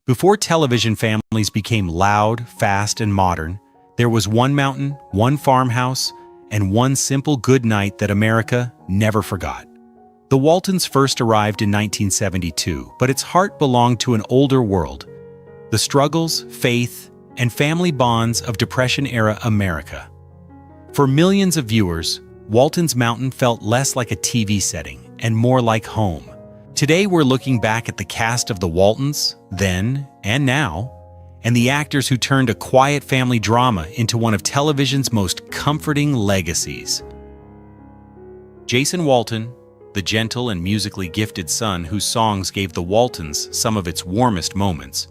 Before television, families became loud, fast, and modern, there was one mountain, one farmhouse, and one simple good night that America never forgot. The Waltons first arrived in 1972, but its heart belonged to an older world. The struggles, faith, and family bonds of Depression-era America. For millions of viewers, Walton's Mountain felt less like a TV setting and more like home. Today we're looking back at the cast of The Waltons, then and now, and the actors who turned a quiet family drama into one of television's most comforting legacies. Jason Walton, the gentle and musically gifted son whose songs gave The Waltons some of its warmest moments,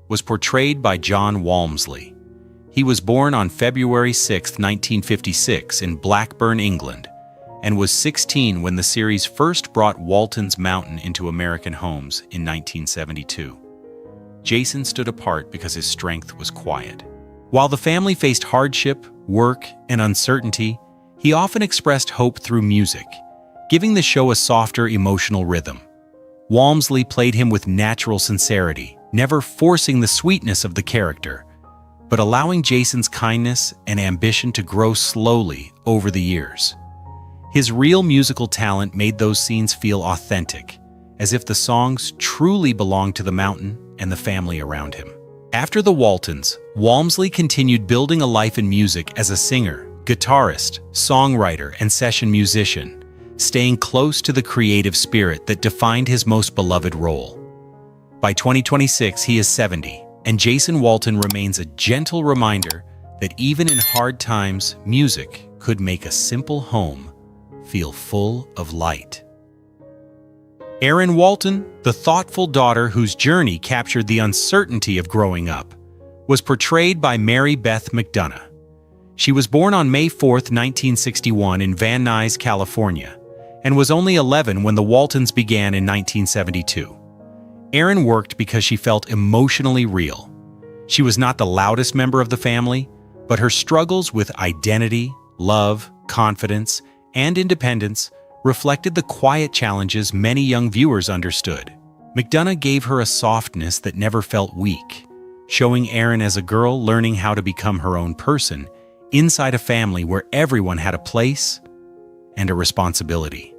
was portrayed by John Walmsley. He was born on February 6, 1956 in Blackburn, England, and was 16 when the series first brought Walton's Mountain into American homes in 1972. Jason stood apart because his strength was quiet. While the family faced hardship, work, and uncertainty, he often expressed hope through music, giving the show a softer emotional rhythm. Walmsley played him with natural sincerity, never forcing the sweetness of the character, but allowing Jason's kindness and ambition to grow slowly over the years. His real musical talent made those scenes feel authentic, as if the songs truly belonged to the mountain and the family around him. After The Waltons, Walmsley continued building a life in music as a singer, guitarist, songwriter, and session musician, staying close to the creative spirit that defined his most beloved role. By 2026, he is 70, and Jason Walton remains a gentle reminder that even in hard times, music could make a simple home feel full of light. Erin Walton, the thoughtful daughter whose journey captured the uncertainty of growing up, was portrayed by Mary Beth McDonough. She was born on May 4, 1961 in Van Nuys, California, and was only 11 when the Waltons began in 1972. Erin worked because she felt emotionally real. She was not the loudest member of the family, but her struggles with identity, love, confidence, and independence reflected the quiet challenges many young viewers understood. McDonough gave her a softness that never felt weak, showing Erin as a girl learning how to become her own person inside a family where everyone had a place and a responsibility.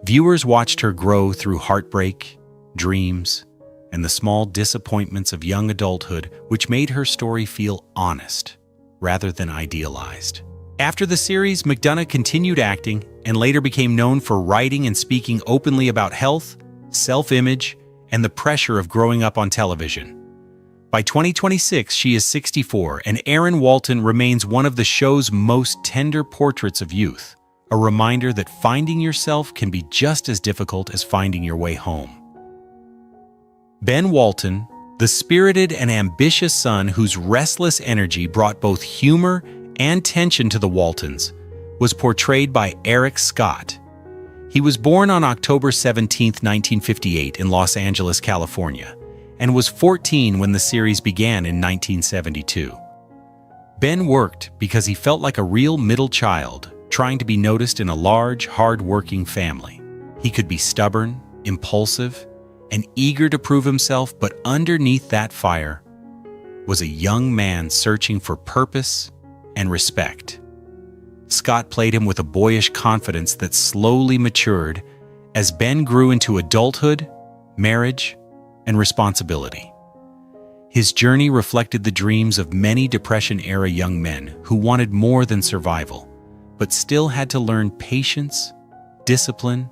Viewers watched her grow through heartbreak, dreams, and the small disappointments of young adulthood, which made her story feel honest rather than idealized. After the series, McDonough continued acting and later became known for writing and speaking openly about health, self-image, and the pressure of growing up on television. By 2026, she is 64, and Erin Walton remains one of the show's most tender portraits of youth, a reminder that finding yourself can be just as difficult as finding your way home. Ben Walton, the spirited and ambitious son whose restless energy brought both humor and tension to the Waltons, was portrayed by Eric Scott. He was born on October 17, 1958 in Los Angeles, California, and was 14 when the series began in 1972. Ben worked because he felt like a real middle child, trying to be noticed in a large, hard-working family. He could be stubborn, impulsive, and eager to prove himself, but underneath that fire was a young man searching for purpose and respect. Scott played him with a boyish confidence that slowly matured as Ben grew into adulthood, marriage, and responsibility. His journey reflected the dreams of many Depression-era young men who wanted more than survival, but still had to learn patience, discipline,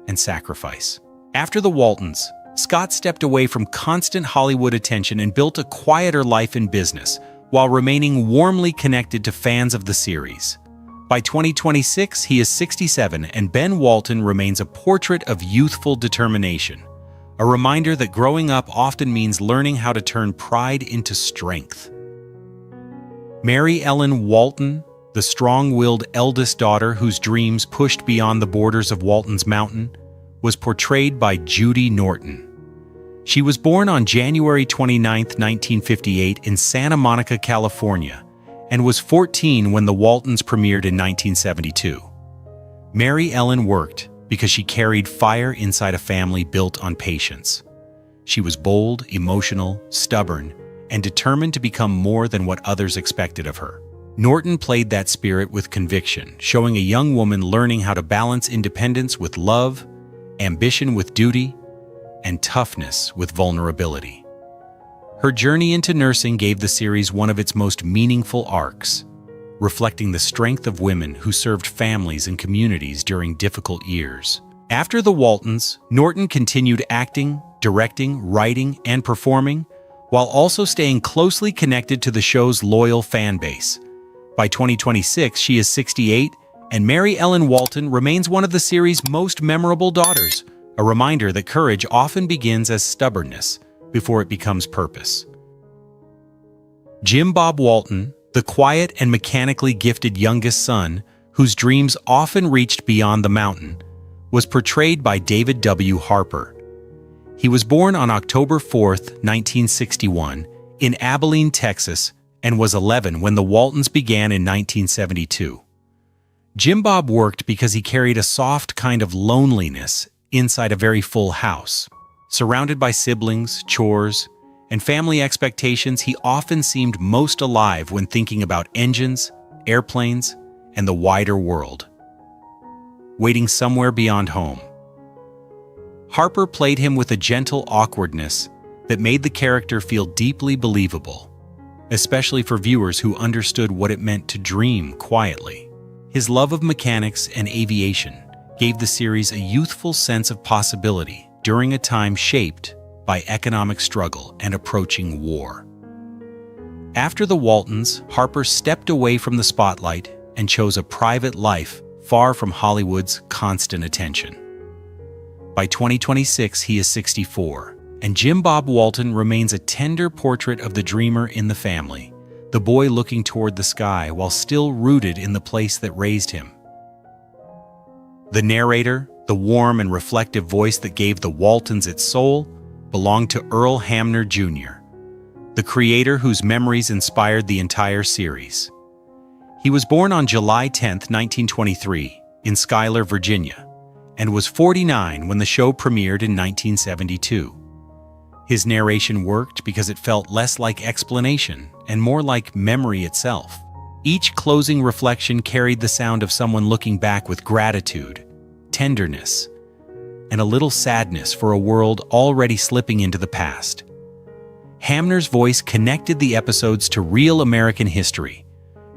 and sacrifice. After The Waltons, Scott stepped away from constant Hollywood attention and built a quieter life in business, while remaining warmly connected to fans of the series. By 2026, he is 67, and Ben Walton remains a portrait of youthful determination, a reminder that growing up often means learning how to turn pride into strength. Mary Ellen Walton, the strong-willed eldest daughter whose dreams pushed beyond the borders of Walton's Mountain, was portrayed by Judy Norton. She was born on January 29, 1958 in Santa Monica, California, and was 14 when The Waltons premiered in 1972. Mary Ellen worked because she carried fire inside a family built on patience. She was bold, emotional, stubborn, and determined to become more than what others expected of her. Norton played that spirit with conviction, showing a young woman learning how to balance independence with love, ambition with duty, and toughness with vulnerability. Her journey into nursing gave the series one of its most meaningful arcs, reflecting the strength of women who served families and communities during difficult years. After The Waltons, Norton continued acting, directing, writing, and performing, while also staying closely connected to the show's loyal fan base. By 2026, she is 68, and Mary Ellen Walton remains one of the series' most memorable daughters, a reminder that courage often begins as stubbornness before it becomes purpose. Jim Bob Walton, the quiet and mechanically gifted youngest son, whose dreams often reached beyond the mountain, was portrayed by David W. Harper. He was born on October 4, 1961, in Abilene, Texas, and was 11 when the Waltons began in 1972. Jim Bob worked because he carried a soft kind of loneliness inside a very full house. Surrounded by siblings, chores, and family expectations, he often seemed most alive when thinking about engines, airplanes, and the wider world. Waiting somewhere beyond home. Harper played him with a gentle awkwardness that made the character feel deeply believable, especially for viewers who understood what it meant to dream quietly. His love of mechanics and aviation gave the series a youthful sense of possibility during a time shaped by economic struggle and approaching war. After The Waltons, Harper stepped away from the spotlight and chose a private life far from Hollywood's constant attention. By 2026, he is 64, and Jim Bob Walton remains a tender portrait of the dreamer in the family, the boy looking toward the sky while still rooted in the place that raised him. The narrator, the warm and reflective voice that gave the Waltons its soul, belonged to Earl Hamner Jr., the creator whose memories inspired the entire series. He was born on July 10, 1923, in Schuyler, Virginia, and was 49 when the show premiered in 1972. His narration worked because it felt less like explanation and more like memory itself. Each closing reflection carried the sound of someone looking back with gratitude, tenderness, and a little sadness for a world already slipping into the past. Hamner's voice connected the episodes to real American history,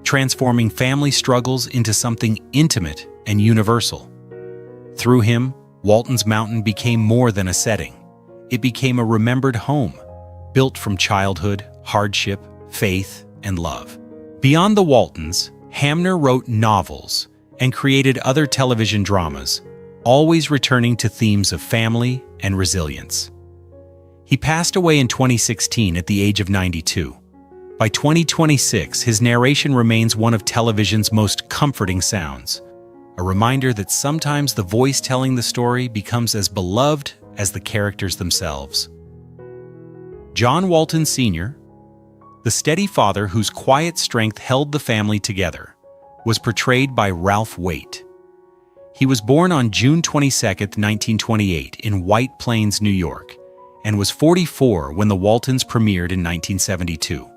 transforming family struggles into something intimate and universal. Through him, Walton's Mountain became more than a setting. It became a remembered home, built from childhood, hardship, faith, and love. Beyond the Waltons, Hamner wrote novels and created other television dramas, always returning to themes of family and resilience. He passed away in 2016 at the age of 92. By 2026, his narration remains one of television's most comforting sounds, a reminder that sometimes the voice telling the story becomes as beloved as the characters themselves. John Walton Sr., the steady father whose quiet strength held the family together, was portrayed by Ralph Waite. He was born on June 22, 1928, in White Plains, New York, and was 44 when The Waltons premiered in 1972.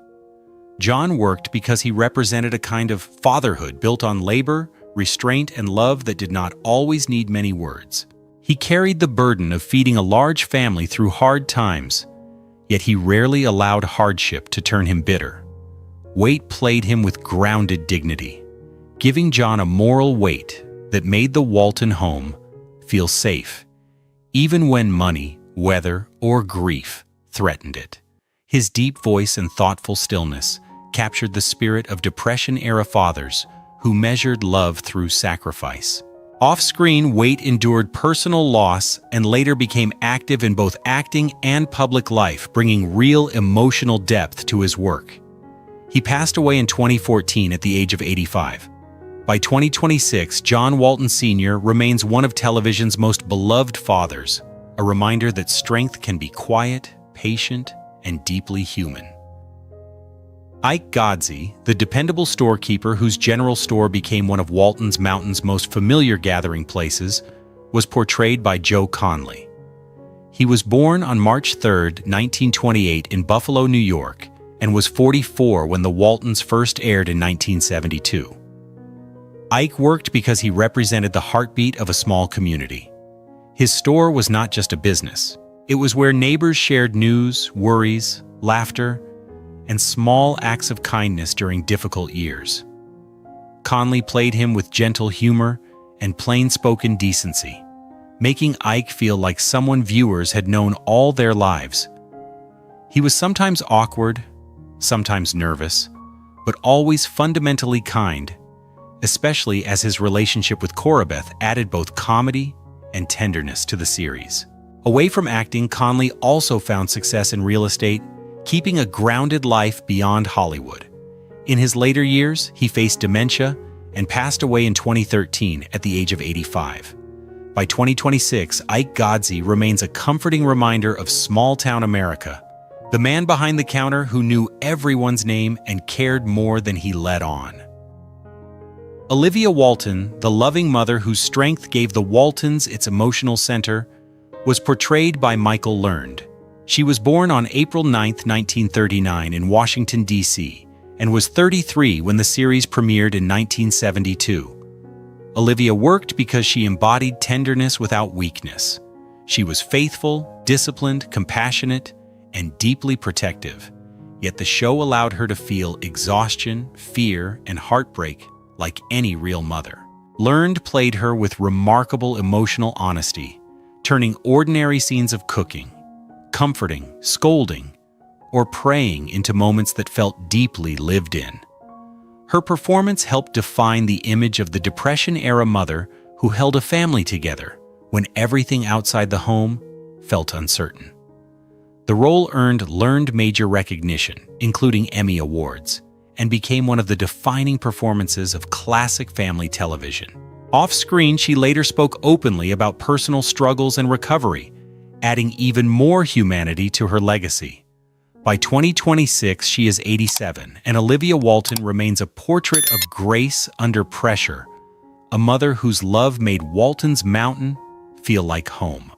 John worked because he represented a kind of fatherhood built on labor, restraint, and love that did not always need many words. He carried the burden of feeding a large family through hard times, yet he rarely allowed hardship to turn him bitter. Waite played him with grounded dignity, giving John a moral weight that made the Walton home feel safe, even when money, weather, or grief threatened it. His deep voice and thoughtful stillness captured the spirit of Depression-era fathers who measured love through sacrifice. Off-screen, Waite endured personal loss and later became active in both acting and public life, bringing real emotional depth to his work. He passed away in 2014 at the age of 85. By 2026, John Walton Sr. remains one of television's most beloved fathers, a reminder that strength can be quiet, patient, and deeply human. Ike Godsey, the dependable storekeeper whose general store became one of Walton's Mountain's most familiar gathering places, was portrayed by Joe Conley. He was born on March 3, 1928 in Buffalo, New York, and was 44 when The Waltons first aired in 1972. Ike worked because he represented the heartbeat of a small community. His store was not just a business. It was where neighbors shared news, worries, laughter, and small acts of kindness during difficult years. Conley played him with gentle humor and plain-spoken decency, making Ike feel like someone viewers had known all their lives. He was sometimes awkward, sometimes nervous, but always fundamentally kind, especially as his relationship with Corabeth added both comedy and tenderness to the series. Away from acting, Conley also found success in real estate, keeping a grounded life beyond Hollywood. In his later years, he faced dementia and passed away in 2013 at the age of 85. By 2026, Ike Godsey remains a comforting reminder of small-town America, the man behind the counter who knew everyone's name and cared more than he let on. Olivia Walton, the loving mother whose strength gave the Waltons its emotional center, was portrayed by Michael Learned. She was born on April 9, 1939 in Washington, D.C., and was 33 when the series premiered in 1972. Olivia worked because she embodied tenderness without weakness. She was faithful, disciplined, compassionate, and deeply protective, yet the show allowed her to feel exhaustion, fear, and heartbreak like any real mother. Learned played her with remarkable emotional honesty, turning ordinary scenes of cooking, comforting, scolding, or praying into moments that felt deeply lived in. Her performance helped define the image of the Depression-era mother who held a family together when everything outside the home felt uncertain. The role earned Learned major recognition, including Emmy Awards, and became one of the defining performances of classic family television. Off-screen, she later spoke openly about personal struggles and recovery, adding even more humanity to her legacy. By 2026, she is 87, and Olivia Walton remains a portrait of grace under pressure, a mother whose love made Walton's Mountain feel like home.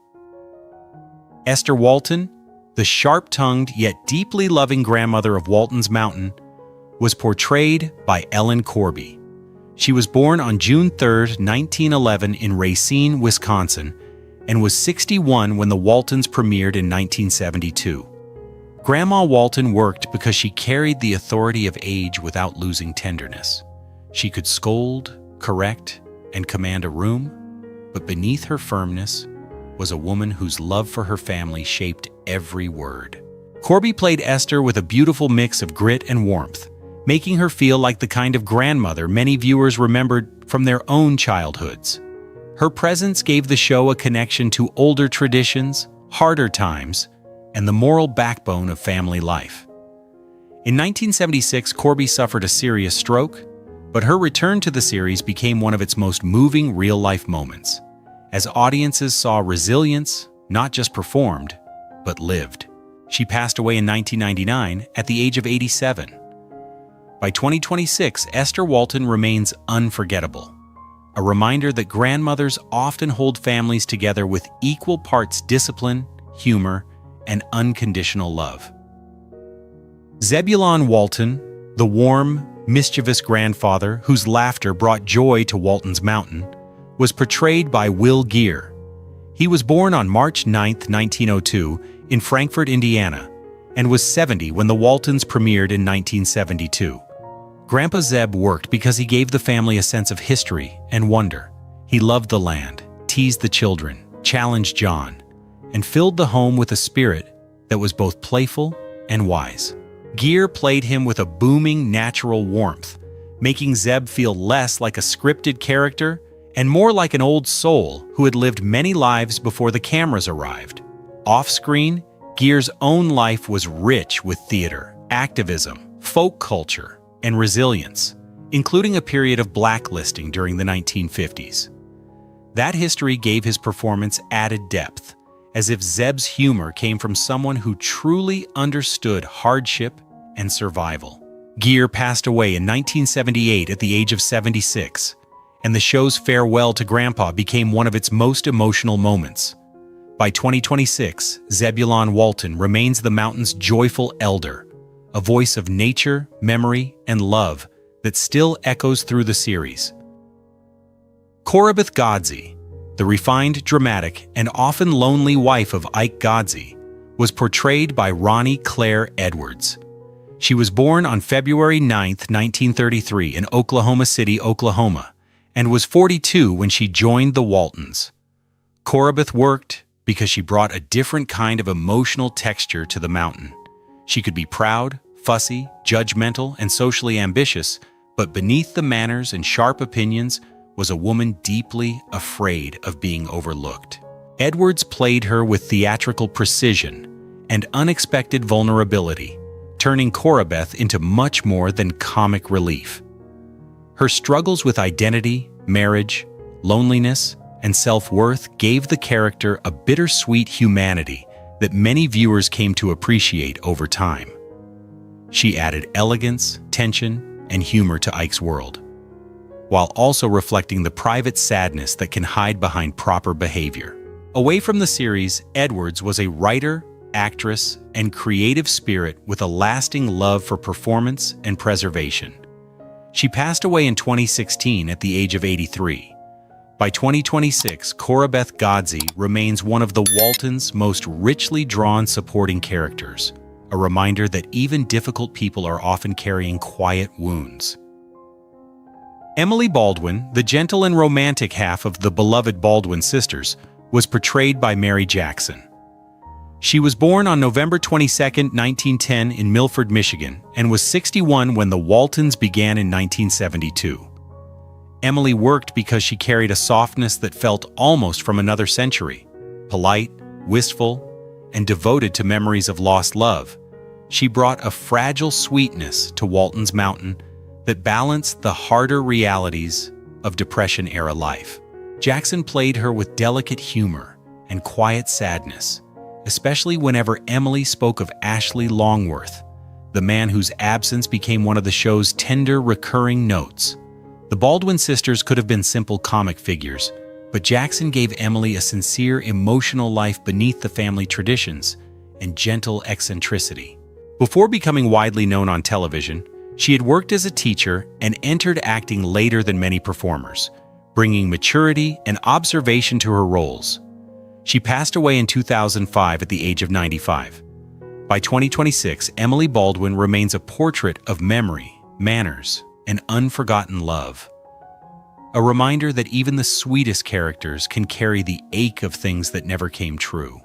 Esther Walton, the sharp-tongued yet deeply loving grandmother of Walton's Mountain, was portrayed by Ellen Corby. She was born on June 3, 1911 in Racine, Wisconsin, and was 61 when The Waltons premiered in 1972. Grandma Walton worked because she carried the authority of age without losing tenderness. She could scold, correct, and command a room, but beneath her firmness was a woman whose love for her family shaped every word. Corby played Esther with a beautiful mix of grit and warmth, making her feel like the kind of grandmother many viewers remembered from their own childhoods. Her presence gave the show a connection to older traditions, harder times, and the moral backbone of family life. In 1976, Corby suffered a serious stroke, but her return to the series became one of its most moving real-life moments, as audiences saw resilience not just performed, but lived. She passed away in 1999 at the age of 87. By 2026, Esther Walton remains unforgettable, a reminder that grandmothers often hold families together with equal parts discipline, humor, and unconditional love. Zebulon Walton, the warm, mischievous grandfather whose laughter brought joy to Walton's Mountain, was portrayed by Will Geer. He was born on March 9, 1902, in Frankfort, Indiana, and was 70 when The Waltons premiered in 1972. Grandpa Zeb worked because he gave the family a sense of history and wonder. He loved the land, teased the children, challenged John, and filled the home with a spirit that was both playful and wise. Geer played him with a booming, natural warmth, making Zeb feel less like a scripted character and more like an old soul who had lived many lives before the cameras arrived. Off-screen, Geer's own life was rich with theater, activism, folk culture, and resilience, including a period of blacklisting during the 1950s. That history gave his performance added depth, as if Zeb's humor came from someone who truly understood hardship and survival. Geer passed away in 1978 at the age of 76, and the show's farewell to Grandpa became one of its most emotional moments. By 2026, Zebulon Walton remains the mountain's joyful elder, a voice of nature, memory, and love that still echoes through the series. Korabeth Godse, the refined, dramatic, and often lonely wife of Ike Godse, was portrayed by Ronnie Claire Edwards. She was born on February 9, 1933 in Oklahoma City, Oklahoma, and was 42 when she joined the Waltons. Korabeth worked because she brought a different kind of emotional texture to the mountain. She could be proud, fussy, judgmental, and socially ambitious, but beneath the manners and sharp opinions was a woman deeply afraid of being overlooked. Edwards played her with theatrical precision and unexpected vulnerability, turning Korabeth into much more than comic relief. Her struggles with identity, marriage, loneliness, and self-worth gave the character a bittersweet humanity that many viewers came to appreciate over time. She added elegance, tension, and humor to Ike's world, while also reflecting the private sadness that can hide behind proper behavior. Away from the series, Edwards was a writer, actress, and creative spirit with a lasting love for performance and preservation. She passed away in 2016 at the age of 83. By 2026, Korabeth Godse remains one of the Waltons' most richly drawn supporting characters, a reminder that even difficult people are often carrying quiet wounds. Emily Baldwin, the gentle and romantic half of the beloved Baldwin sisters, was portrayed by Mary Jackson. She was born on November 22, 1910 in Milford, Michigan, and was 61 when the Waltons began in 1972. Emily worked because she carried a softness that felt almost from another century. Polite, wistful, and devoted to memories of lost love, she brought a fragile sweetness to Walton's Mountain that balanced the harder realities of Depression-era life. Jackson played her with delicate humor and quiet sadness, especially whenever Emily spoke of Ashley Longworth, the man whose absence became one of the show's tender recurring notes. The Baldwin sisters could have been simple comic figures, but Jackson gave Emily a sincere emotional life beneath the family traditions and gentle eccentricity. Before becoming widely known on television, she had worked as a teacher and entered acting later than many performers, bringing maturity and observation to her roles. She passed away in 2005 at the age of 95. By 2026, Emily Baldwin remains a portrait of memory, manners, and unforgotten love. A reminder that even the sweetest characters can carry the ache of things that never came true.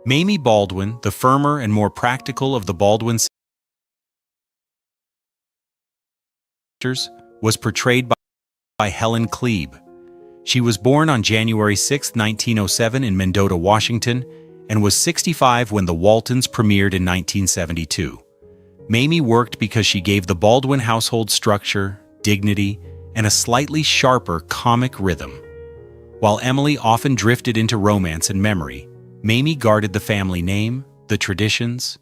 Mamie Baldwin, the firmer and more practical of the Baldwin sisters, was portrayed by Helen Klebe. She was born on January 6, 1907 in Mendota, Washington, and was 65 when The Waltons premiered in 1972. Mamie worked because she gave the Baldwin household structure, dignity, and a slightly sharper comic rhythm. While Emily often drifted into romance and memory, Mamie guarded the family name, the traditions,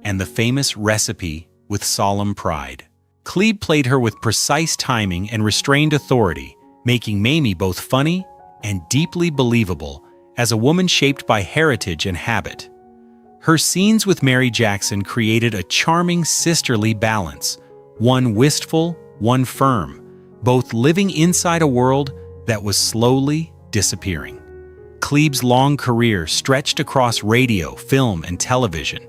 and the famous recipe with solemn pride. Klebe played her with precise timing and restrained authority, making Mamie both funny and deeply believable as a woman shaped by heritage and habit. Her scenes with Mary Jackson created a charming sisterly balance, one wistful, one firm, both living inside a world that was slowly disappearing. Klebe's long career stretched across radio, film, and television,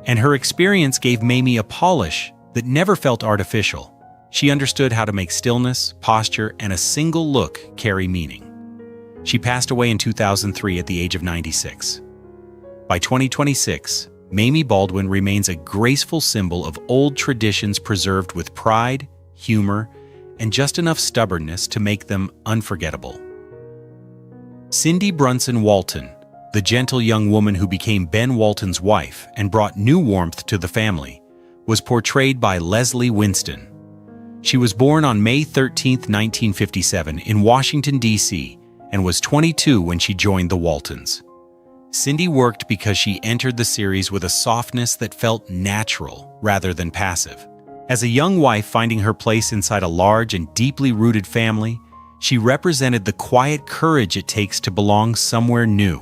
and her experience gave Mamie a polish that never felt artificial. She understood how to make stillness, posture, and a single look carry meaning. She passed away in 2003 at the age of 96. By 2026, Mamie Baldwin remains a graceful symbol of old traditions preserved with pride, humor, and just enough stubbornness to make them unforgettable. Cindy Brunson Walton, the gentle young woman who became Ben Walton's wife and brought new warmth to the family, was portrayed by Leslie Winston. She was born on May 13, 1957 in Washington, D.C., and was 22 when she joined the Waltons. Cindy worked because she entered the series with a softness that felt natural rather than passive. As a young wife finding her place inside a large and deeply rooted family, She represented the quiet courage it takes to belong somewhere new.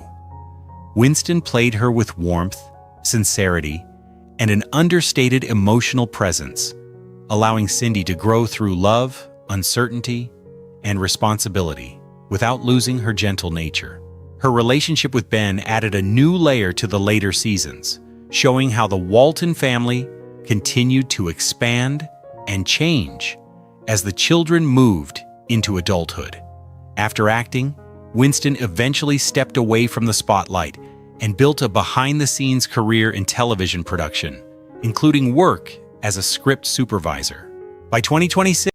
Winston played her with warmth, sincerity, and an understated emotional presence, allowing Cindy to grow through love, uncertainty, and responsibility without losing her gentle nature. Her relationship with Ben added a new layer to the later seasons, showing how the Walton family continued to expand and change as the children moved into adulthood. After acting, Winston eventually stepped away from the spotlight and built a behind-the-scenes career in television production, including work as a script supervisor. By 2026,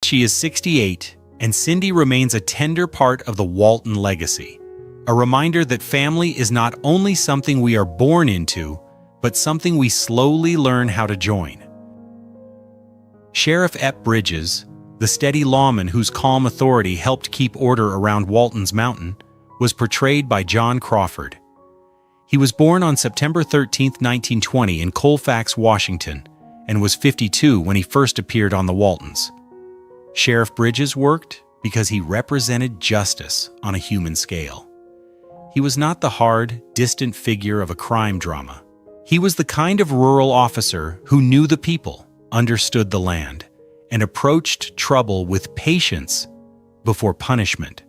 she is 68, and Cindy remains a tender part of the Walton legacy, a reminder that family is not only something we are born into, but something we slowly learn how to join. Sheriff Ep Bridges, the steady lawman whose calm authority helped keep order around Walton's Mountain, was portrayed by John Crawford. He was born on September 13, 1920 in Colfax, Washington, and was 52 when he first appeared on the Waltons. Sheriff Bridges worked because he represented justice on a human scale. He was not the hard, distant figure of a crime drama. He was the kind of rural officer who knew the people, understood the land, and approached trouble with patience before punishment.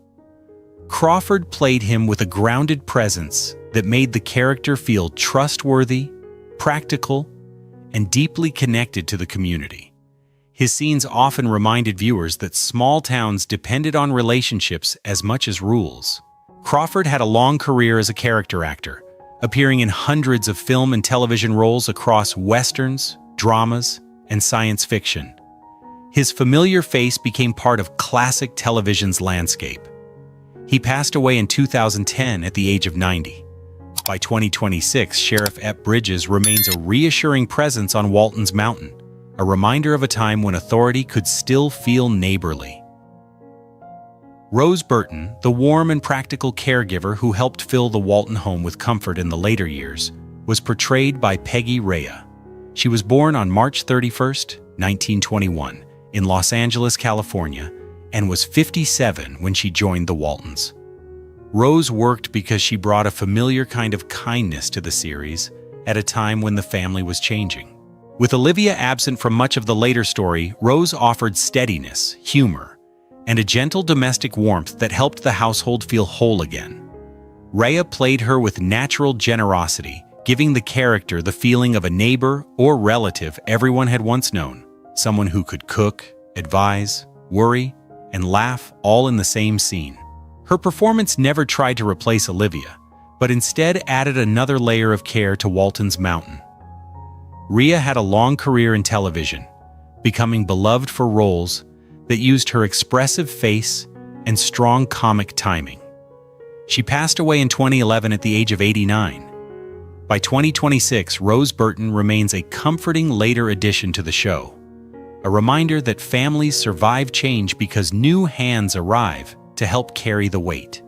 Crawford played him with a grounded presence that made the character feel trustworthy, practical, and deeply connected to the community. His scenes often reminded viewers that small towns depended on relationships as much as rules. Crawford had a long career as a character actor, appearing in hundreds of film and television roles across westerns, dramas, and science fiction. His familiar face became part of classic television's landscape. He passed away in 2010 at the age of 90. By 2026, Sheriff Ep Bridges remains a reassuring presence on Walton's Mountain, a reminder of a time when authority could still feel neighborly. Rose Burton, the warm and practical caregiver who helped fill the Walton home with comfort in the later years, was portrayed by Peggy Rhea. She was born on March 31, 1921, in Los Angeles, California, and was 57 when she joined the Waltons. Rose worked because she brought a familiar kind of kindness to the series at a time when the family was changing. With Olivia absent from much of the later story, Rose offered steadiness, humor, and a gentle domestic warmth that helped the household feel whole again. Rhea played her with natural generosity, giving the character the feeling of a neighbor or relative everyone had once known, someone who could cook, advise, worry, and laugh all in the same scene. Her performance never tried to replace Olivia, but instead added another layer of care to Walton's Mountain. Rhea had a long career in television, becoming beloved for roles that used her expressive face and strong comic timing. She passed away in 2011 at the age of 89. By 2026, Rose Burton remains a comforting later addition to the show, a reminder that families survive change because new hands arrive to help carry the weight.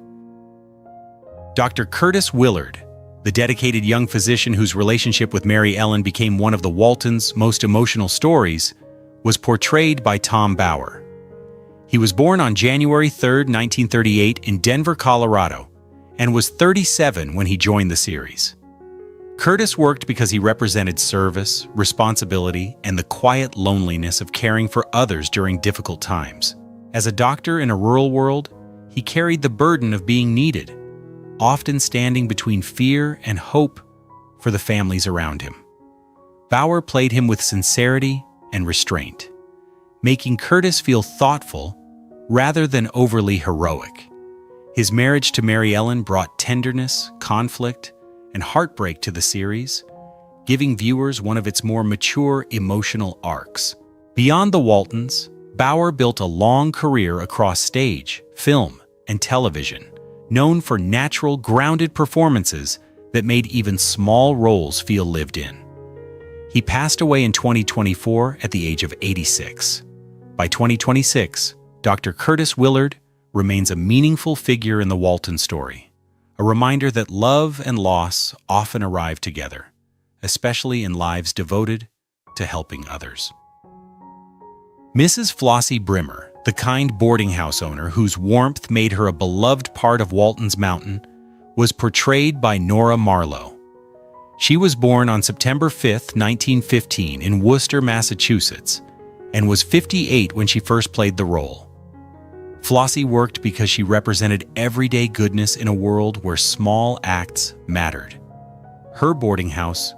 Dr. Curtis Willard, the dedicated young physician whose relationship with Mary Ellen became one of the Waltons' most emotional stories, was portrayed by Tom Bauer. He was born on January 3, 1938 in Denver, Colorado, and was 37 when he joined the series. Curtis worked because he represented service, responsibility, and the quiet loneliness of caring for others during difficult times. As a doctor in a rural world, he carried the burden of being needed, often standing between fear and hope for the families around him. Bauer played him with sincerity and restraint, making Curtis feel thoughtful rather than overly heroic. His marriage to Mary Ellen brought tenderness, conflict, and heartbreak to the series, giving viewers one of its more mature emotional arcs. Beyond the Waltons, Bauer built a long career across stage, film, and television, known for natural, grounded performances that made even small roles feel lived in. He passed away in 2024 at the age of 86. By 2026, Dr. Curtis Willard remains a meaningful figure in the Walton story, a reminder that love and loss often arrive together, especially in lives devoted to helping others. Mrs. Flossie Brimmer, the kind boarding house owner whose warmth made her a beloved part of Walton's Mountain, was portrayed by Nora Marlowe. She was born on September 5, 1915 in Worcester, Massachusetts, and was 58 when she first played the role. Flossie worked because she represented everyday goodness in a world where small acts mattered. Her boarding house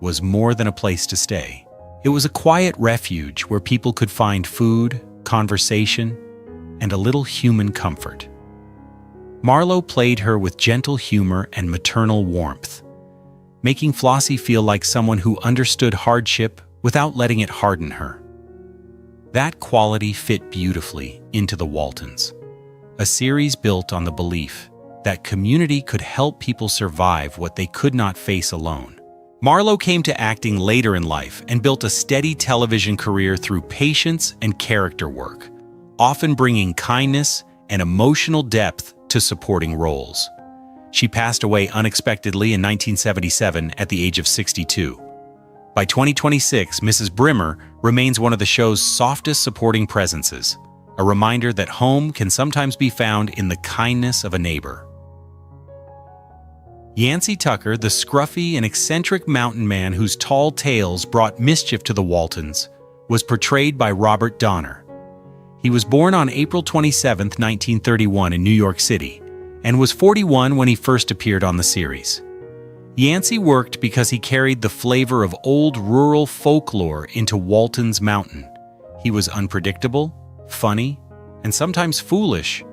was more than a place to stay. It was a quiet refuge where people could find food, conversation, and a little human comfort. Marlowe played her with gentle humor and maternal warmth, making Flossie feel like someone who understood hardship without letting it harden her. That quality fit beautifully into The Waltons, a series built on the belief that community could help people survive what they could not face alone. Marlowe came to acting later in life and built a steady television career through patience and character work, often bringing kindness and emotional depth to supporting roles. She passed away unexpectedly in 1977 at the age of 62. By 2026, Mrs. Brimmer remains one of the show's softest supporting presences, a reminder that home can sometimes be found in the kindness of a neighbor. Yancey Tucker, the scruffy and eccentric mountain man whose tall tales brought mischief to the Waltons, was portrayed by Robert Donner. He was born on April 27, 1931 in New York City, and was 41 when he first appeared on the series. Yancey worked because he carried the flavor of old rural folklore into Walton's Mountain. He was unpredictable, funny, and sometimes foolish,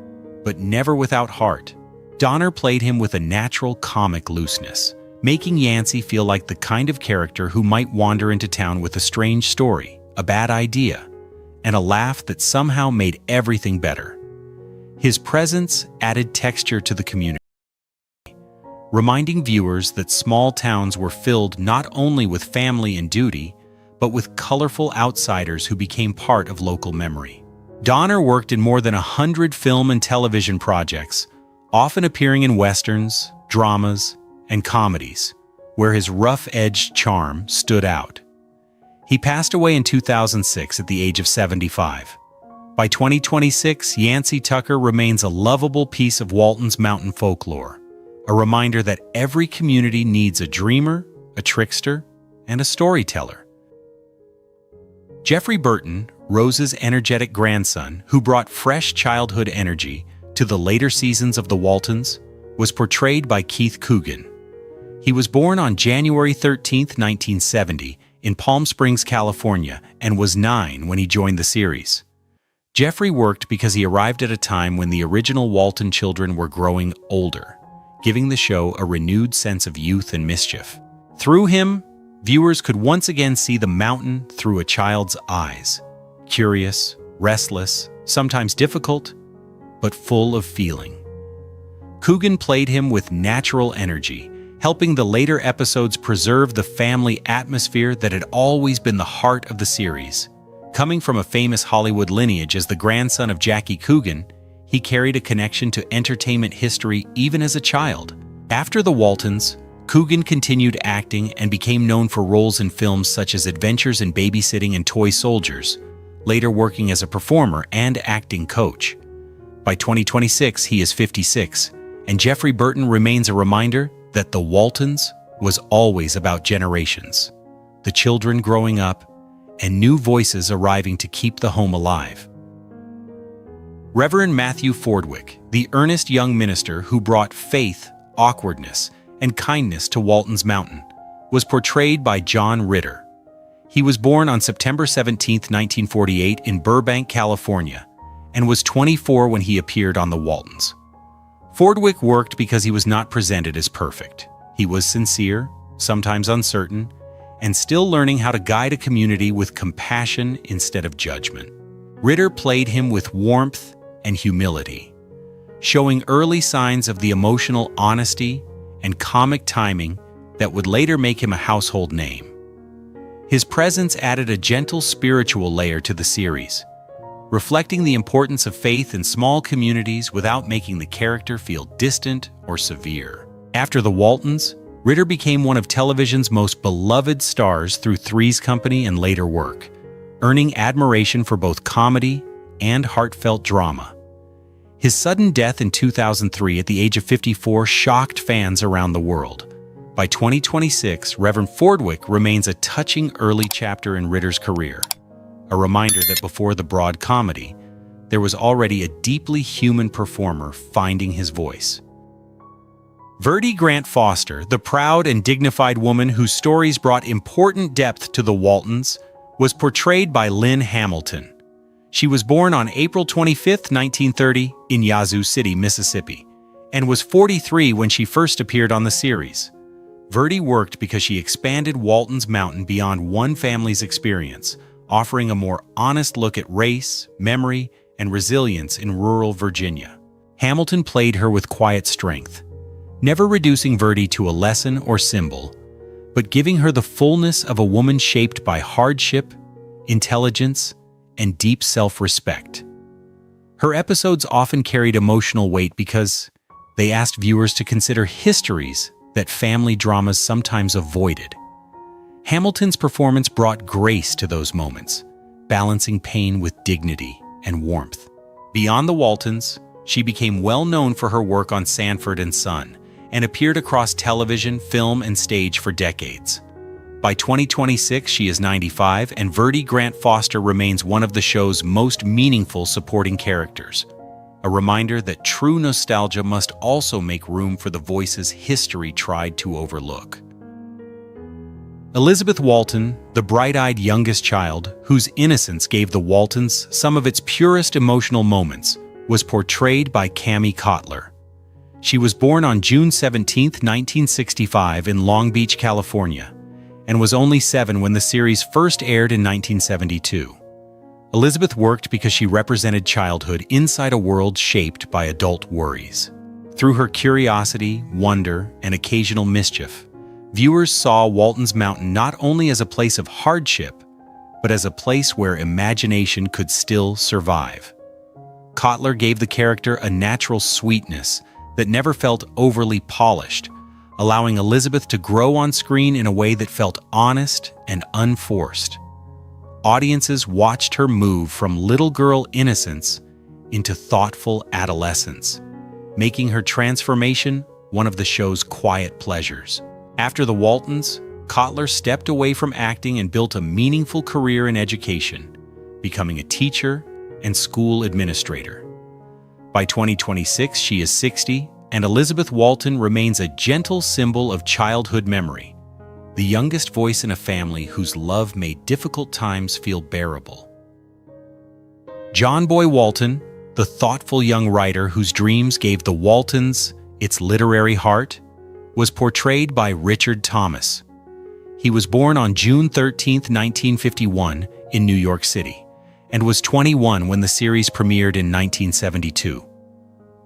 but never without heart. Donner played him with a natural comic looseness, making Yancey feel like the kind of character who might wander into town with a strange story, a bad idea, and a laugh that somehow made everything better. His presence added texture to the community, reminding viewers that small towns were filled not only with family and duty, but with colorful outsiders who became part of local memory. Donner worked in more than 100 film and television projects, often appearing in westerns, dramas, and comedies, where his rough-edged charm stood out. He passed away in 2006 at the age of 75. By 2026, Yancey Tucker remains a lovable piece of Walton's Mountain folklore, a reminder that every community needs a dreamer, a trickster, and a storyteller. Jeffrey Burton, Rose's energetic grandson who brought fresh childhood energy to the later seasons of The Waltons, was portrayed by Keith Coogan. He was born on January 13, 1970, in Palm Springs, California, and was 9 when he joined the series. Jeffrey worked because he arrived at a time when the original Walton children were growing older, giving the show a renewed sense of youth and mischief. Through him, viewers could once again see the mountain through a child's eyes, curious, restless, sometimes difficult, but full of feeling. Coogan played him with natural energy, helping the later episodes preserve the family atmosphere that had always been the heart of the series. Coming from a famous Hollywood lineage as the grandson of Jackie Coogan, he carried a connection to entertainment history even as a child. After The Waltons, Coogan continued acting and became known for roles in films such as Adventures in Babysitting and Toy Soldiers, later working as a performer and acting coach. By 2026, he is 56, and Jeffrey Burton remains a reminder that The Waltons was always about generations, the children growing up, and new voices arriving to keep the home alive. Reverend Matthew Fordwick, the earnest young minister who brought faith, awkwardness, and kindness to Walton's Mountain, was portrayed by John Ritter. He was born on September 17, 1948 in Burbank, California, and was 24 when he appeared on The Waltons. Fordwick worked because he was not presented as perfect. He was sincere, sometimes uncertain, and still learning how to guide a community with compassion instead of judgment. Ritter played him with warmth and humility, showing early signs of the emotional honesty and comic timing that would later make him a household name. His presence added a gentle spiritual layer to the series, reflecting the importance of faith in small communities without making the character feel distant or severe. After The Waltons, Ritter became one of television's most beloved stars through Three's Company and later work, earning admiration for both comedy and heartfelt drama. His sudden death in 2003 at the age of 54 shocked fans around the world. By 2026, Reverend Fordwick remains a touching early chapter in Ritter's career, a reminder that before the broad comedy, there was already a deeply human performer finding his voice. Verdie Grant Foster, the proud and dignified woman whose stories brought important depth to the Waltons, was portrayed by Lynn Hamilton. She was born on April 25, 1930, in Yazoo City, Mississippi, and was 43 when she first appeared on the series. Verdie worked because she expanded Walton's Mountain beyond one family's experience, offering a more honest look at race, memory, and resilience in rural Virginia. Hamilton played her with quiet strength, never reducing Verdie to a lesson or symbol, but giving her the fullness of a woman shaped by hardship, intelligence, and deep self-respect. Her episodes often carried emotional weight because they asked viewers to consider histories that family dramas sometimes avoided. Hamilton's performance brought grace to those moments, balancing pain with dignity and warmth. Beyond the Waltons, she became well known for her work on Sanford and Son and appeared across television, film, and stage for decades. By 2026, she is 95, and Verdie Grant Foster remains one of the show's most meaningful supporting characters, a reminder that true nostalgia must also make room for the voices history tried to overlook. Elizabeth Walton, the bright-eyed youngest child, whose innocence gave the Waltons some of its purest emotional moments, was portrayed by Cammie Cotler. She was born on June 17, 1965 in Long Beach, California, and was only 7 when the series first aired in 1972. Elizabeth worked because she represented childhood inside a world shaped by adult worries. Through her curiosity, wonder, and occasional mischief, viewers saw Walton's Mountain not only as a place of hardship, but as a place where imagination could still survive. Cotler gave the character a natural sweetness that never felt overly polished, allowing Elizabeth to grow on screen in a way that felt honest and unforced. Audiences watched her move from little girl innocence into thoughtful adolescence, making her transformation one of the show's quiet pleasures. After the Waltons, Cotler stepped away from acting and built a meaningful career in education, becoming a teacher and school administrator. By 2026, she is 60, and Elizabeth Walton remains a gentle symbol of childhood memory, the youngest voice in a family whose love made difficult times feel bearable. John Boy Walton, the thoughtful young writer whose dreams gave the Waltons its literary heart, was portrayed by Richard Thomas. He was born on June 13, 1951, in New York City, and was 21 when the series premiered in 1972.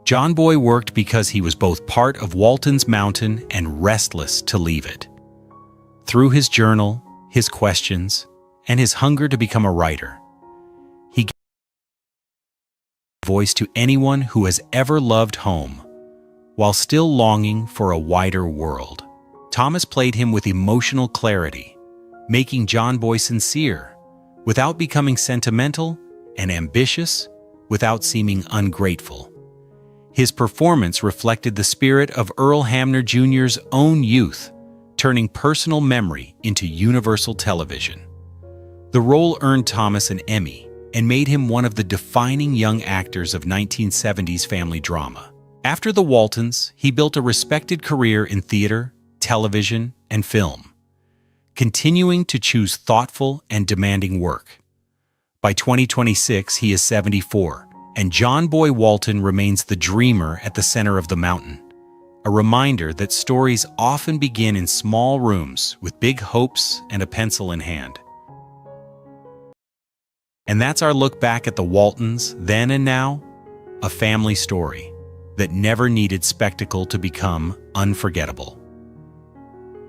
John Boy worked because he was both part of Walton's Mountain and restless to leave it. Through his journal, his questions, and his hunger to become a writer, he gave voice to anyone who has ever loved home, while still longing for a wider world. Thomas played him with emotional clarity, making John Boy sincere, without becoming sentimental, and ambitious, without seeming ungrateful. His performance reflected the spirit of Earl Hamner Jr.'s own youth, turning personal memory into universal television. The role earned Thomas an Emmy and made him one of the defining young actors of 1970s family drama. After the Waltons, he built a respected career in theater, television, and film, continuing to choose thoughtful and demanding work. By 2026, he is 74, and John Boy Walton remains the dreamer at the center of the mountain, a reminder that stories often begin in small rooms with big hopes and a pencil in hand. And that's our look back at the Waltons, then and now, a family story that never needed spectacle to become unforgettable.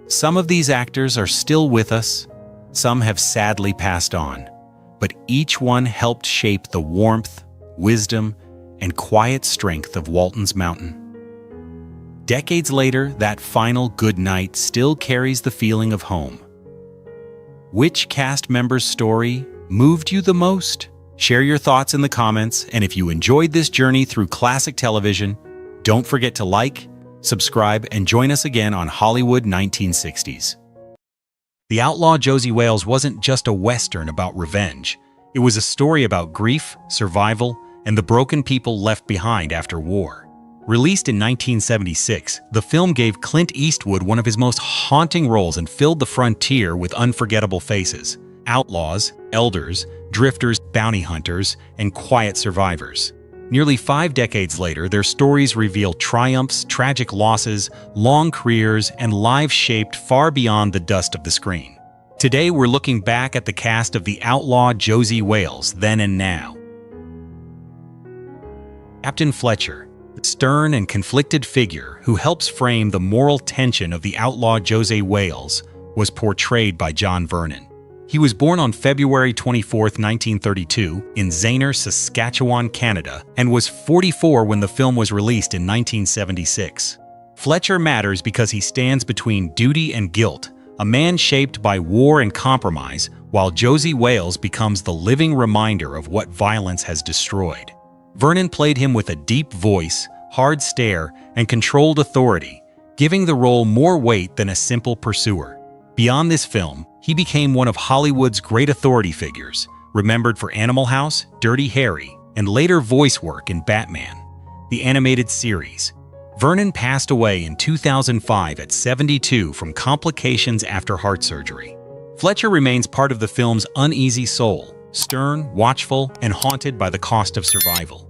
Some of these actors are still with us, some have sadly passed on, but each one helped shape the warmth, wisdom, and quiet strength of Walton's Mountain. Decades later, that final good night still carries the feeling of home. Which cast member's story moved you the most? Share your thoughts in the comments, and if you enjoyed this journey through classic television, don't forget to like, subscribe, and join us again on Hollywood 1960s. The Outlaw Josey Wales wasn't just a Western about revenge. It was a story about grief, survival, and the broken people left behind after war. Released in 1976, the film gave Clint Eastwood one of his most haunting roles and filled the frontier with unforgettable faces: outlaws, elders, drifters, bounty hunters, and quiet survivors. Nearly 5 decades later, their stories reveal triumphs, tragic losses, long careers, and lives shaped far beyond the dust of the screen. Today, we're looking back at the cast of The Outlaw Josey Wales, then and now. Captain Fletcher, the stern and conflicted figure who helps frame the moral tension of the outlaw Josey Wales, was portrayed by John Vernon. He was born on February 24, 1932, in Zaner, Saskatchewan, Canada, and was 44 when the film was released in 1976. Fletcher matters because he stands between duty and guilt, a man shaped by war and compromise, while Josey Wales becomes the living reminder of what violence has destroyed. Vernon played him with a deep voice, hard stare, and controlled authority, giving the role more weight than a simple pursuer. Beyond this film, he became one of Hollywood's great authority figures, remembered for Animal House, Dirty Harry, and later voice work in Batman, the animated series. Vernon passed away in 2005 at 72 from complications after heart surgery. Fletcher remains part of the film's uneasy soul, stern, watchful, and haunted by the cost of survival.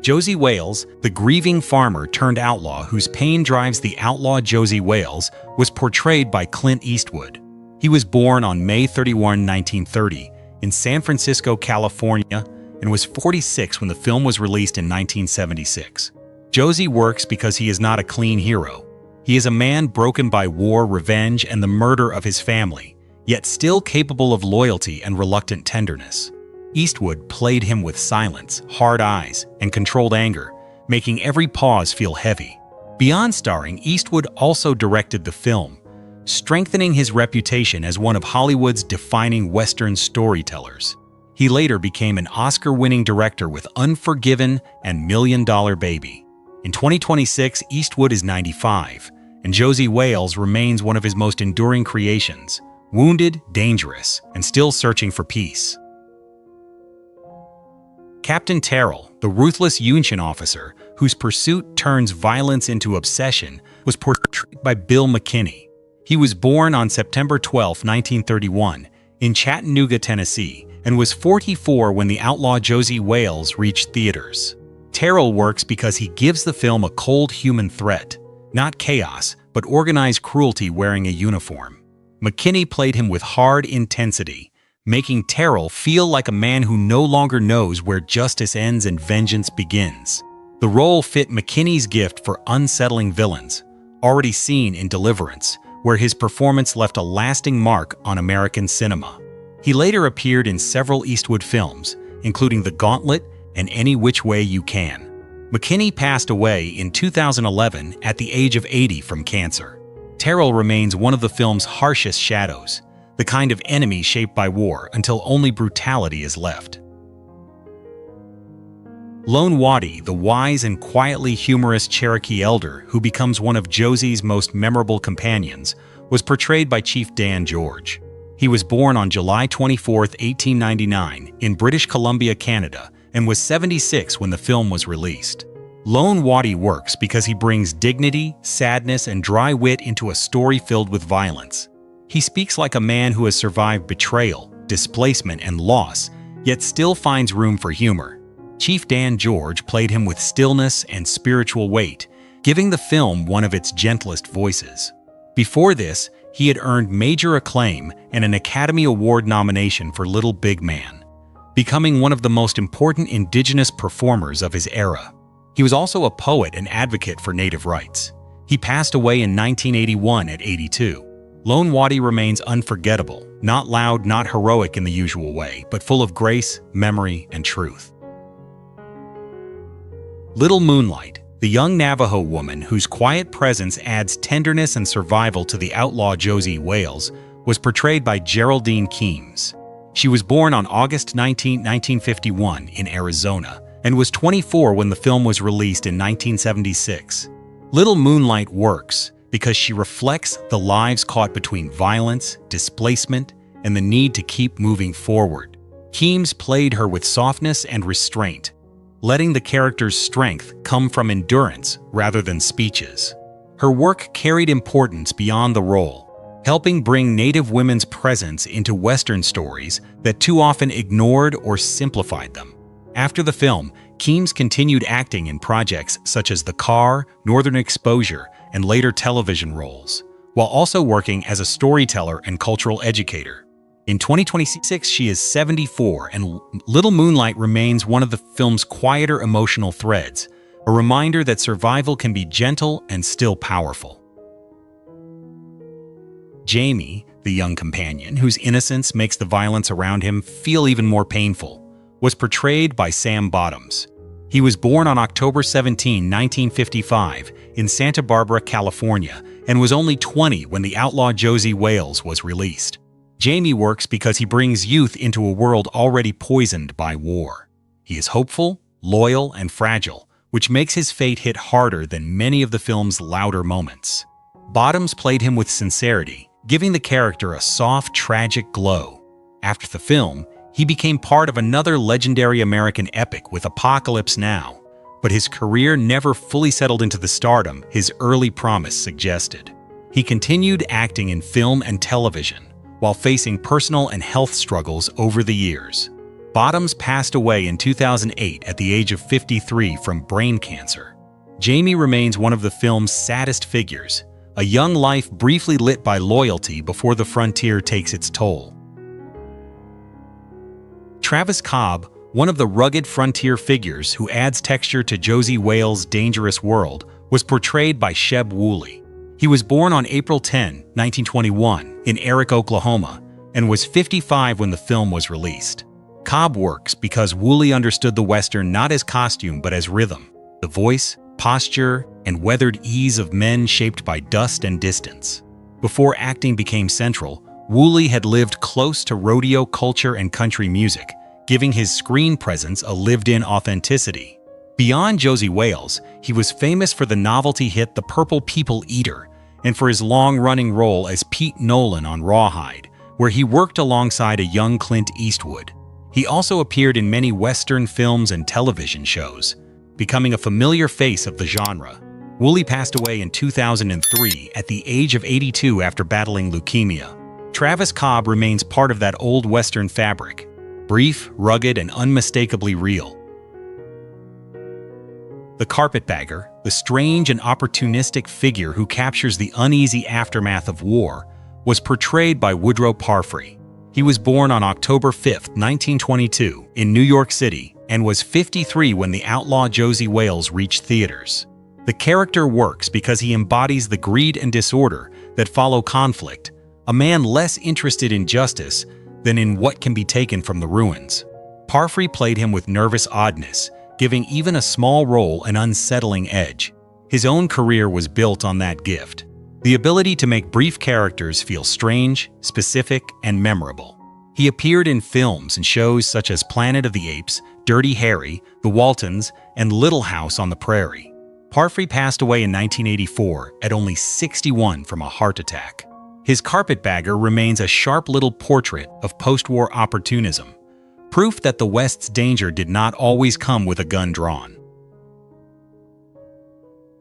Josey Wales, the grieving farmer turned outlaw whose pain drives the outlaw Josey Wales, was portrayed by Clint Eastwood. He was born on May 31, 1930, in San Francisco, California, and was 46 when the film was released in 1976. Josey works because he is not a clean hero. He is a man broken by war, revenge, and the murder of his family, yet still capable of loyalty and reluctant tenderness. Eastwood played him with silence, hard eyes, and controlled anger, making every pause feel heavy. Beyond starring, Eastwood also directed the film, strengthening his reputation as one of Hollywood's defining Western storytellers. He later became an Oscar-winning director with Unforgiven and Million Dollar Baby. In 2026, Eastwood is 95, and Josey Wales remains one of his most enduring creations, wounded, dangerous, and still searching for peace. Captain Terrell, the ruthless Union officer whose pursuit turns violence into obsession, was portrayed by Bill McKinney. He was born on September 12, 1931, in Chattanooga, Tennessee, and was 44 when The Outlaw Josey Wales reached theaters. Terrell works because he gives the film a cold human threat, not chaos, but organized cruelty wearing a uniform. McKinney played him with hard intensity, making Terrell feel like a man who no longer knows where justice ends and vengeance begins. The role fit McKinney's gift for unsettling villains, already seen in Deliverance, where his performance left a lasting mark on American cinema. He later appeared in several Eastwood films, including The Gauntlet and Any Which Way You Can. McKinney passed away in 2011 at the age of 80 from cancer. Terrell remains one of the film's harshest shadows, the kind of enemy shaped by war until only brutality is left. Lone Waddy, the wise and quietly humorous Cherokee elder who becomes one of Josey's most memorable companions, was portrayed by Chief Dan George. He was born on July 24, 1899, in British Columbia, Canada, and was 76 when the film was released. Lone Waddy works because he brings dignity, sadness, and dry wit into a story filled with violence. He speaks like a man who has survived betrayal, displacement, and loss, yet still finds room for humor. Chief Dan George played him with stillness and spiritual weight, giving the film one of its gentlest voices. Before this, he had earned major acclaim and an Academy Award nomination for Little Big Man, becoming one of the most important Indigenous performers of his era. He was also a poet and advocate for Native rights. He passed away in 1981 at 82. Lone Waddy remains unforgettable, not loud, not heroic in the usual way, but full of grace, memory, and truth. Little Moonlight, the young Navajo woman whose quiet presence adds tenderness and survival to the outlaw Josey Wales, was portrayed by Geraldine Keams. She was born on August 19, 1951 in Arizona and was 24 when the film was released in 1976. Little Moonlight works because she reflects the lives caught between violence, displacement, and the need to keep moving forward. Keams played her with softness and restraint, letting the character's strength come from endurance rather than speeches. Her work carried importance beyond the role, helping bring Native women's presence into Western stories that too often ignored or simplified them. After the film, Keams continued acting in projects such as The Car, Northern Exposure, and later television roles, while also working as a storyteller and cultural educator. In 2026, she is 74, and Little Moonlight remains one of the film's quieter emotional threads, a reminder that survival can be gentle and still powerful. Jamie, the young companion whose innocence makes the violence around him feel even more painful, was portrayed by Sam Bottoms. He was born on October 17, 1955, in Santa Barbara, California, and was only 20 when The Outlaw Josey Wales was released. Jamie works because he brings youth into a world already poisoned by war. He is hopeful, loyal, and fragile, which makes his fate hit harder than many of the film's louder moments. Bottoms played him with sincerity, giving the character a soft, tragic glow. After the film, he became part of another legendary American epic with Apocalypse Now, but his career never fully settled into the stardom his early promise suggested. He continued acting in film and television, while facing personal and health struggles over the years. Bottoms passed away in 2008 at the age of 53 from brain cancer. Jamie remains one of the film's saddest figures, a young life briefly lit by loyalty before the frontier takes its toll. Travis Cobb, one of the rugged frontier figures who adds texture to Josey Wales' dangerous world, was portrayed by Sheb Wooley. He was born on April 10, 1921, in Erick, Oklahoma, and was 55 when the film was released. Cobb works because Wooley understood the Western not as costume but as rhythm, the voice, posture, and weathered ease of men shaped by dust and distance. Before acting became central, Wooley had lived close to rodeo culture and country music, giving his screen presence a lived-in authenticity. Beyond Josey Wales, he was famous for the novelty hit The Purple People Eater and for his long-running role as Pete Nolan on Rawhide, where he worked alongside a young Clint Eastwood. He also appeared in many Western films and television shows, becoming a familiar face of the genre. Wooley passed away in 2003 at the age of 82 after battling leukemia. Travis Cobb remains part of that old Western fabric, brief, rugged, and unmistakably real. The Carpetbagger, the strange and opportunistic figure who captures the uneasy aftermath of war, was portrayed by Woodrow Parfrey. He was born on October 5, 1922, in New York City, and was 53 when The Outlaw Josey Wales reached theaters. The character works because he embodies the greed and disorder that follow conflict, a man less interested in justice than in what can be taken from the ruins. Parfrey played him with nervous oddness, giving even a small role an unsettling edge. His own career was built on that gift, the ability to make brief characters feel strange, specific, and memorable. He appeared in films and shows such as Planet of the Apes, Dirty Harry, The Waltons, and Little House on the Prairie. Parfrey passed away in 1984 at only 61 from a heart attack. His Carpetbagger remains a sharp little portrait of post-war opportunism, proof that the West's danger did not always come with a gun drawn.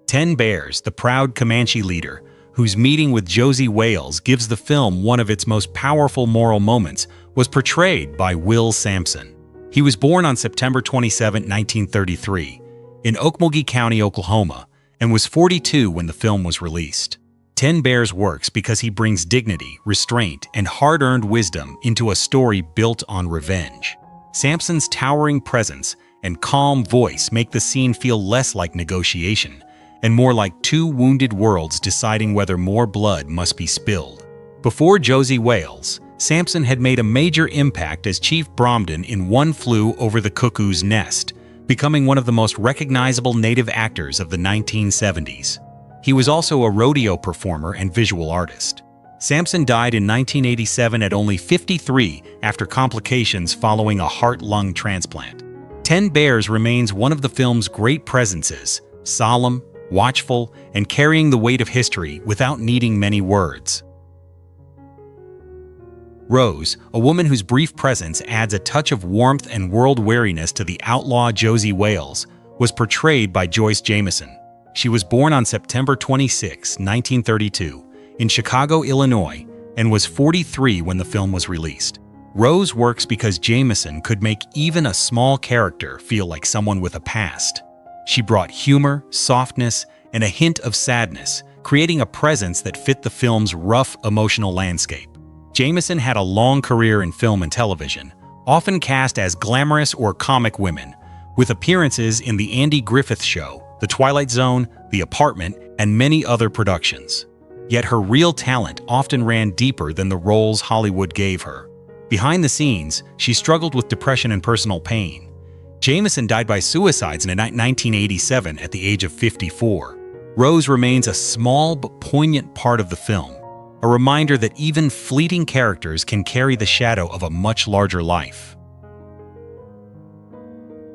10 Bears, the proud Comanche leader, whose meeting with Josey Wales gives the film one of its most powerful moral moments, was portrayed by Will Sampson. He was born on September 27, 1933, in Okmulgee County, Oklahoma, and was 42 when the film was released. 10 Bears works because he brings dignity, restraint, and hard-earned wisdom into a story built on revenge. Sampson's towering presence and calm voice make the scene feel less like negotiation and more like two wounded worlds deciding whether more blood must be spilled. Before Josey Wales, Sampson had made a major impact as Chief Bromden in One Flew Over the Cuckoo's Nest, becoming one of the most recognizable Native actors of the 1970s. He was also a rodeo performer and visual artist. Sampson died in 1987 at only 53 after complications following a heart-lung transplant. 10 Bears remains one of the film's great presences, solemn, watchful, and carrying the weight of history without needing many words. Rose, a woman whose brief presence adds a touch of warmth and world-weariness to the outlaw Josie Wales, was portrayed by Joyce Jameson. She was born on September 26, 1932, in Chicago, Illinois, and was 43 when the film was released. Rose works because Jameson could make even a small character feel like someone with a past. She brought humor, softness, and a hint of sadness, creating a presence that fit the film's rough, emotional landscape. Jameson had a long career in film and television, often cast as glamorous or comic women, with appearances in The Andy Griffith Show, The Twilight Zone, The Apartment, and many other productions. Yet her real talent often ran deeper than the roles Hollywood gave her. Behind the scenes, she struggled with depression and personal pain. Jameson died by suicide in 1987 at the age of 54. Rose remains a small but poignant part of the film, a reminder that even fleeting characters can carry the shadow of a much larger life.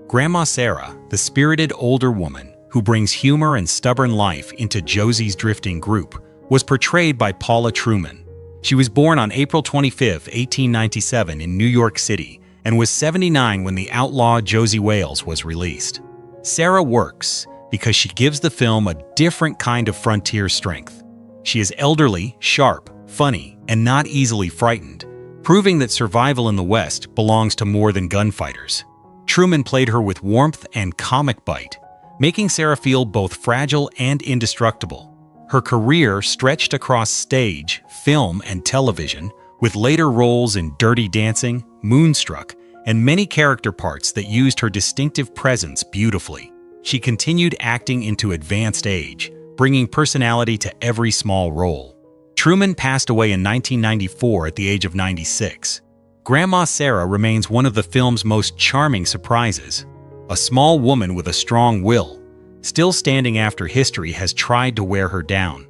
Grandma Sarah, the spirited older woman who brings humor and stubborn life into Josie's drifting group, was portrayed by Paula Truman. She was born on April 25, 1897 in New York City and was 79 when the outlaw Josie Wales was released. Sarah works because she gives the film a different kind of frontier strength. She is elderly, sharp, funny, and not easily frightened, proving that survival in the West belongs to more than gunfighters. Truman played her with warmth and comic bite, making Sarah feel both fragile and indestructible. Her career stretched across stage, film, and television, with later roles in Dirty Dancing, Moonstruck, and many character parts that used her distinctive presence beautifully. She continued acting into advanced age, bringing personality to every small role. Truman passed away in 1994 at the age of 96. Grandma Sarah remains one of the film's most charming surprises. A small woman with a strong will, still standing after history has tried to wear her down.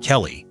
Kelly,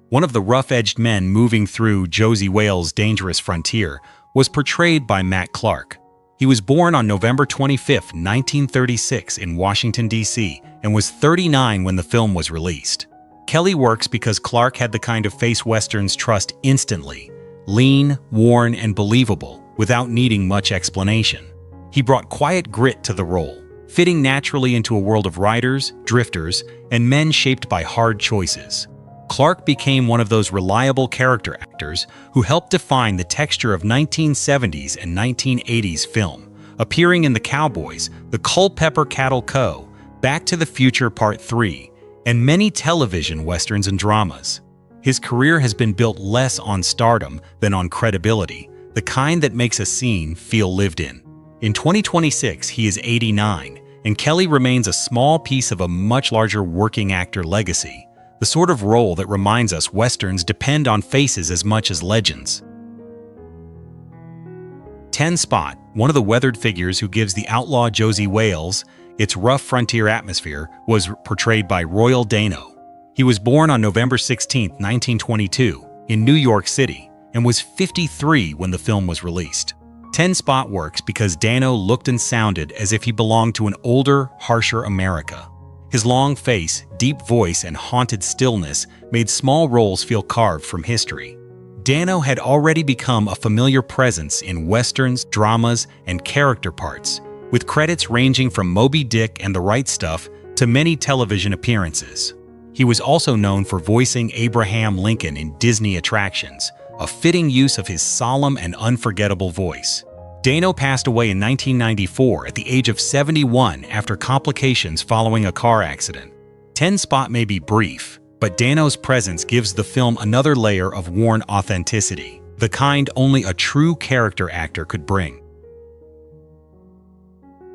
one of the rough-edged men moving through Josie Wales' dangerous frontier, was portrayed by Matt Clark. He was born on November 25, 1936 in Washington, D.C., and was 39 when the film was released. Kelly works because Clark had the kind of face westerns trust instantly, lean, worn, and believable, without needing much explanation. He brought quiet grit to the role, fitting naturally into a world of riders, drifters, and men shaped by hard choices. Clark became one of those reliable character actors who helped define the texture of 1970s and 1980s film, appearing in The Cowboys, The Culpeper Cattle Co., Back to the Future Part 3, and many television westerns and dramas. His career has been built less on stardom than on credibility, the kind that makes a scene feel lived in. In 2026, he is 89, and Kelly remains a small piece of a much larger working actor legacy, the sort of role that reminds us westerns depend on faces as much as legends. 10 Spot, one of the weathered figures who gives the outlaw Josie Wales its rough frontier atmosphere, was portrayed by Royal Dano. He was born on November 16, 1922, in New York City, and was 53 when the film was released. 10 Spot works because Dano looked and sounded as if he belonged to an older, harsher America. His long face, deep voice, and haunted stillness made small roles feel carved from history. Dano had already become a familiar presence in westerns, dramas, and character parts, with credits ranging from Moby Dick and The Right Stuff to many television appearances. He was also known for voicing Abraham Lincoln in Disney attractions, a fitting use of his solemn and unforgettable voice. Dano passed away in 1994 at the age of 71 after complications following a car accident. 10 Spot may be brief, but Dano's presence gives the film another layer of worn authenticity, the kind only a true character actor could bring.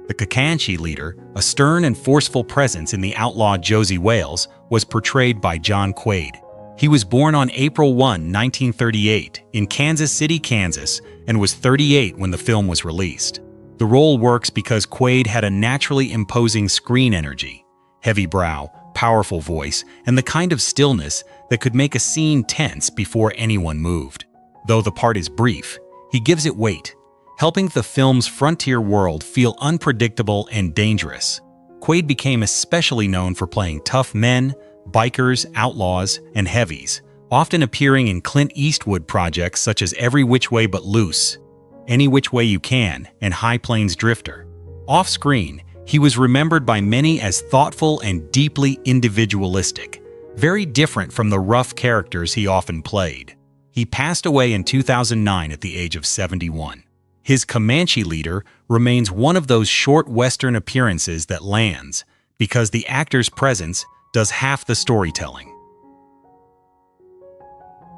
The Comanche leader, a stern and forceful presence in the outlaw Josie Wales, was portrayed by John Quaid. He was born on April 1, 1938, in Kansas City, Kansas, and was 38 when the film was released. The role works because Quaid had a naturally imposing screen energy, heavy brow, powerful voice and the kind of stillness that could make a scene tense before anyone moved. Though the part is brief, he gives it weight, helping the film's frontier world feel unpredictable and dangerous. Quaid became especially known for playing tough men, bikers, outlaws, and heavies, often appearing in Clint Eastwood projects such as Every Which Way But Loose, Any Which Way You Can, and High Plains Drifter. Off-screen, he was remembered by many as thoughtful and deeply individualistic, very different from the rough characters he often played. He passed away in 2009 at the age of 71. His Comanche leader remains one of those short Western appearances that lands, because the actor's presence does half the storytelling.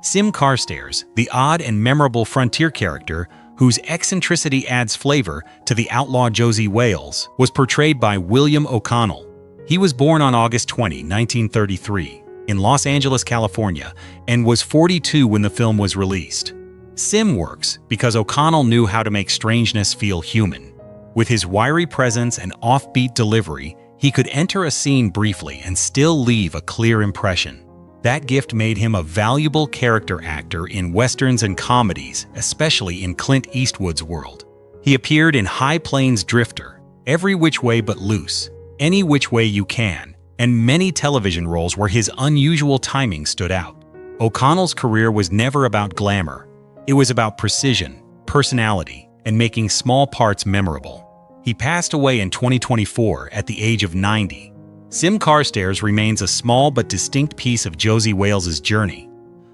Sim Carstairs, the odd and memorable frontier character whose eccentricity adds flavor to the outlaw Josie Wales, was portrayed by William O'Connell. He was born on August 20, 1933, in Los Angeles, California, and was 42 when the film was released. Sim works because O'Connell knew how to make strangeness feel human. With his wiry presence and offbeat delivery, he could enter a scene briefly and still leave a clear impression. That gift made him a valuable character actor in westerns and comedies, especially in Clint Eastwood's world. He appeared in High Plains Drifter, Every Which Way But Loose, Any Which Way You Can, and many television roles where his unusual timing stood out. O'Connell's career was never about glamour. It was about precision, personality, and making small parts memorable. He passed away in 2024 at the age of 90. Sim Carstairs remains a small but distinct piece of Josie Wales's journey,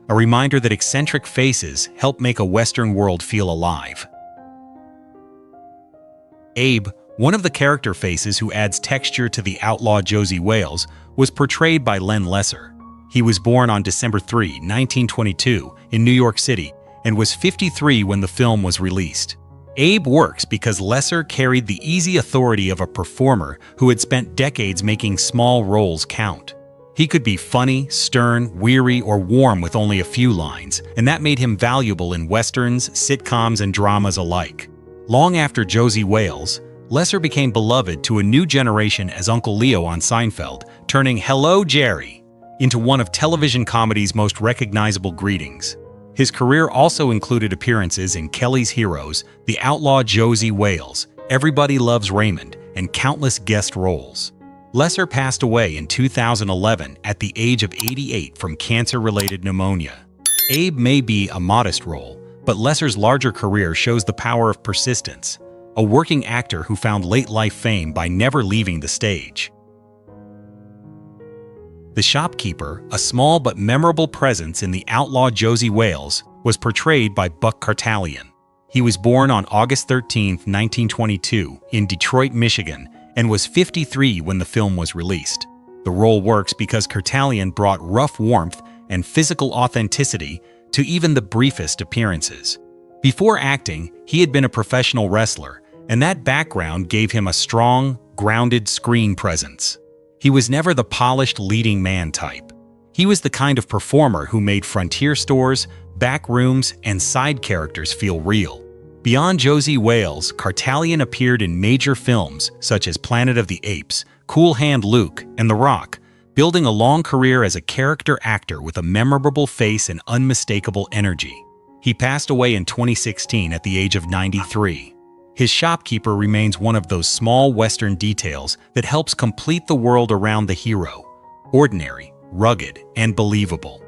a reminder that eccentric faces help make a Western world feel alive. Abe, one of the character faces who adds texture to the outlaw Josie Wales, was portrayed by Len Lesser. He was born on December 3, 1922, in New York City, and was 53 when the film was released. Abe works because Lesser carried the easy authority of a performer who had spent decades making small roles count. He could be funny, stern, weary, or warm with only a few lines, and that made him valuable in westerns, sitcoms, and dramas alike. Long after Josie Wales, Lesser became beloved to a new generation as Uncle Leo on Seinfeld, turning "Hello, Jerry" into one of television comedy's most recognizable greetings. His career also included appearances in Kelly's Heroes, The Outlaw Josie Wales, Everybody Loves Raymond, and countless guest roles. Lesser passed away in 2011 at the age of 88 from cancer-related pneumonia. Abe may be a modest role, but Lesser's larger career shows the power of persistence, a working actor who found late-life fame by never leaving the stage. The shopkeeper, a small but memorable presence in The Outlaw Josie Wales, was portrayed by Buck Kartalian. He was born on August 13, 1922, in Detroit, Michigan, and was 53 when the film was released. The role works because Kartalian brought rough warmth and physical authenticity to even the briefest appearances. Before acting, he had been a professional wrestler, and that background gave him a strong, grounded screen presence. He was never the polished leading man type. He was the kind of performer who made frontier stores, back rooms, and side characters feel real. Beyond Josie Wales, Kartalian appeared in major films such as Planet of the Apes, Cool Hand Luke, and The Rock, building a long career as a character actor with a memorable face and unmistakable energy. He passed away in 2016 at the age of 93. His shopkeeper remains one of those small Western details that helps complete the world around the hero, ordinary, rugged, and believable.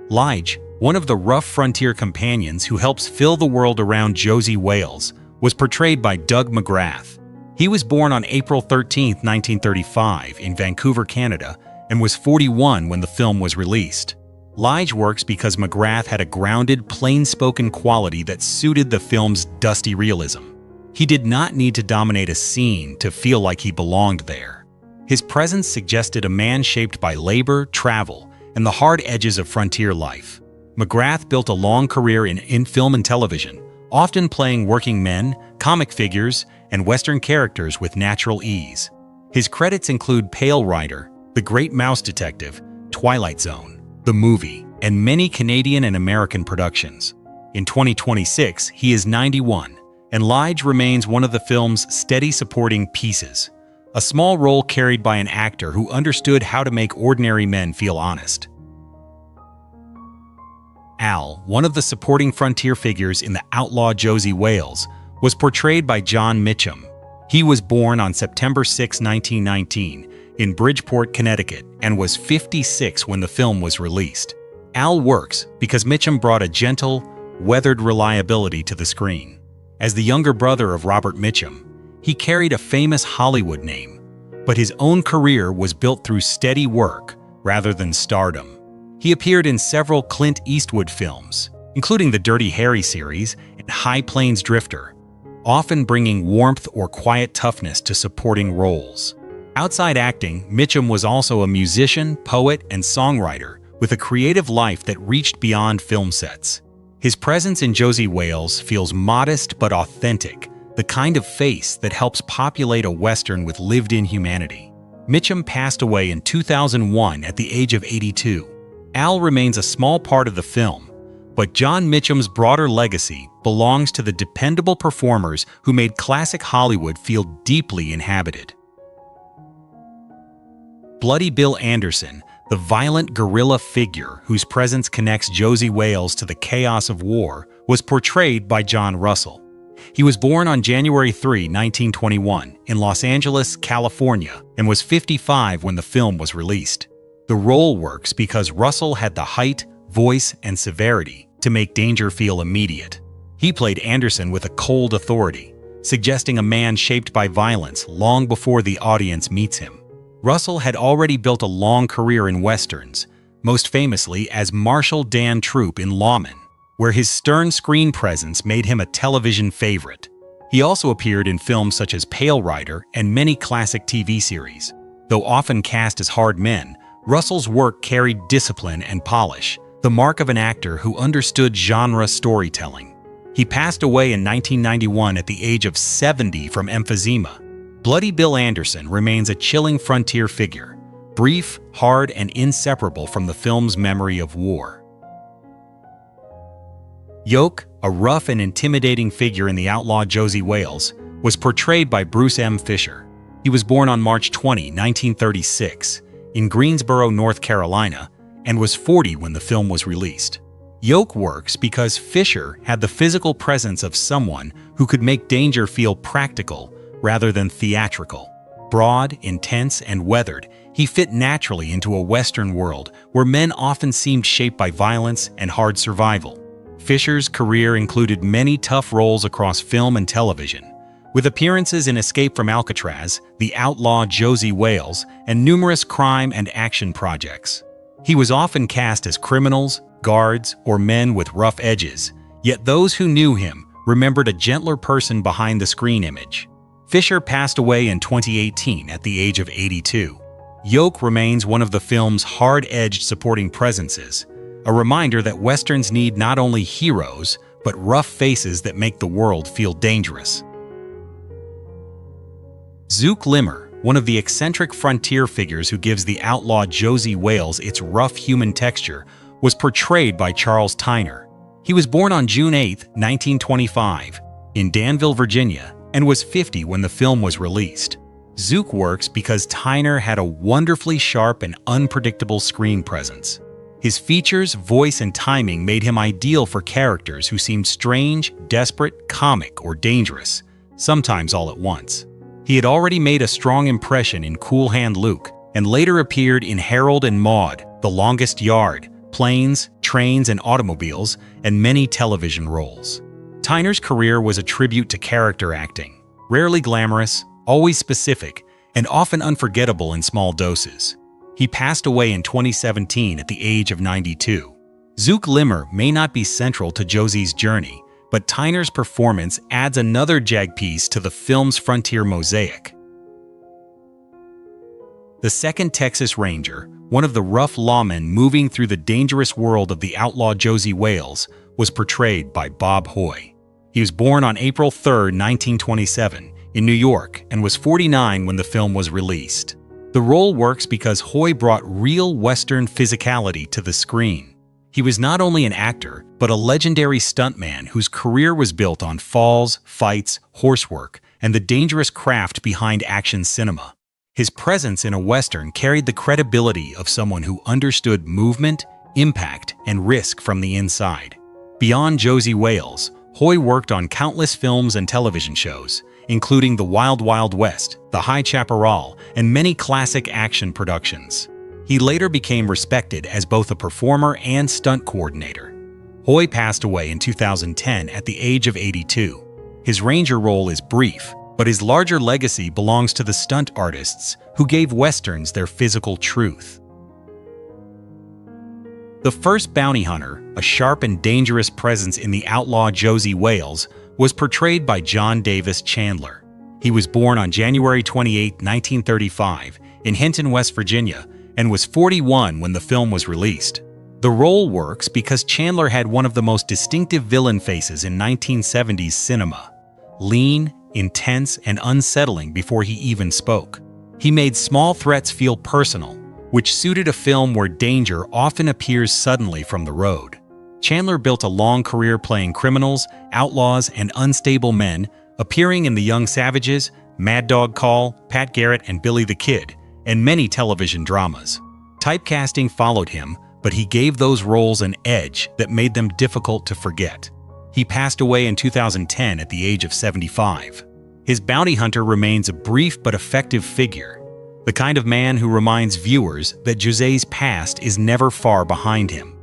Lige, one of the rough frontier companions who helps fill the world around Josie Wales, was portrayed by Doug McGrath. He was born on April 13, 1935, in Vancouver, Canada, and was 41 when the film was released. Lige works because McGrath had a grounded, plain-spoken quality that suited the film's dusty realism. He did not need to dominate a scene to feel like he belonged there. His presence suggested a man shaped by labor, travel, and the hard edges of frontier life. McGrath built a long career in film and television, often playing working men, comic figures, and Western characters with natural ease. His credits include Pale Rider, The Great Mouse Detective, Twilight Zone, the movie, and many Canadian and American productions. In 2026, he is 91, and Lige remains one of the film's steady supporting pieces, a small role carried by an actor who understood how to make ordinary men feel honest. Al, one of the supporting frontier figures in the outlaw Josie Wales, was portrayed by John Mitchum. He was born on September 6, 1919, in Bridgeport, Connecticut, and was 56 when the film was released. Al works because Mitchum brought a gentle, weathered reliability to the screen. As the younger brother of Robert Mitchum, he carried a famous Hollywood name, but his own career was built through steady work rather than stardom. He appeared in several Clint Eastwood films, including the Dirty Harry series and High Plains Drifter, often bringing warmth or quiet toughness to supporting roles. Outside acting, Mitchum was also a musician, poet, and songwriter with a creative life that reached beyond film sets. His presence in Josie Wales feels modest but authentic, the kind of face that helps populate a Western with lived-in humanity. Mitchum passed away in 2001 at the age of 82. Al remains a small part of the film, but John Mitchum's broader legacy belongs to the dependable performers who made classic Hollywood feel deeply inhabited. Bloody Bill Anderson, the violent guerrilla figure whose presence connects Josie Wales to the chaos of war, was portrayed by John Russell. He was born on January 3, 1921, in Los Angeles, California, and was 55 when the film was released. The role works because Russell had the height, voice, and severity to make danger feel immediate. He played Anderson with a cold authority, suggesting a man shaped by violence long before the audience meets him. Russell had already built a long career in Westerns, most famously as Marshal Dan Troop in Lawman, where his stern screen presence made him a television favorite. He also appeared in films such as Pale Rider and many classic TV series. Though often cast as hard men, Russell's work carried discipline and polish, the mark of an actor who understood genre storytelling. He passed away in 1991 at the age of 70 from emphysema. Bloody Bill Anderson remains a chilling frontier figure, brief, hard, and inseparable from the film's memory of war. Yoke, a rough and intimidating figure in the outlaw Josie Wales, was portrayed by Bruce M. Fisher. He was born on March 20, 1936, in Greensboro, North Carolina, and was 40 when the film was released. Yoke works because Fisher had the physical presence of someone who could make danger feel practical rather than theatrical. Broad, intense, and weathered, he fit naturally into a Western world where men often seemed shaped by violence and hard survival. Fisher's career included many tough roles across film and television, with appearances in Escape from Alcatraz, The Outlaw Josie Wales, and numerous crime and action projects. He was often cast as criminals, guards, or men with rough edges, yet those who knew him remembered a gentler person behind the screen image. Fisher passed away in 2018 at the age of 82. Yoke remains one of the film's hard-edged supporting presences, a reminder that Westerns need not only heroes, but rough faces that make the world feel dangerous. Zook Limmer, one of the eccentric frontier figures who gives the outlaw Josie Wales its rough human texture, was portrayed by Charles Tyner. He was born on June 8, 1925, in Danville, Virginia, and was 50 when the film was released. Zook works because Tyner had a wonderfully sharp and unpredictable screen presence. His features, voice, and timing made him ideal for characters who seemed strange, desperate, comic, or dangerous, sometimes all at once. He had already made a strong impression in Cool Hand Luke, and later appeared in Harold and Maude, The Longest Yard, Planes, Trains, and Automobiles, and many television roles. Tyner's career was a tribute to character acting, rarely glamorous, always specific, and often unforgettable in small doses. He passed away in 2017 at the age of 92. Zook Limmer may not be central to Josie's journey, but Tyner's performance adds another jag piece to the film's frontier mosaic. The second Texas Ranger, one of the rough lawmen moving through the dangerous world of the outlaw Josie Wales, was portrayed by Bob Hoye. He was born on April 3, 1927, in New York, and was 49 when the film was released. The role works because Hoye brought real Western physicality to the screen. He was not only an actor, but a legendary stuntman whose career was built on falls, fights, horsework, and the dangerous craft behind action cinema. His presence in a Western carried the credibility of someone who understood movement, impact, and risk from the inside. Beyond Josie Wales, Hoy worked on countless films and television shows, including The Wild Wild West, The High Chaparral, and many classic action productions. He later became respected as both a performer and stunt coordinator. Hoy passed away in 2010 at the age of 82. His Ranger role is brief, but his larger legacy belongs to the stunt artists who gave Westerns their physical truth. The first bounty hunter, a sharp and dangerous presence in the outlaw Josie Wales, was portrayed by John Davis Chandler. He was born on January 28, 1935, in Hinton, West Virginia, and was 41 when the film was released. The role works because Chandler had one of the most distinctive villain faces in 1970s cinema. Lean, intense, and unsettling before he even spoke. He made small threats feel personal, which suited a film where danger often appears suddenly from the road. Chandler built a long career playing criminals, outlaws, and unstable men, appearing in The Young Savages, Mad Dog Call, Pat Garrett and Billy the Kid, and many television dramas. Typecasting followed him, but he gave those roles an edge that made them difficult to forget. He passed away in 2010 at the age of 75. His bounty hunter remains a brief but effective figure, the kind of man who reminds viewers that José's past is never far behind him.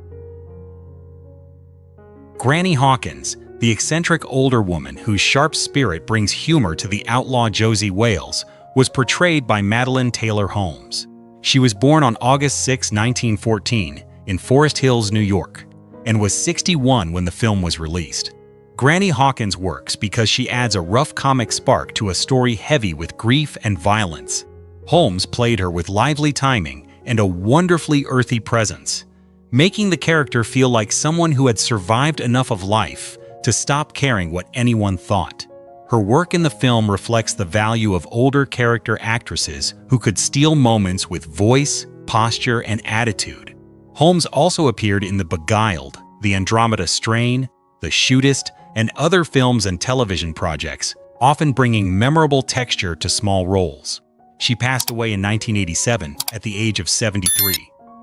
Granny Hawkins, the eccentric older woman whose sharp spirit brings humor to the outlaw Josie Wales, was portrayed by Madeline Taylor Holmes. She was born on August 6, 1914, in Forest Hills, New York, and was 61 when the film was released. Granny Hawkins works because she adds a rough comic spark to a story heavy with grief and violence. Holmes played her with lively timing and a wonderfully earthy presence, making the character feel like someone who had survived enough of life to stop caring what anyone thought. Her work in the film reflects the value of older character actresses who could steal moments with voice, posture, and attitude. Holmes also appeared in The Beguiled, The Andromeda Strain, The Shootist, and other films and television projects, often bringing memorable texture to small roles. She passed away in 1987 at the age of 73.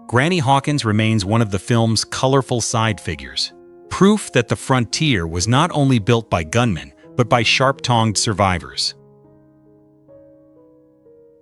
Granny Hawkins remains one of the film's colorful side figures, proof that the frontier was not only built by gunmen, but by sharp-tongued survivors.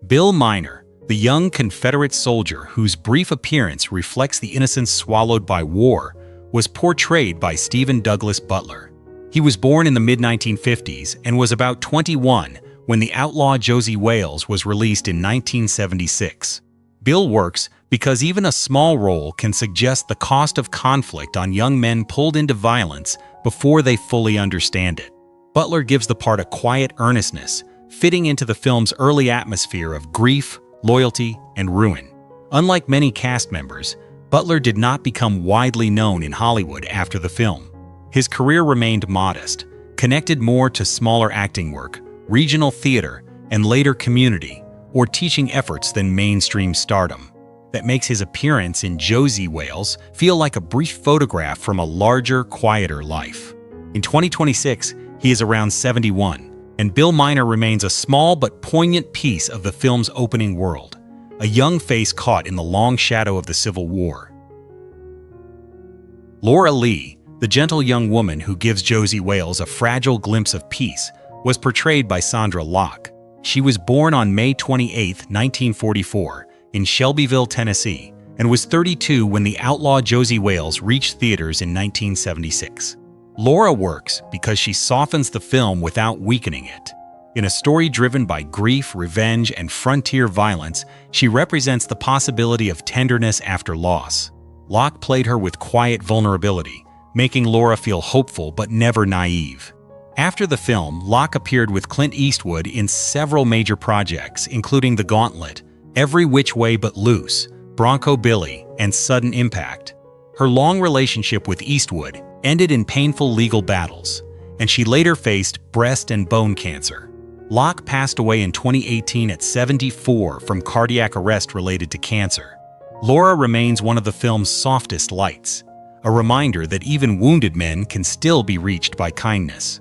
Bill Miner, the young Confederate soldier whose brief appearance reflects the innocence swallowed by war, was portrayed by Stephen Douglas Butler. He was born in the mid-1950s and was about 21 when the outlaw Josie Wales was released in 1976. Bill works because even a small role can suggest the cost of conflict on young men pulled into violence before they fully understand it. Butler gives the part a quiet earnestness, fitting into the film's early atmosphere of grief, loyalty, and ruin. Unlike many cast members, Butler did not become widely known in Hollywood after the film. His career remained modest, connected more to smaller acting work, regional theater, and later community or teaching efforts than mainstream stardom. That makes his appearance in Josie Wales feel like a brief photograph from a larger, quieter life. In 2026, he is around 71, and Bill Miner remains a small but poignant piece of the film's opening world, a young face caught in the long shadow of the Civil War. Laura Lee, the gentle young woman who gives Josie Wales a fragile glimpse of peace, was portrayed by Sandra Locke. She was born on May 28, 1944, in Shelbyville, Tennessee, and was 32 when the outlaw Josie Wales reached theaters in 1976. Laura works because she softens the film without weakening it. In a story driven by grief, revenge, and frontier violence, she represents the possibility of tenderness after loss. Locke played her with quiet vulnerability, making Laura feel hopeful but never naive. After the film, Locke appeared with Clint Eastwood in several major projects, including The Gauntlet, Every Which Way But Loose, Bronco Billy, and Sudden Impact. Her long relationship with Eastwood ended in painful legal battles, and she later faced breast and bone cancer. Locke passed away in 2018 at 74 from cardiac arrest related to cancer. Laura remains one of the film's softest lights, a reminder that even wounded men can still be reached by kindness.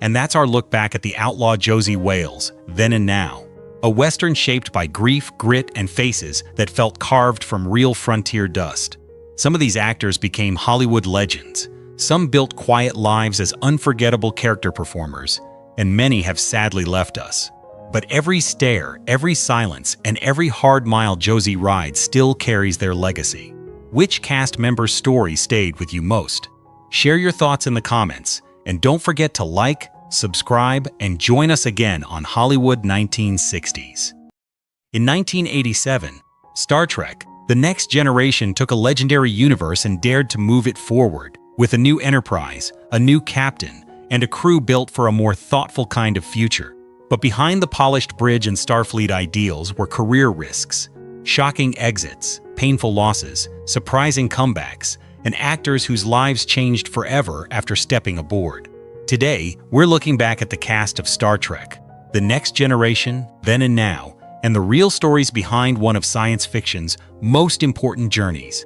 And that's our look back at the outlaw Josie Wales, Then and Now. A Western shaped by grief, grit, and faces that felt carved from real frontier dust. Some of these actors became Hollywood legends. Some built quiet lives as unforgettable character performers, and many have sadly left us. But every stare, every silence, and every hard mile Josie rides still carries their legacy. Which cast member's story stayed with you most? Share your thoughts in the comments, and don't forget to like, subscribe, and join us again on Hollywood 1960s. In 1987, Star Trek: The Next Generation took a legendary universe and dared to move it forward, with a new Enterprise, a new captain, and a crew built for a more thoughtful kind of future. But behind the polished bridge and Starfleet ideals were career risks, shocking exits, painful losses, surprising comebacks, and actors whose lives changed forever after stepping aboard. Today, we're looking back at the cast of Star Trek: The Next Generation, Then and Now, and the real stories behind one of science fiction's most important journeys.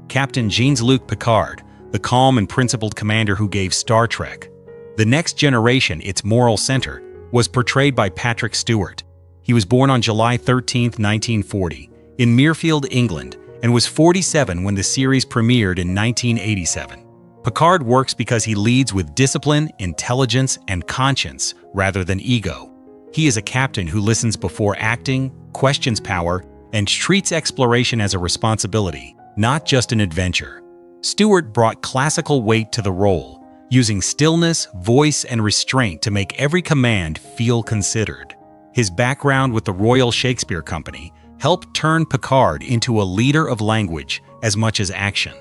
Captain Jean-Luc Picard, the calm and principled commander who gave Star Trek: The Next Generation its moral center, was portrayed by Patrick Stewart. He was born on July 13, 1940, in Mirfield, England, and was 47 when the series premiered in 1987. Picard works because he leads with discipline, intelligence, and conscience rather than ego. He is a captain who listens before acting, questions power, and treats exploration as a responsibility, not just an adventure. Stewart brought classical weight to the role, using stillness, voice, and restraint to make every command feel considered. His background with the Royal Shakespeare Company helped turn Picard into a leader of language as much as action.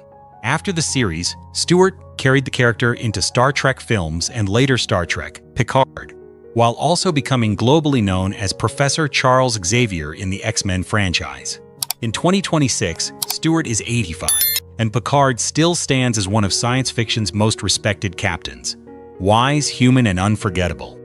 After the series, Stewart carried the character into Star Trek films and later Star Trek: Picard, while also becoming globally known as Professor Charles Xavier in the X-Men franchise. In 2026, Stewart is 85, and Picard still stands as one of science fiction's most respected captains. Wise, human, and unforgettable.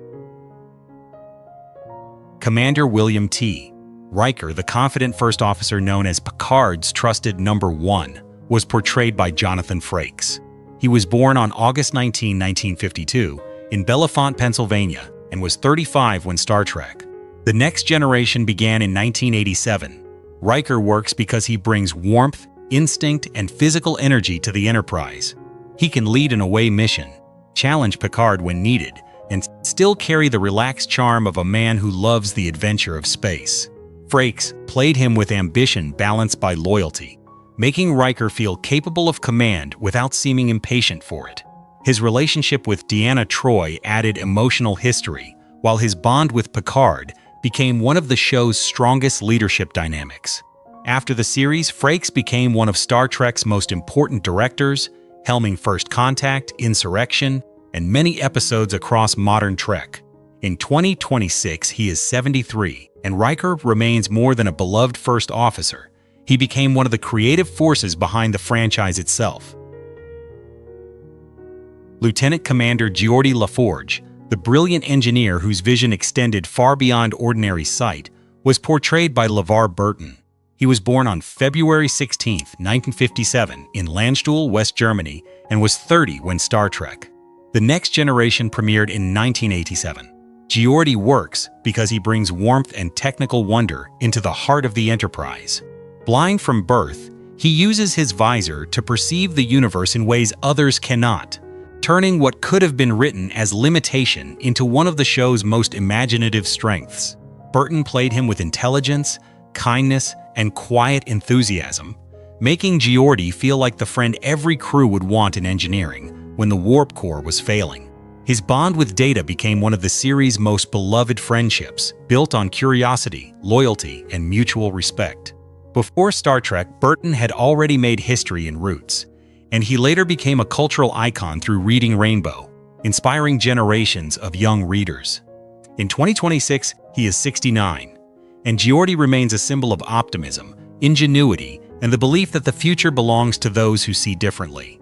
Commander William T. Riker, the confident first officer known as Picard's trusted number one, was portrayed by Jonathan Frakes. He was born on August 19, 1952, in Bellefonte, Pennsylvania, and was 35 when Star Trek: The Next Generation began in 1987. Riker works because he brings warmth, instinct, and physical energy to the Enterprise. He can lead an away mission, challenge Picard when needed, and still carry the relaxed charm of a man who loves the adventure of space. Frakes played him with ambition balanced by loyalty, making Riker feel capable of command without seeming impatient for it. His relationship with Deanna Troi added emotional history, while his bond with Picard became one of the show's strongest leadership dynamics. After the series, Frakes became one of Star Trek's most important directors, helming First Contact, Insurrection, and many episodes across modern Trek. In 2026, he is 73, and Riker remains more than a beloved first officer. He became one of the creative forces behind the franchise itself. Lieutenant Commander Geordi LaForge, the brilliant engineer whose vision extended far beyond ordinary sight, was portrayed by LeVar Burton. He was born on February 16, 1957, in Landstuhl, West Germany, and was 30 when Star Trek: The Next Generation premiered in 1987. Geordi works because he brings warmth and technical wonder into the heart of the Enterprise. Blind from birth, he uses his visor to perceive the universe in ways others cannot, turning what could have been written as limitation into one of the show's most imaginative strengths. Burton played him with intelligence, kindness, and quiet enthusiasm, making Geordi feel like the friend every crew would want in engineering when the warp core was failing. His bond with Data became one of the series' most beloved friendships, built on curiosity, loyalty, and mutual respect. Before Star Trek, Burton had already made history in Roots, and he later became a cultural icon through Reading Rainbow, inspiring generations of young readers. In 2026, he is 69, and Geordi remains a symbol of optimism, ingenuity, and the belief that the future belongs to those who see differently.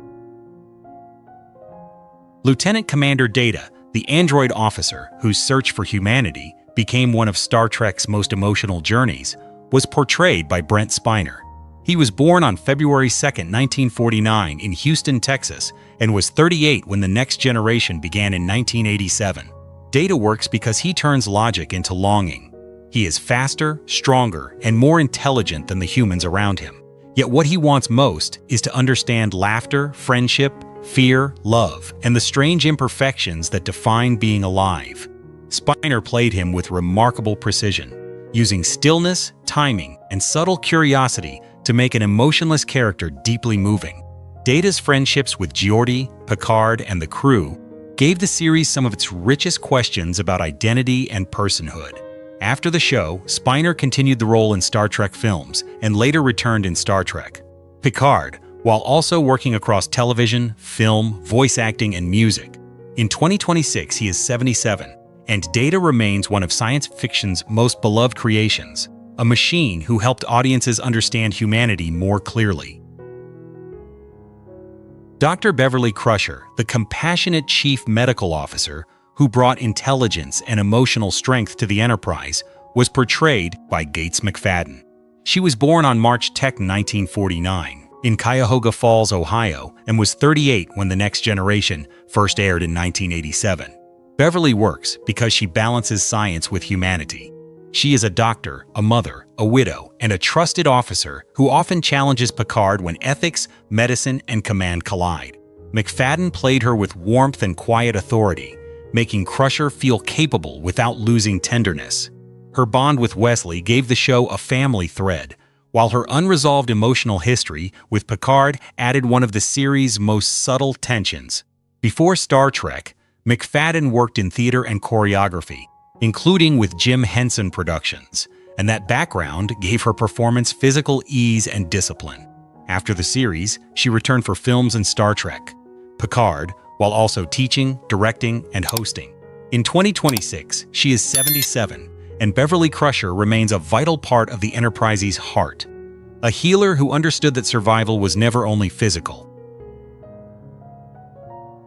Lieutenant Commander Data, the android officer whose search for humanity became one of Star Trek's most emotional journeys, was portrayed by Brent Spiner. He was born on February 2, 1949 in Houston, Texas, and was 38 when The Next Generation began in 1987. Data works because he turns logic into longing. He is faster, stronger, and more intelligent than the humans around him. Yet what he wants most is to understand laughter, friendship, fear, love, and the strange imperfections that define being alive. Spiner played him with remarkable precision, using stillness, timing, and subtle curiosity to make an emotionless character deeply moving. Data's friendships with Geordi, Picard, and the crew gave the series some of its richest questions about identity and personhood. After the show, Spiner continued the role in Star Trek films and later returned in Star Trek. Picard, while also working across television, film, voice acting, and music. In 2026, he is 77, and Data remains one of science fiction's most beloved creations, a machine who helped audiences understand humanity more clearly. Dr. Beverly Crusher, the compassionate chief medical officer who brought intelligence and emotional strength to the Enterprise, was portrayed by Gates McFadden. She was born on March 10, 1949, in Cuyahoga Falls, Ohio, and was 38 when The Next Generation first aired in 1987. Beverly works because she balances science with humanity. She is a doctor, a mother, a widow, and a trusted officer who often challenges Picard when ethics, medicine, and command collide. McFadden played her with warmth and quiet authority, making Crusher feel capable without losing tenderness. Her bond with Wesley gave the show a family thread, while her unresolved emotional history with Picard added one of the series' most subtle tensions. Before Star Trek, McFadden worked in theater and choreography, including with Jim Henson Productions, and that background gave her performance physical ease and discipline. After the series, she returned for films and Star Trek, Picard, while also teaching, directing, and hosting. In 2026, she is 77, and Beverly Crusher remains a vital part of the Enterprise's heart, a healer who understood that survival was never only physical.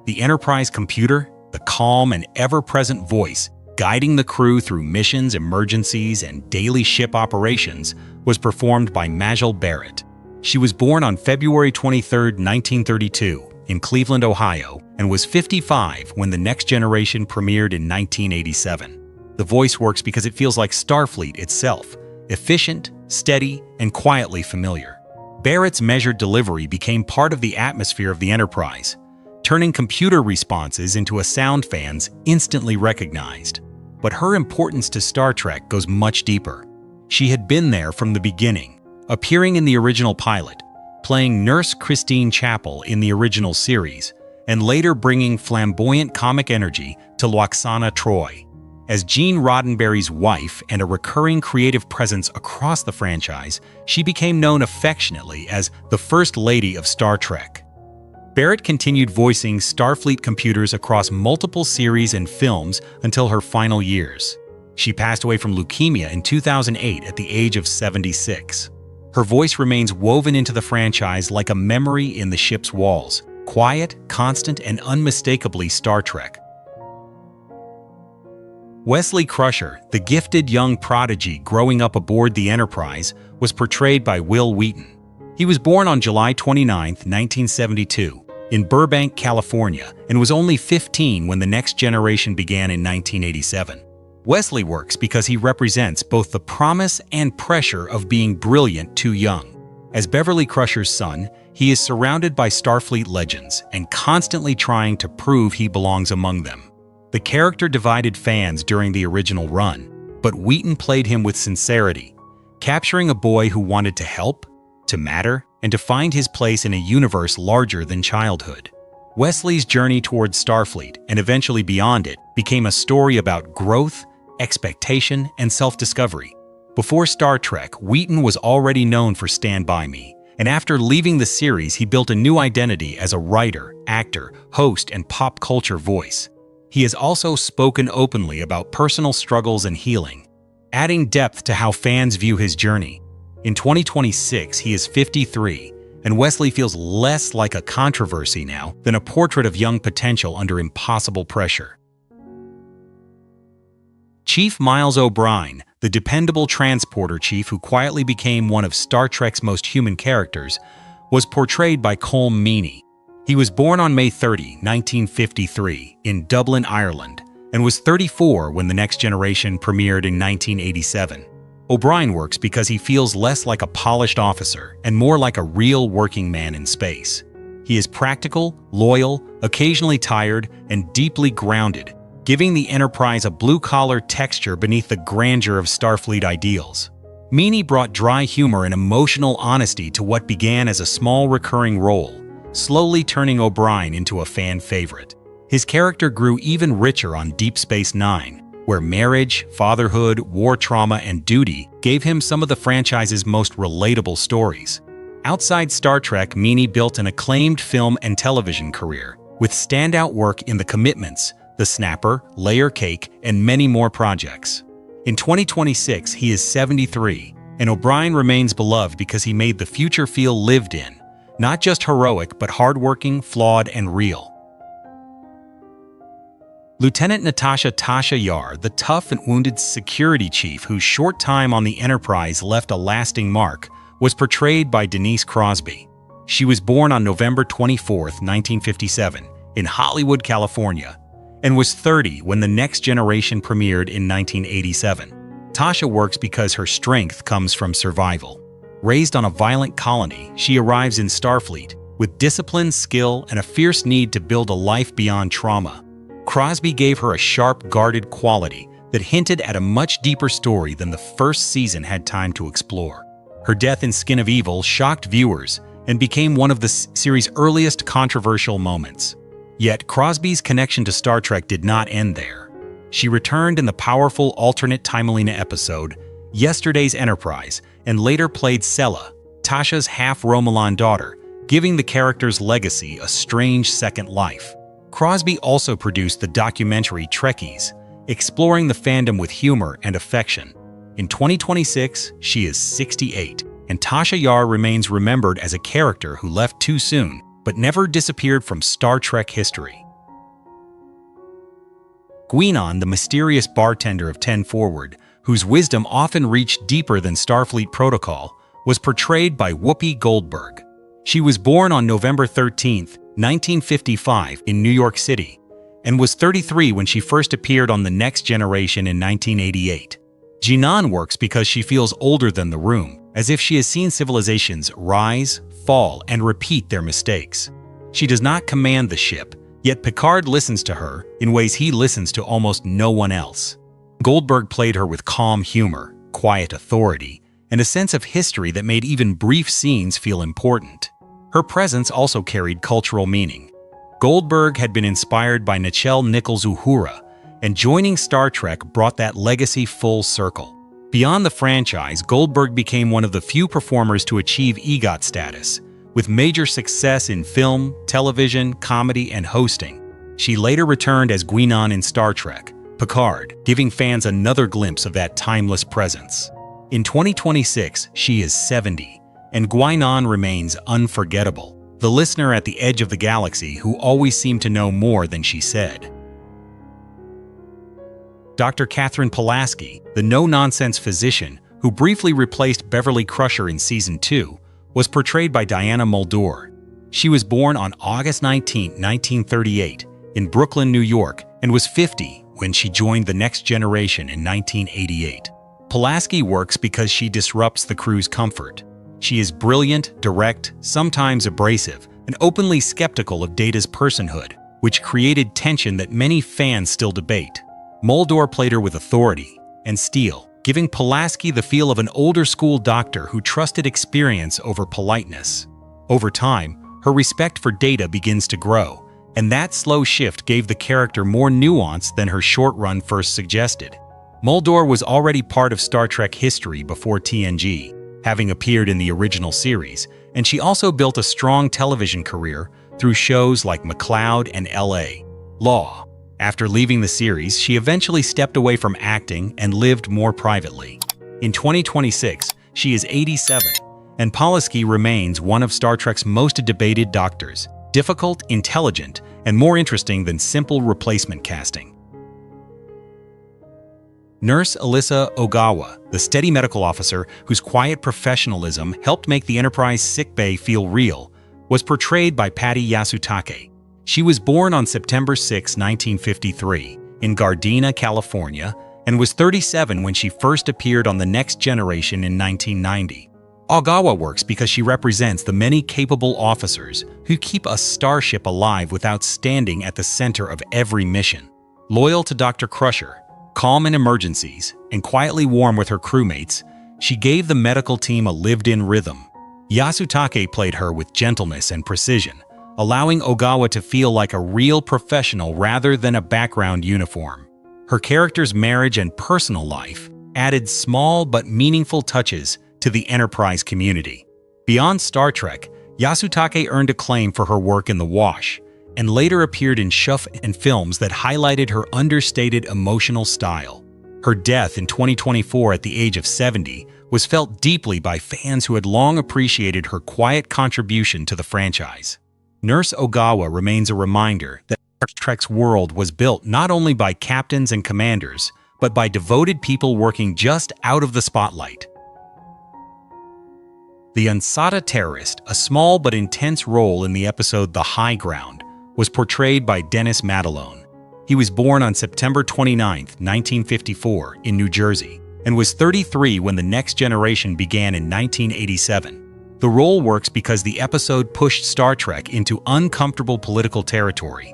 The Enterprise computer, the calm and ever-present voice guiding the crew through missions, emergencies, and daily ship operations, was performed by Majel Barrett. She was born on February 23, 1932, in Cleveland, Ohio, and was 55 when The Next Generation premiered in 1987. The voice works because it feels like Starfleet itself, efficient, steady, and quietly familiar. Barrett's measured delivery became part of the atmosphere of the Enterprise, turning computer responses into a sound fans instantly recognized. But her importance to Star Trek goes much deeper. She had been there from the beginning, appearing in the original pilot, playing Nurse Christine Chapel in the original series, and later bringing flamboyant comic energy to Lwaxana Troi. As Gene Roddenberry's wife and a recurring creative presence across the franchise, she became known affectionately as the First Lady of Star Trek. Barrett continued voicing Starfleet computers across multiple series and films until her final years. She passed away from leukemia in 2008 at the age of 76. Her voice remains woven into the franchise like a memory in the ship's walls, quiet, constant, and unmistakably Star Trek. Wesley Crusher, the gifted young prodigy growing up aboard the Enterprise, was portrayed by Will Wheaton. He was born on July 29, 1972, in Burbank, California, and was only 15 when The Next Generation began in 1987. Wesley works because he represents both the promise and pressure of being brilliant too young. As Beverly Crusher's son, he is surrounded by Starfleet legends and constantly trying to prove he belongs among them. The character divided fans during the original run, but Wheaton played him with sincerity, capturing a boy who wanted to help, to matter, and to find his place in a universe larger than childhood. Wesley's journey towards Starfleet, and eventually beyond it, became a story about growth, expectation, and self-discovery. Before Star Trek, Wheaton was already known for Stand By Me, and after leaving the series, he built a new identity as a writer, actor, host, and pop culture voice. He has also spoken openly about personal struggles and healing, adding depth to how fans view his journey. In 2026, he is 53, and Wesley feels less like a controversy now than a portrait of young potential under impossible pressure. Chief Miles O'Brien, the dependable transporter chief who quietly became one of Star Trek's most human characters, was portrayed by Colm Meaney. He was born on May 30, 1953, in Dublin, Ireland, and was 34 when The Next Generation premiered in 1987. O'Brien works because he feels less like a polished officer and more like a real working man in space. He is practical, loyal, occasionally tired, and deeply grounded, giving the Enterprise a blue-collar texture beneath the grandeur of Starfleet ideals. Meaney brought dry humor and emotional honesty to what began as a small recurring role, slowly turning O'Brien into a fan favorite. His character grew even richer on Deep Space Nine, where marriage, fatherhood, war trauma, and duty gave him some of the franchise's most relatable stories. Outside Star Trek, Meaney built an acclaimed film and television career, with standout work in The Commitments, The Snapper, Layer Cake, and many more projects. In 2026, he is 73, and O'Brien remains beloved because he made the future feel lived in, not just heroic but hardworking, flawed, and real. Lieutenant Natasha Tasha Yar, the tough and wounded security chief whose short time on the Enterprise left a lasting mark, was portrayed by Denise Crosby. She was born on November 24, 1957, in Hollywood, California, and was 30 when The Next Generation premiered in 1987. Tasha works because her strength comes from survival. Raised on a violent colony, she arrives in Starfleet with discipline, skill, and a fierce need to build a life beyond trauma. Crosby gave her a sharp, guarded quality that hinted at a much deeper story than the first season had time to explore. Her death in Skin of Evil shocked viewers and became one of the series' earliest controversial moments. Yet Crosby's connection to Star Trek did not end there. She returned in the powerful alternate timeline episode Yesterday's Enterprise and later played Sela, Tasha's half-Romulan daughter, giving the character's legacy a strange second life. Crosby also produced the documentary Trekkies, exploring the fandom with humor and affection. In 2026, she is 68, and Tasha Yar remains remembered as a character who left too soon, but never disappeared from Star Trek history. Guinan, the mysterious bartender of 10 Forward, whose wisdom often reached deeper than Starfleet protocol, was portrayed by Whoopi Goldberg. She was born on November 13, 1955, in New York City, and was 33 when she first appeared on The Next Generation in 1988. Guinan works because she feels older than the room, as if she has seen civilizations rise, fall, and repeat their mistakes. She does not command the ship, yet Picard listens to her in ways he listens to almost no one else. Goldberg played her with calm humor, quiet authority, and a sense of history that made even brief scenes feel important. Her presence also carried cultural meaning. Goldberg had been inspired by Nichelle Nichols' Uhura, and joining Star Trek brought that legacy full circle. Beyond the franchise, Goldberg became one of the few performers to achieve EGOT status, with major success in film, television, comedy, and hosting. She later returned as Guinan in Star Trek, Picard, giving fans another glimpse of that timeless presence. In 2026, she is 70, and Guinan remains unforgettable, the listener at the edge of the galaxy who always seemed to know more than she said. Dr. Catherine Pulaski, the no-nonsense physician who briefly replaced Beverly Crusher in Season 2, was portrayed by Diana Muldaur. She was born on August 19, 1938, in Brooklyn, New York, and was 50 when she joined The Next Generation in 1988. Pulaski works because she disrupts the crew's comfort. She is brilliant, direct, sometimes abrasive, and openly skeptical of Data's personhood, which created tension that many fans still debate. Muldaur played her with authority and steel, giving Pulaski the feel of an older-school doctor who trusted experience over politeness. Over time, her respect for Data begins to grow, and that slow shift gave the character more nuance than her short run first suggested. Muldaur was already part of Star Trek history before TNG, having appeared in the original series, and she also built a strong television career through shows like McCloud and L.A. Law. After leaving the series, she eventually stepped away from acting and lived more privately. In 2026, she is 87, and Pulaski remains one of Star Trek's most debated doctors, difficult, intelligent, and more interesting than simple replacement casting. Nurse Alyssa Ogawa, the steady medical officer whose quiet professionalism helped make the Enterprise sickbay feel real, was portrayed by Patty Yasutake. She was born on September 6, 1953, in Gardena, California, and was 37 when she first appeared on The Next Generation in 1990. Ogawa works because she represents the many capable officers who keep a starship alive without standing at the center of every mission. Loyal to Dr. Crusher, calm in emergencies, and quietly warm with her crewmates, she gave the medical team a lived-in rhythm. Yasutake played her with gentleness and precision, allowing Ogawa to feel like a real professional rather than a background uniform. Her character's marriage and personal life added small but meaningful touches to the Enterprise community. Beyond Star Trek, Yasutake earned acclaim for her work in The Wash, and later appeared in shows and films that highlighted her understated emotional style. Her death in 2024 at the age of 70 was felt deeply by fans who had long appreciated her quiet contribution to the franchise. Nurse Ogawa remains a reminder that Star Trek's world was built not only by captains and commanders, but by devoted people working just out of the spotlight. The Unsata terrorist, a small but intense role in the episode The High Ground, was portrayed by Dennis Madalone. He was born on September 29, 1954, in New Jersey, and was 33 when The Next Generation began in 1987. The role works because the episode pushed Star Trek into uncomfortable political territory,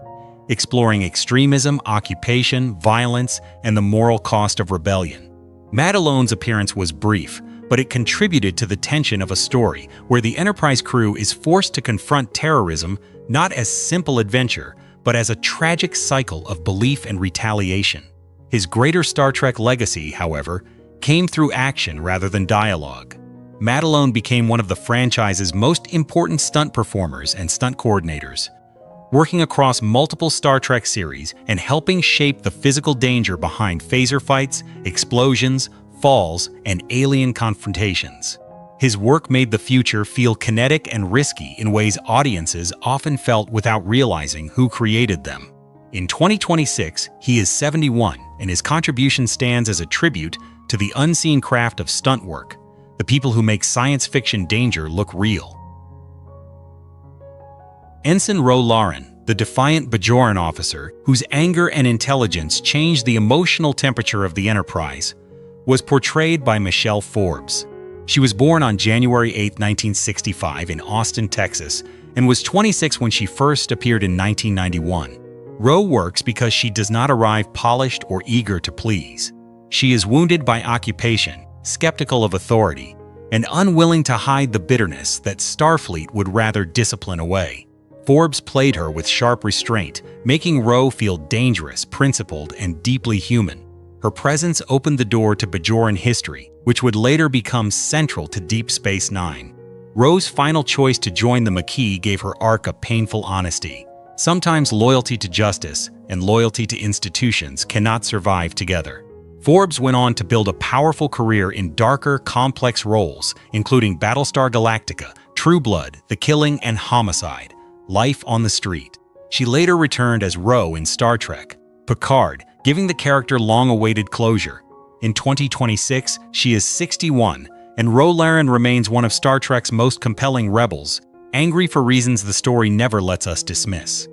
exploring extremism, occupation, violence, and the moral cost of rebellion. Madalone's appearance was brief, but it contributed to the tension of a story where the Enterprise crew is forced to confront terrorism not as simple adventure, but as a tragic cycle of belief and retaliation. His greater Star Trek legacy, however, came through action rather than dialogue. Madalone became one of the franchise's most important stunt performers and stunt coordinators, working across multiple Star Trek series and helping shape the physical danger behind phaser fights, explosions, falls, and alien confrontations. His work made the future feel kinetic and risky in ways audiences often felt without realizing who created them. In 2026, he is 71, and his contribution stands as a tribute to the unseen craft of stunt work, the people who make science fiction danger look real. Ensign Ro Laren, the defiant Bajoran officer whose anger and intelligence changed the emotional temperature of the Enterprise, was portrayed by Michelle Forbes. She was born on January 8, 1965 in Austin, Texas, and was 26 when she first appeared in 1991. Ro works because she does not arrive polished or eager to please. She is wounded by occupation, skeptical of authority, and unwilling to hide the bitterness that Starfleet would rather discipline away. Forbes played her with sharp restraint, making Ro feel dangerous, principled, and deeply human. Her presence opened the door to Bajoran history, which would later become central to Deep Space Nine. Ro's final choice to join the Maquis gave her arc a painful honesty. Sometimes loyalty to justice and loyalty to institutions cannot survive together. Forbes went on to build a powerful career in darker, complex roles, including Battlestar Galactica, True Blood, The Killing, and Homicide, Life on the Street. She later returned as Ro in Star Trek Picard, giving the character long-awaited closure. In 2026, she is 61, and Ro Laren remains one of Star Trek's most compelling rebels, angry for reasons the story never lets us dismiss.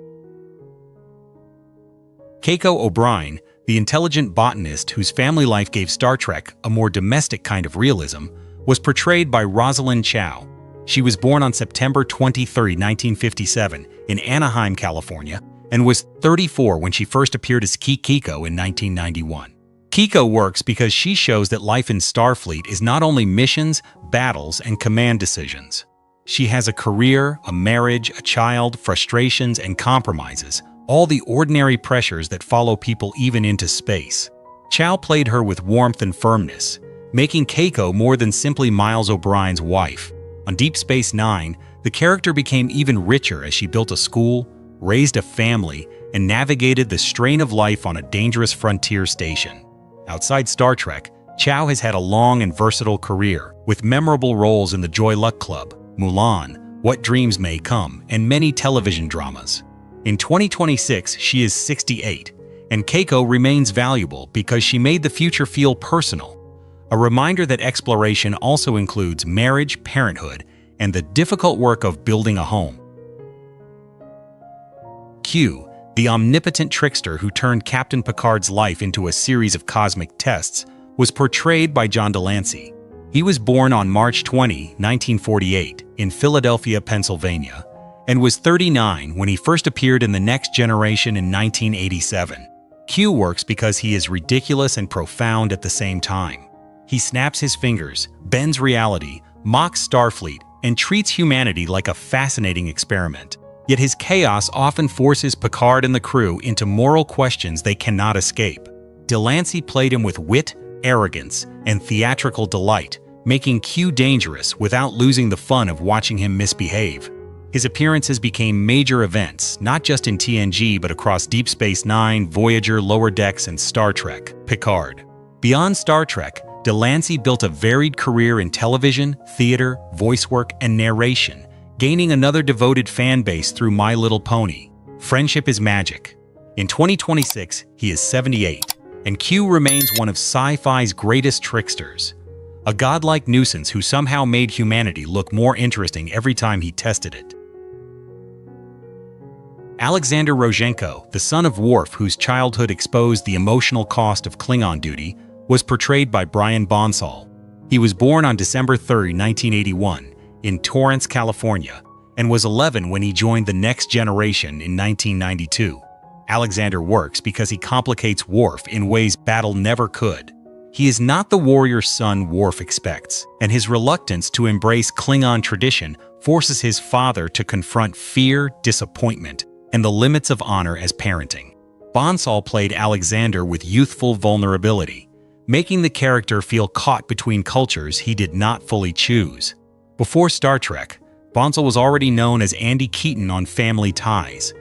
Keiko O'Brien, the intelligent botanist whose family life gave Star Trek a more domestic kind of realism, was portrayed by Rosalind Chow. She was born on September 23, 1957, in Anaheim, California, and was 34 when she first appeared as Keiko in 1991. Keiko works because she shows that life in Starfleet is not only missions, battles, and command decisions. She has a career, a marriage, a child, frustrations, and compromises, all the ordinary pressures that follow people even into space. Chow played her with warmth and firmness, making Keiko more than simply Miles O'Brien's wife. On Deep Space Nine, the character became even richer as she built a school, raised a family, and navigated the strain of life on a dangerous frontier station. Outside Star Trek, Chow has had a long and versatile career, with memorable roles in The Joy Luck Club, Mulan, What Dreams May Come, and many television dramas. In 2026, she is 68, and Keiko remains valuable because she made the future feel personal. A reminder that exploration also includes marriage, parenthood, and the difficult work of building a home. Q, the omnipotent trickster who turned Captain Picard's life into a series of cosmic tests, was portrayed by John Delancey. He was born on March 20, 1948, in Philadelphia, Pennsylvania, and was 39 when he first appeared in The Next Generation in 1987. Q works because he is ridiculous and profound at the same time. He snaps his fingers, bends reality, mocks Starfleet, and treats humanity like a fascinating experiment. Yet his chaos often forces Picard and the crew into moral questions they cannot escape. Delancey played him with wit, arrogance, and theatrical delight, making Q dangerous without losing the fun of watching him misbehave. His appearances became major events, not just in TNG but across Deep Space Nine, Voyager, Lower Decks, and Star Trek. Picard. Beyond Star Trek, Delancey built a varied career in television, theater, voice work, and narration, gaining another devoted fan base through My Little Pony. Friendship is magic. In 2026, he is 78, and Q remains one of sci-fi's greatest tricksters. A godlike nuisance who somehow made humanity look more interesting every time he tested it. Alexander Rozhenko, the son of Worf whose childhood exposed the emotional cost of Klingon duty, was portrayed by Brian Bonsall. He was born on December 3, 1981, in Torrance, California, and was 11 when he joined The Next Generation in 1992. Alexander works because he complicates Worf in ways Battle never could. He is not the warrior son Worf expects, and his reluctance to embrace Klingon tradition forces his father to confront fear, disappointment, and the limits of honor as parenting. Bonsall played Alexander with youthful vulnerability, making the character feel caught between cultures he did not fully choose. Before Star Trek, Bonsall was already known as Andy Keaton on Family Ties,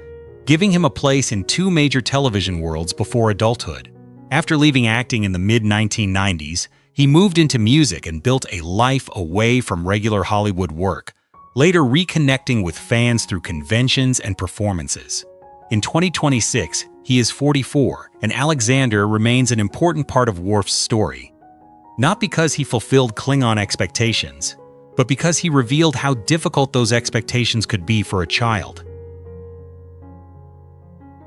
giving him a place in two major television worlds before adulthood. After leaving acting in the mid-1990s, he moved into music and built a life away from regular Hollywood work, later reconnecting with fans through conventions and performances. In 2026, he is 44, and Alexander remains an important part of Worf's story. Not because he fulfilled Klingon expectations, but because he revealed how difficult those expectations could be for a child.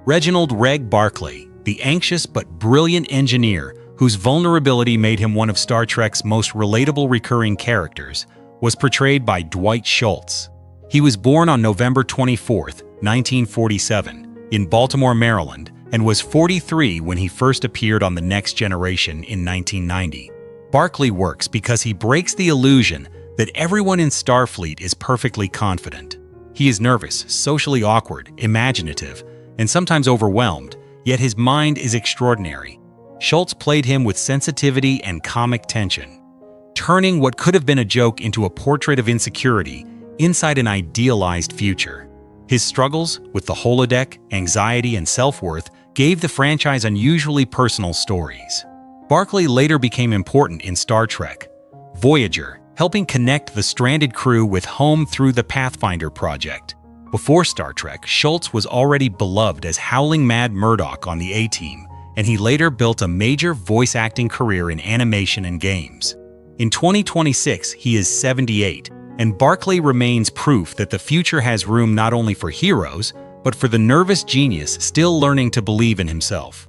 Reginald Reg Barclay, the anxious but brilliant engineer whose vulnerability made him one of Star Trek's most relatable recurring characters, was portrayed by Dwight Schultz. He was born on November 24, 1947, in Baltimore, Maryland, and was 43 when he first appeared on The Next Generation in 1990. Barclay works because he breaks the illusion that everyone in Starfleet is perfectly confident. He is nervous, socially awkward, imaginative, and sometimes overwhelmed, yet his mind is extraordinary. Schultz played him with sensitivity and comic tension, turning what could have been a joke into a portrait of insecurity inside an idealized future. His struggles with the holodeck, anxiety, and self-worth gave the franchise unusually personal stories. Barclay later became important in Star Trek, Voyager, helping connect the stranded crew with home through the Pathfinder project. Before Star Trek, Schultz was already beloved as Howling Mad Murdoch on the A-Team, and he later built a major voice acting career in animation and games. In 2026, he is 78, and Barclay remains proof that the future has room not only for heroes, but for the nervous genius still learning to believe in himself.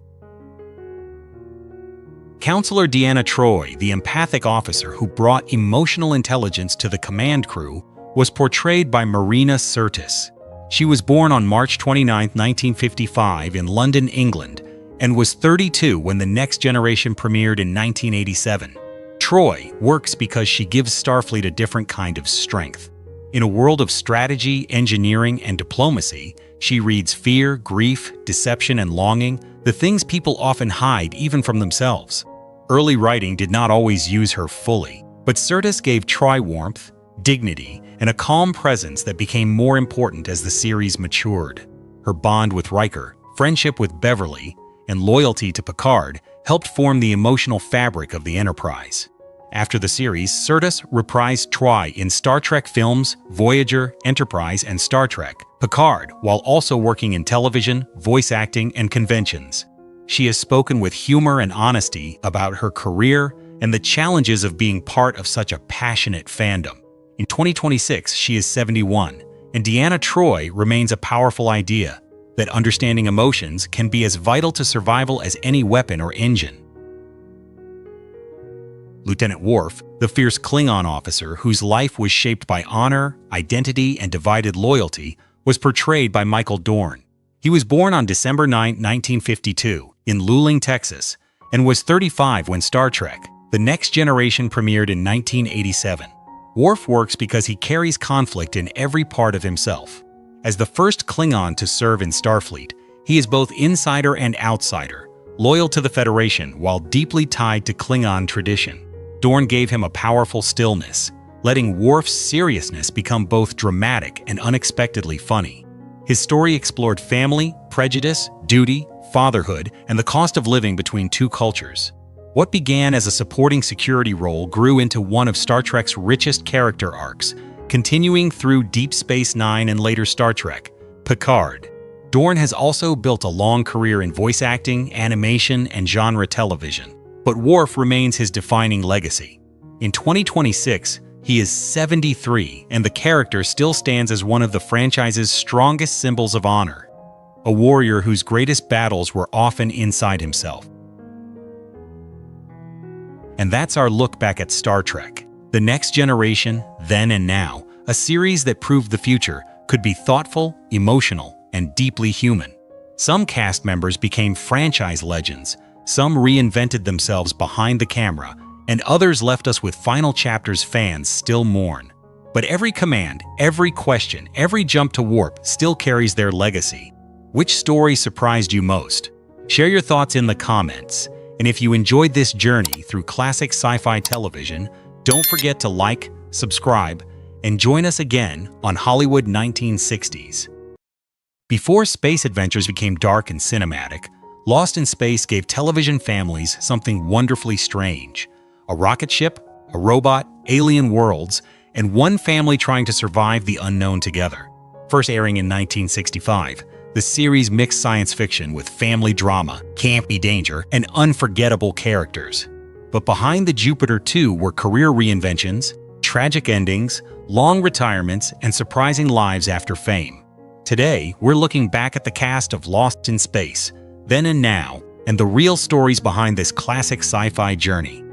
Counselor Deanna Troi, the empathic officer who brought emotional intelligence to the command crew, was portrayed by Marina Sirtis. She was born on March 29, 1955 in London, England, and was 32 when The Next Generation premiered in 1987. Troi works because she gives Starfleet a different kind of strength. In a world of strategy, engineering, and diplomacy, she reads fear, grief, deception, and longing, the things people often hide even from themselves. Early writing did not always use her fully, but Sirtis gave Troi warmth, dignity, and a calm presence that became more important as the series matured. Her bond with Riker, friendship with Beverly, and loyalty to Picard helped form the emotional fabric of the Enterprise. After the series, Sirtis reprised Troi in Star Trek films, Voyager, Enterprise, and Star Trek Picard, while also working in television, voice acting, and conventions. She has spoken with humor and honesty about her career and the challenges of being part of such a passionate fandom. In 2026, she is 71, and Deanna Troi remains a powerful idea that understanding emotions can be as vital to survival as any weapon or engine. Lieutenant Worf, the fierce Klingon officer whose life was shaped by honor, identity, and divided loyalty, was portrayed by Michael Dorn. He was born on December 9, 1952, in Luling, Texas, and was 35 when Star Trek: The Next Generation premiered in 1987. Worf works because he carries conflict in every part of himself. As the first Klingon to serve in Starfleet, he is both insider and outsider, loyal to the Federation while deeply tied to Klingon tradition. Dorn gave him a powerful stillness, letting Worf's seriousness become both dramatic and unexpectedly funny. His story explored family, prejudice, duty, fatherhood, and the cost of living between two cultures. What began as a supporting security role grew into one of Star Trek's richest character arcs, continuing through Deep Space Nine and later Star Trek: Picard. Dorn has also built a long career in voice acting, animation, and genre television, but Worf remains his defining legacy. In 2026, he is 73, and the character still stands as one of the franchise's strongest symbols of honor, a warrior whose greatest battles were often inside himself. And that's our look back at Star Trek: The Next Generation, Then and Now, a series that proved the future could be thoughtful, emotional, and deeply human. Some cast members became franchise legends, some reinvented themselves behind the camera, and others left us with final chapters fans still mourn. But every command, every question, every jump to warp still carries their legacy. Which story surprised you most? Share your thoughts in the comments. And if you enjoyed this journey through classic sci-fi television, don't forget to like, subscribe, and join us again on Hollywood 1960s. Before space adventures became dark and cinematic, Lost in Space gave television families something wonderfully strange: a rocket ship, a robot, alien worlds, and one family trying to survive the unknown together. First airing in 1965, the series mixed science fiction with family drama, campy danger, and unforgettable characters. But behind the Jupiter 2 were career reinventions, tragic endings, long retirements, and surprising lives after fame. Today, we're looking back at the cast of Lost in Space, Then and Now, and the real stories behind this classic sci-fi journey.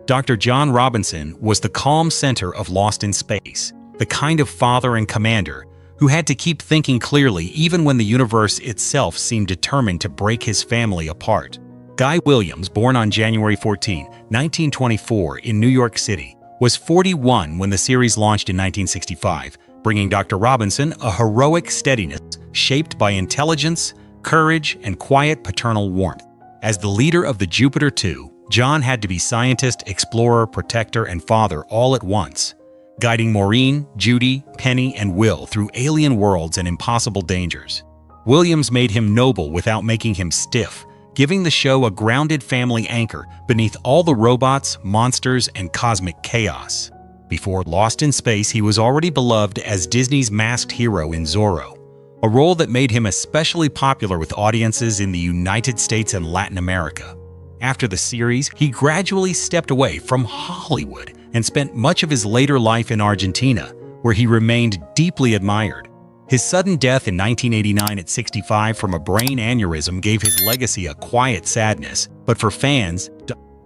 Dr. John Robinson was the calm center of Lost in Space, the kind of father and commander who had to keep thinking clearly even when the universe itself seemed determined to break his family apart. Guy Williams, born on January 14, 1924 in New York City, was 41 when the series launched in 1965, bringing Dr. Robinson a heroic steadiness shaped by intelligence, courage, and quiet paternal warmth. As the leader of the Jupiter 2, John had to be scientist, explorer, protector, and father all at once, guiding Maureen, Judy, Penny, and Will through alien worlds and impossible dangers. Williams made him noble without making him stiff, giving the show a grounded family anchor beneath all the robots, monsters, and cosmic chaos. Before Lost in Space, he was already beloved as Disney's masked hero in Zorro, a role that made him especially popular with audiences in the United States and Latin America. After the series, he gradually stepped away from Hollywood and spent much of his later life in Argentina, where he remained deeply admired. His sudden death in 1989 at 65 from a brain aneurysm gave his legacy a quiet sadness, but for fans,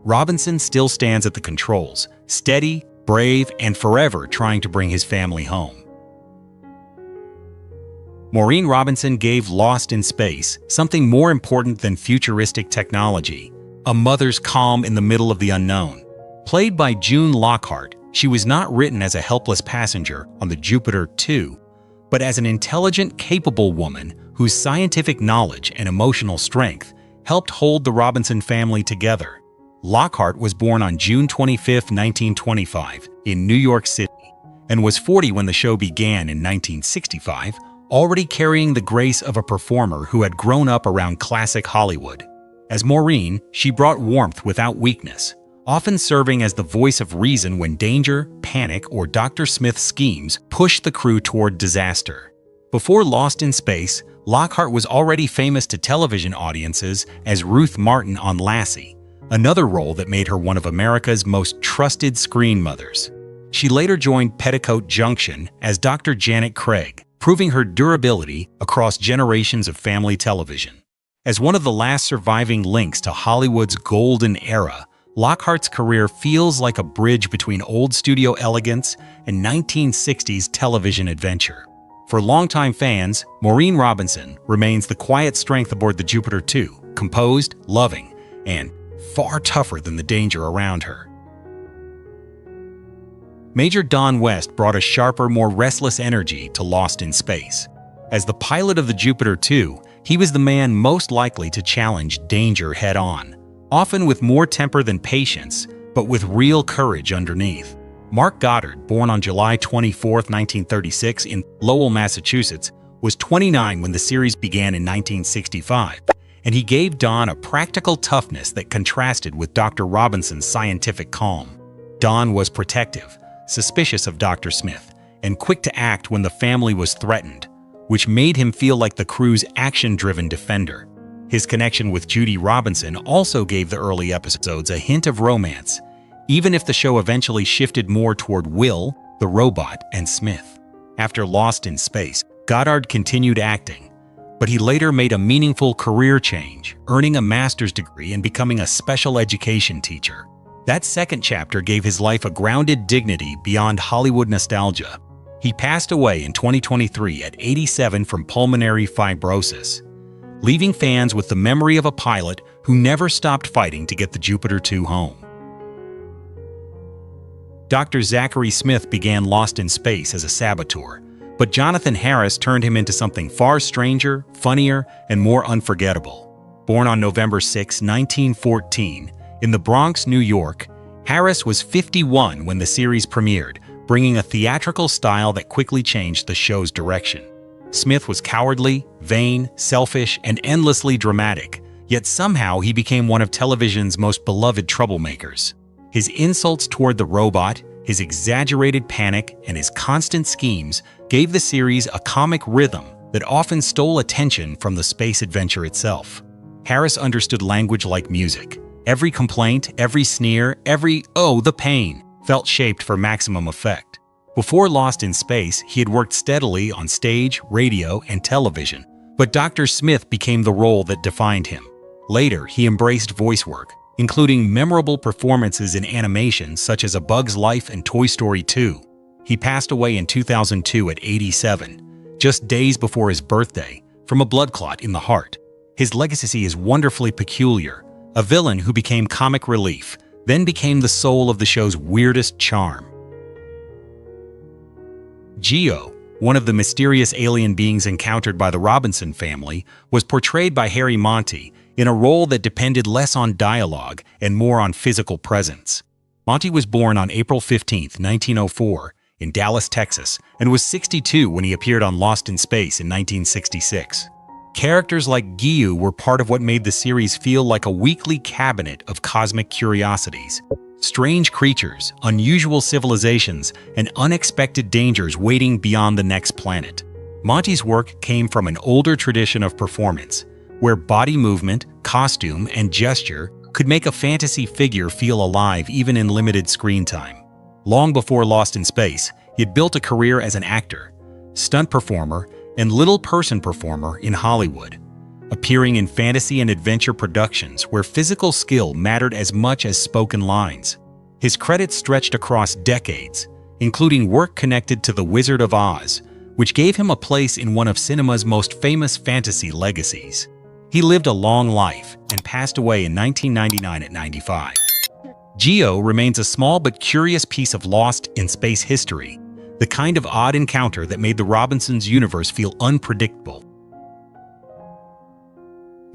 Robinson still stands at the controls, steady, brave, and forever trying to bring his family home. Maureen Robinson gave Lost in Space something more important than futuristic technology: a mother's calm in the middle of the unknown. Played by June Lockhart, she was not written as a helpless passenger on the Jupiter 2, but as an intelligent, capable woman whose scientific knowledge and emotional strength helped hold the Robinson family together. Lockhart was born on June 25, 1925, in New York City, and was 40 when the show began in 1965, already carrying the grace of a performer who had grown up around classic Hollywood. As Maureen, she brought warmth without weakness, often serving as the voice of reason when danger, panic, or Dr. Smith's schemes pushed the crew toward disaster. Before Lost in Space, Lockhart was already famous to television audiences as Ruth Martin on Lassie, another role that made her one of America's most trusted screen mothers. She later joined Petticoat Junction as Dr. Janet Craig, proving her durability across generations of family television. As one of the last surviving links to Hollywood's golden era, Lockhart's career feels like a bridge between old studio elegance and 1960s television adventure. For longtime fans, Maureen Robinson remains the quiet strength aboard the Jupiter 2, composed, loving, and far tougher than the danger around her. Major Don West brought a sharper, more restless energy to Lost in Space. As the pilot of the Jupiter 2, he was the man most likely to challenge danger head-on, often with more temper than patience, but with real courage underneath. Mark Goddard, born on July 24, 1936 in Lowell, Massachusetts, was 29 when the series began in 1965, and he gave Don a practical toughness that contrasted with Dr. Robinson's scientific calm. Don was protective, suspicious of Dr. Smith, and quick to act when the family was threatened, which made him feel like the crew's action-driven defender. His connection with Judy Robinson also gave the early episodes a hint of romance, even if the show eventually shifted more toward Will, the robot, and Smith. After Lost in Space, Goddard continued acting, but he later made a meaningful career change, earning a master's degree and becoming a special education teacher. That second chapter gave his life a grounded dignity beyond Hollywood nostalgia. He passed away in 2023 at 87 from pulmonary fibrosis, leaving fans with the memory of a pilot who never stopped fighting to get the Jupiter 2 home. Dr. Zachary Smith began Lost in Space as a saboteur, but Jonathan Harris turned him into something far stranger, funnier, and more unforgettable. Born on November 6, 1914, in the Bronx, New York, Harris was 51 when the series premiered, bringing a theatrical style that quickly changed the show's direction. Smith was cowardly, vain, selfish, and endlessly dramatic, yet somehow he became one of television's most beloved troublemakers. His insults toward the robot, his exaggerated panic, and his constant schemes gave the series a comic rhythm that often stole attention from the space adventure itself. Harris understood language like music. Every complaint, every sneer, every "oh, the pain" felt shaped for maximum effect. Before Lost in Space, he had worked steadily on stage, radio, and television, but Dr. Smith became the role that defined him. Later, he embraced voice work, including memorable performances in animation such as A Bug's Life and Toy Story 2. He passed away in 2002 at 87, just days before his birthday, from a blood clot in the heart. His legacy is wonderfully peculiar, a villain who became comic relief, then became the soul of the show's weirdest charm. Geo, one of the mysterious alien beings encountered by the Robinson family, was portrayed by Harry Monty in a role that depended less on dialogue and more on physical presence. Monty was born on April 15, 1904, in Dallas, Texas, and was 62 when he appeared on Lost in Space in 1966. Characters like Gyu were part of what made the series feel like a weekly cabinet of cosmic curiosities. Strange creatures, unusual civilizations, and unexpected dangers waiting beyond the next planet. Monty's work came from an older tradition of performance, where body movement, costume, and gesture could make a fantasy figure feel alive even in limited screen time. Long before Lost in Space, he had built a career as an actor, stunt performer, and little person performer in Hollywood, appearing in fantasy and adventure productions where physical skill mattered as much as spoken lines. His credits stretched across decades, including work connected to The Wizard of Oz, which gave him a place in one of cinema's most famous fantasy legacies. He lived a long life and passed away in 1999 at 95. Geo remains a small but curious piece of Lost in Space history, the kind of odd encounter that made the Robinsons' universe feel unpredictable.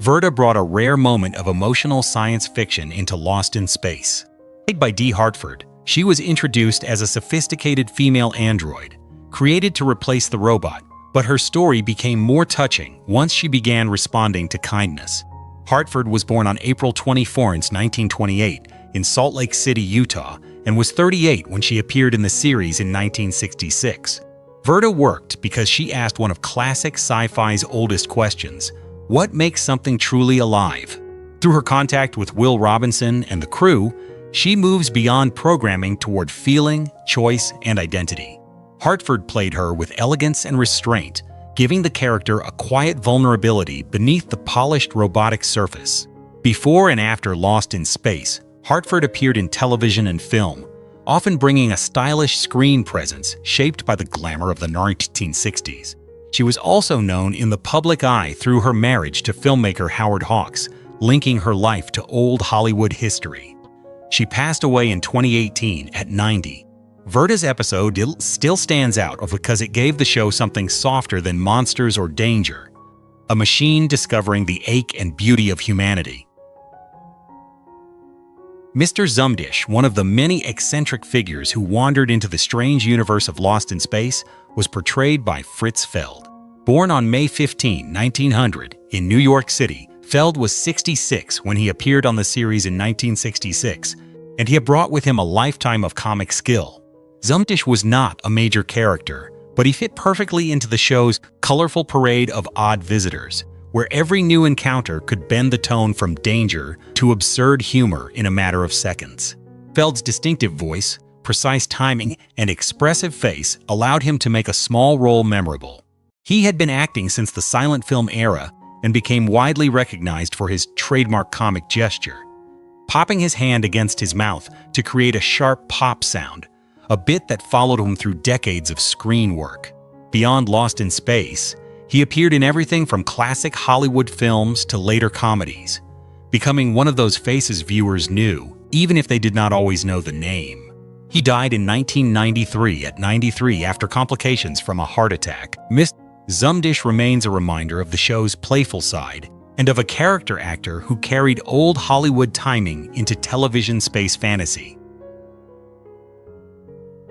Verda brought a rare moment of emotional science fiction into Lost in Space. Played by Dee Hartford, she was introduced as a sophisticated female android, created to replace the robot, but her story became more touching once she began responding to kindness. Hartford was born on April 24, 1928, in Salt Lake City, Utah, and was 38 when she appeared in the series in 1966. Verda worked because she asked one of classic sci-fi's oldest questions: what makes something truly alive? Through her contact with Will Robinson and the crew, she moves beyond programming toward feeling, choice, and identity. Hartford played her with elegance and restraint, giving the character a quiet vulnerability beneath the polished robotic surface. Before and after Lost in Space, Hartford appeared in television and film, often bringing a stylish screen presence shaped by the glamour of the 1960s. She was also known in the public eye through her marriage to filmmaker Howard Hawks, linking her life to old Hollywood history. She passed away in 2018 at 90. Verda's episode still stands out because it gave the show something softer than monsters or danger, a machine discovering the ache and beauty of humanity. Mr. Zumdish, one of the many eccentric figures who wandered into the strange universe of Lost in Space, was portrayed by Fritz Feld. Born on May 15, 1900, in New York City, Feld was 66 when he appeared on the series in 1966, and he had brought with him a lifetime of comic skill. Zumdish was not a major character, but he fit perfectly into the show's colorful parade of odd visitors, where every new encounter could bend the tone from danger to absurd humor in a matter of seconds. Feld's distinctive voice, precise timing, and expressive face allowed him to make a small role memorable. He had been acting since the silent film era and became widely recognized for his trademark comic gesture, popping his hand against his mouth to create a sharp pop sound, a bit that followed him through decades of screen work. Beyond Lost in Space, he appeared in everything from classic Hollywood films to later comedies, becoming one of those faces viewers knew, even if they did not always know the name. He died in 1993 at 93 after complications from a heart attack. Mr. Zumdish remains a reminder of the show's playful side and of a character actor who carried old Hollywood timing into television space fantasy.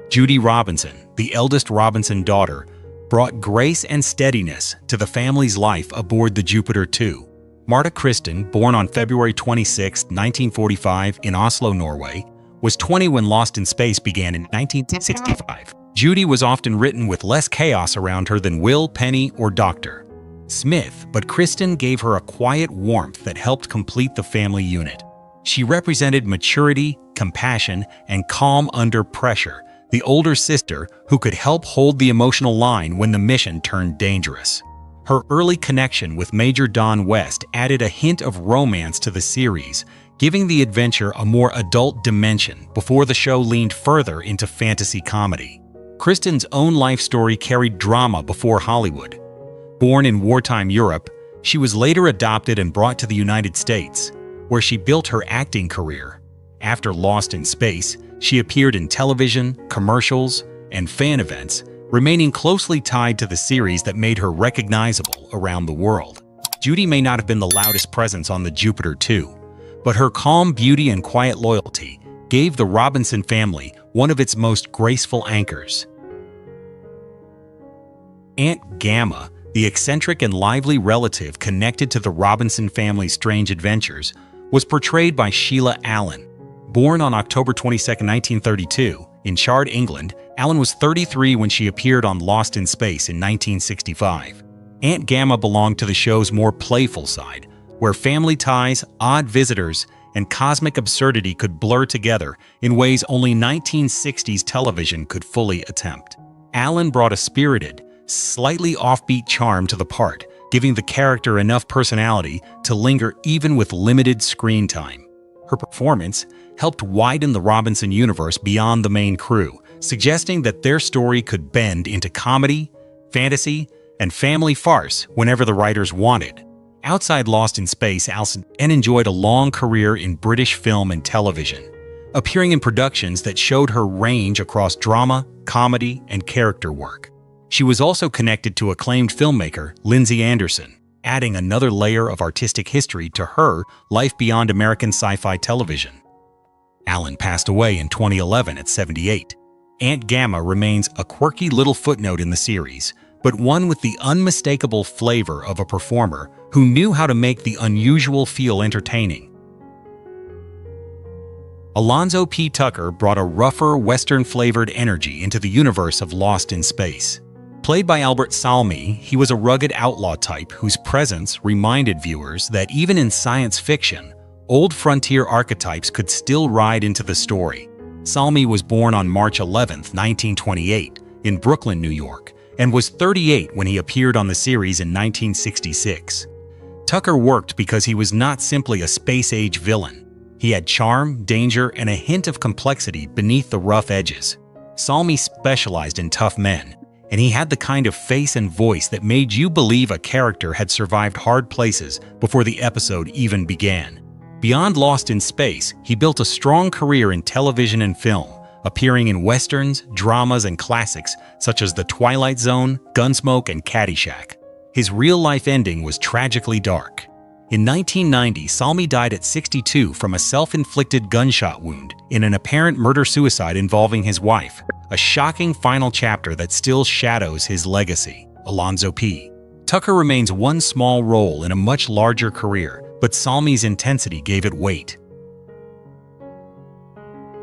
Judy Robinson, the eldest Robinson daughter, brought grace and steadiness to the family's life aboard the Jupiter 2. Marta Kristen, born on February 26, 1945 in Oslo, Norway, was 20 when Lost in Space began in 1965. Judy was often written with less chaos around her than Will, Penny, or Dr. Smith, but Kristen gave her a quiet warmth that helped complete the family unit. She represented maturity, compassion, and calm under pressure, the older sister who could help hold the emotional line when the mission turned dangerous. Her early connection with Major Don West added a hint of romance to the series, giving the adventure a more adult dimension before the show leaned further into fantasy comedy. Kristen's own life story carried drama before Hollywood. Born in wartime Europe, she was later adopted and brought to the United States, where she built her acting career. After Lost in Space, she appeared in television, commercials, and fan events, remaining closely tied to the series that made her recognizable around the world. Judy may not have been the loudest presence on the Jupiter 2, but her calm beauty and quiet loyalty gave the Robinson family one of its most graceful anchors. Aunt Gamma, the eccentric and lively relative connected to the Robinson family's strange adventures, was portrayed by Sheila Allen. Born on October 22, 1932, in Chard, England, Allen was 33 when she appeared on Lost in Space in 1965. Aunt Gamma belonged to the show's more playful side, where family ties, odd visitors, and cosmic absurdity could blur together in ways only 1960s television could fully attempt. Allen brought a spirited, slightly offbeat charm to the part, giving the character enough personality to linger even with limited screen time. Her performance helped widen the Robinson universe beyond the main crew, suggesting that their story could bend into comedy, fantasy, and family farce whenever the writers wanted. Outside Lost in Space, Allen enjoyed a long career in British film and television, appearing in productions that showed her range across drama, comedy, and character work. She was also connected to acclaimed filmmaker Lindsay Anderson, adding another layer of artistic history to her life beyond American sci-fi television. Allen passed away in 2011 at 78. Aunt Gamma remains a quirky little footnote in the series, but one with the unmistakable flavor of a performer who knew how to make the unusual feel entertaining. Alonzo P. Tucker brought a rougher, Western-flavored energy into the universe of Lost in Space. Played by Albert Salmi, he was a rugged outlaw type whose presence reminded viewers that even in science fiction, old frontier archetypes could still ride into the story. Salmi was born on March 11, 1928, in Brooklyn, New York, and was 38 when he appeared on the series in 1966. Tucker worked because he was not simply a space-age villain. He had charm, danger, and a hint of complexity beneath the rough edges. Salmi specialized in tough men, and he had the kind of face and voice that made you believe a character had survived hard places before the episode even began. Beyond Lost in Space, he built a strong career in television and film, appearing in westerns, dramas, and classics such as The Twilight Zone, Gunsmoke, and Caddyshack. His real-life ending was tragically dark. In 1990, Salmi died at 62 from a self-inflicted gunshot wound in an apparent murder-suicide involving his wife, a shocking final chapter that still shadows his legacy. Alonzo P. Tucker remains one small role in a much larger career, but Salmi's intensity gave it weight.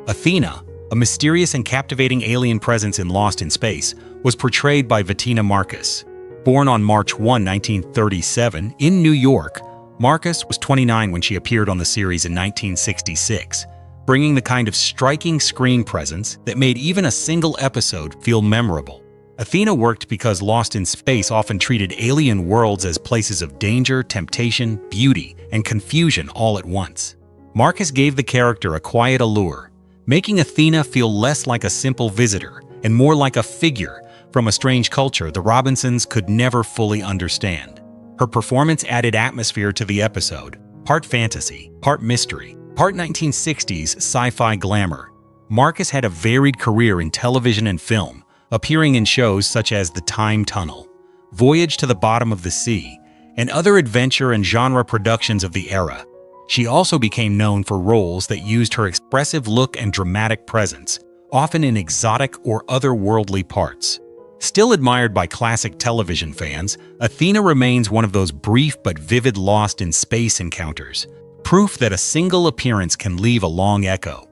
Athena, a mysterious and captivating alien presence in Lost in Space, was portrayed by Bettina Marcus. Born on March 1, 1937, in New York, Marcus was 29 when she appeared on the series in 1966, bringing the kind of striking screen presence that made even a single episode feel memorable. Athena worked because Lost in Space often treated alien worlds as places of danger, temptation, beauty, and confusion all at once. Marcus gave the character a quiet allure, making Athena feel less like a simple visitor and more like a figure from a strange culture the Robinsons could never fully understand. Her performance added atmosphere to the episode, part fantasy, part mystery, part 1960s sci-fi glamour. Marcus had a varied career in television and film, appearing in shows such as The Time Tunnel, Voyage to the Bottom of the Sea, and other adventure and genre productions of the era. She also became known for roles that used her expressive look and dramatic presence, often in exotic or otherworldly parts. Still admired by classic television fans, Athena remains one of those brief but vivid Lost in Space encounters, proof that a single appearance can leave a long echo.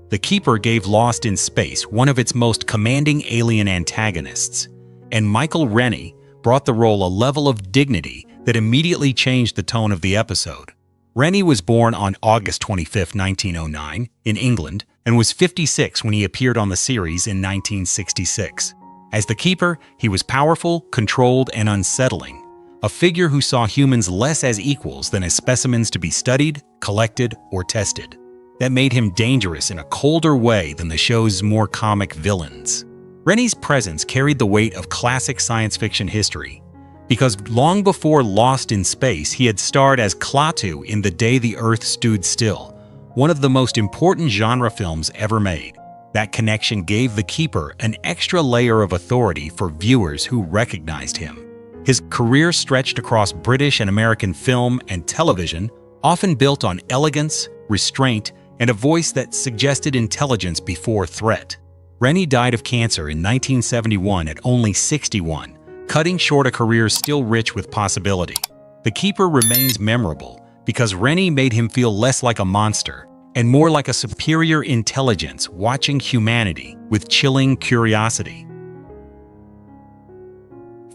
The Keeper gave Lost in Space one of its most commanding alien antagonists, and Michael Rennie brought the role a level of dignity that immediately changed the tone of the episode. Rennie was born on August 25, 1909, in England, and was 56 when he appeared on the series in 1966. As the Keeper, he was powerful, controlled, and unsettling, a figure who saw humans less as equals than as specimens to be studied, collected, or tested. That made him dangerous in a colder way than the show's more comic villains. Rennie's presence carried the weight of classic science fiction history, because long before Lost in Space, he had starred as Klaatu in The Day the Earth Stood Still, one of the most important genre films ever made. That connection gave the Keeper an extra layer of authority for viewers who recognized him. His career stretched across British and American film and television, often built on elegance, restraint, and a voice that suggested intelligence before threat. Rennie died of cancer in 1971 at only 61, cutting short a career still rich with possibility. The Keeper remains memorable because Rennie made him feel less like a monster and more like a superior intelligence watching humanity with chilling curiosity.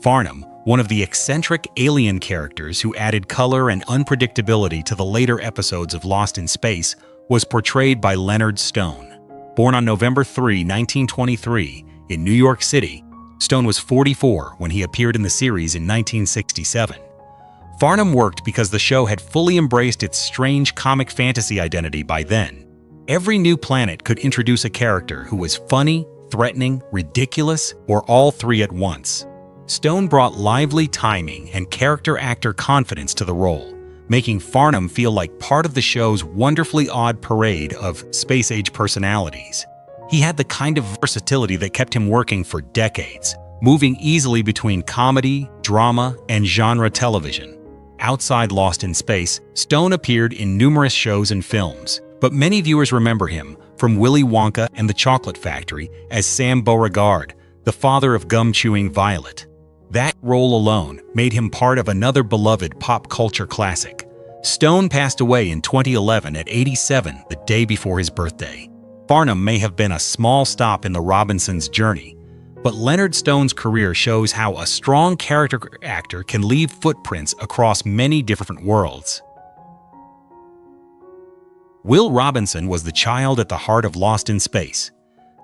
Farnham, one of the eccentric alien characters who added color and unpredictability to the later episodes of Lost in Space, was portrayed by Leonard Stone. Born on November 3, 1923, in New York City, Stone was 44 when he appeared in the series in 1967. Farnham worked because the show had fully embraced its strange comic fantasy identity by then. Every new planet could introduce a character who was funny, threatening, ridiculous, or all three at once. Stone brought lively timing and character actor confidence to the role, making Farnham feel like part of the show's wonderfully odd parade of space-age personalities. He had the kind of versatility that kept him working for decades, moving easily between comedy, drama, and genre television. Outside Lost in Space, Stone appeared in numerous shows and films, but many viewers remember him from Willy Wonka and the Chocolate Factory as Sam Beauregard, the father of gum-chewing Violet. That role alone made him part of another beloved pop culture classic. Stone passed away in 2011 at 87, the day before his birthday. Farnham may have been a small stop in the Robinsons' journey, But Leonard Stone's career shows how a strong character actor can leave footprints across many different worlds. Will Robinson was the child at the heart of Lost in Space,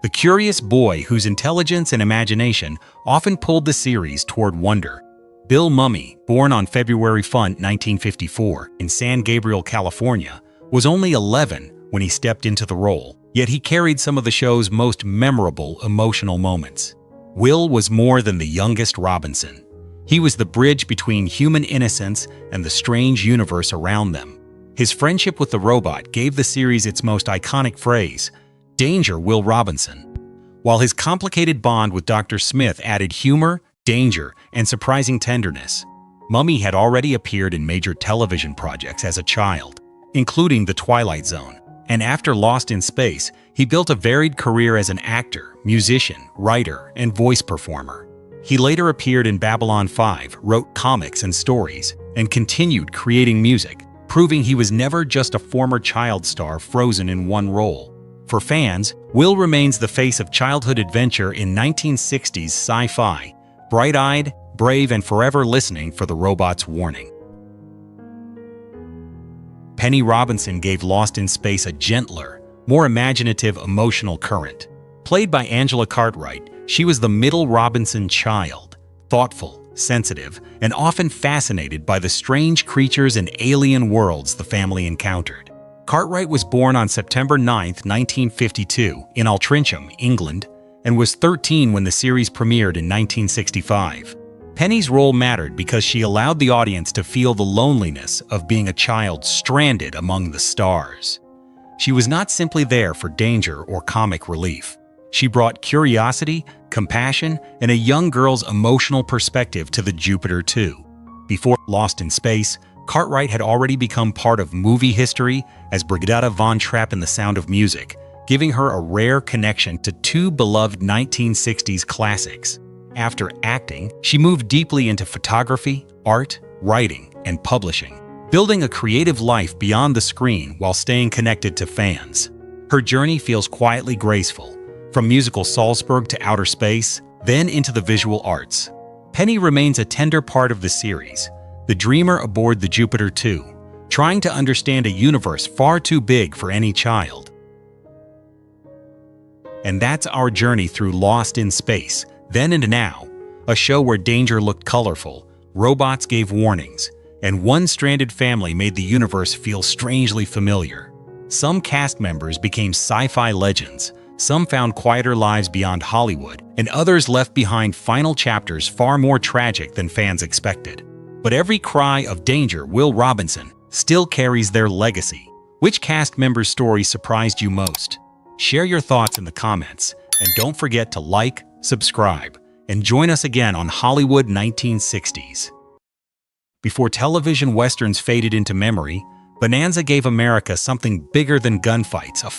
the curious boy whose intelligence and imagination often pulled the series toward wonder. Bill Mumy, born on February 1, 1954, in San Gabriel, California, was only 11 when he stepped into the role, yet he carried some of the show's most memorable emotional moments. Will was more than the youngest Robinson. He was the bridge between human innocence and the strange universe around them. His friendship with the robot gave the series its most iconic phrase, "Danger, Will Robinson." While his complicated bond with Dr. Smith added humor, danger, and surprising tenderness, Mumy had already appeared in major television projects as a child, including The Twilight Zone. And after Lost in Space, he built a varied career as an actor, musician, writer, and voice performer. He later appeared in Babylon 5, wrote comics and stories, and continued creating music, proving he was never just a former child star frozen in one role. For fans, Will remains the face of childhood adventure in 1960s sci-fi, bright-eyed, brave, and forever listening for the robot's warning. Penny Robinson gave Lost in Space a gentler, more imaginative emotional current. Played by Angela Cartwright, she was the middle Robinson child, thoughtful, sensitive, and often fascinated by the strange creatures and alien worlds the family encountered. Cartwright was born on September 9, 1952, in Altrincham, England, and was 13 when the series premiered in 1965. Penny's role mattered because she allowed the audience to feel the loneliness of being a child stranded among the stars. She was not simply there for danger or comic relief. She brought curiosity, compassion, and a young girl's emotional perspective to the Jupiter 2. Before Lost in Space, Cartwright had already become part of movie history as Brigitte von Trapp in The Sound of Music, giving her a rare connection to two beloved 1960s classics. After acting, she moved deeply into photography, art, writing, and publishing, building a creative life beyond the screen while staying connected to fans. Her journey feels quietly graceful, from musical Salzburg to outer space, then into the visual arts. Penny remains a tender part of the series, the dreamer aboard the Jupiter 2, trying to understand a universe far too big for any child. And that's our journey through Lost in Space, Then and Now, a show where danger looked colorful, robots gave warnings, and one stranded family made the universe feel strangely familiar. Some cast members became sci-fi legends, some found quieter lives beyond Hollywood, and others left behind final chapters far more tragic than fans expected. But every cry of danger, Will Robinson, still carries their legacy. Which cast member's story surprised you most? Share your thoughts in the comments, and don't forget to like, subscribe, and join us again on Hollywood 1960s. Before television westerns faded into memory, Bonanza gave America something bigger than gunfights, a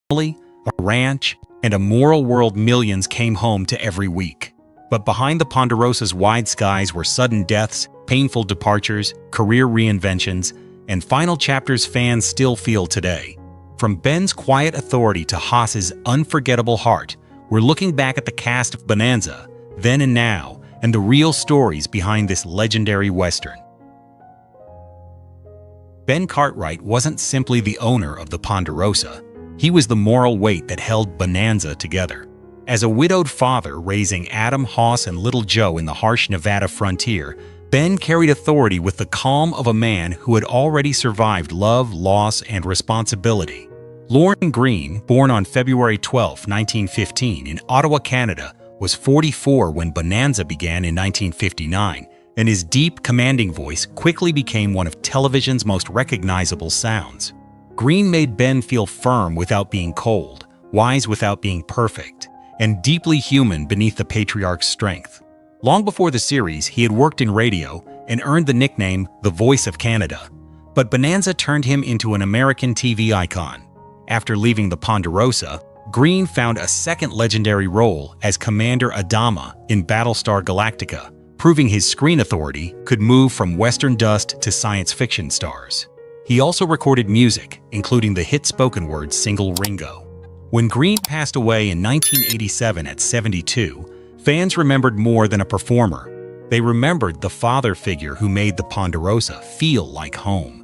family, a ranch, and a moral world millions came home to every week. But behind the Ponderosa's wide skies were sudden deaths, painful departures, career reinventions, and final chapters fans still feel today. From Ben's quiet authority to Haas's unforgettable heart, we're looking back at the cast of Bonanza, Then and Now, and the real stories behind this legendary Western. Ben Cartwright wasn't simply the owner of the Ponderosa. He was the moral weight that held Bonanza together. As a widowed father raising Adam, Haas, and little Joe in the harsh Nevada frontier, Ben carried authority with the calm of a man who had already survived love, loss, and responsibility. Lorne Greene, born on February 12, 1915, in Ottawa, Canada, was 44 when Bonanza began in 1959, and his deep, commanding voice quickly became one of television's most recognizable sounds. Greene made Ben feel firm without being cold, wise without being perfect, and deeply human beneath the patriarch's strength. Long before the series, he had worked in radio and earned the nickname the Voice of Canada. But Bonanza turned him into an American TV icon. After leaving the Ponderosa, Greene found a second legendary role as Commander Adama in Battlestar Galactica, proving his screen authority could move from Western dust to science fiction stars. He also recorded music, including the hit spoken word single Ringo. When Green passed away in 1987 at 72, fans remembered more than a performer. They remembered the father figure who made the Ponderosa feel like home.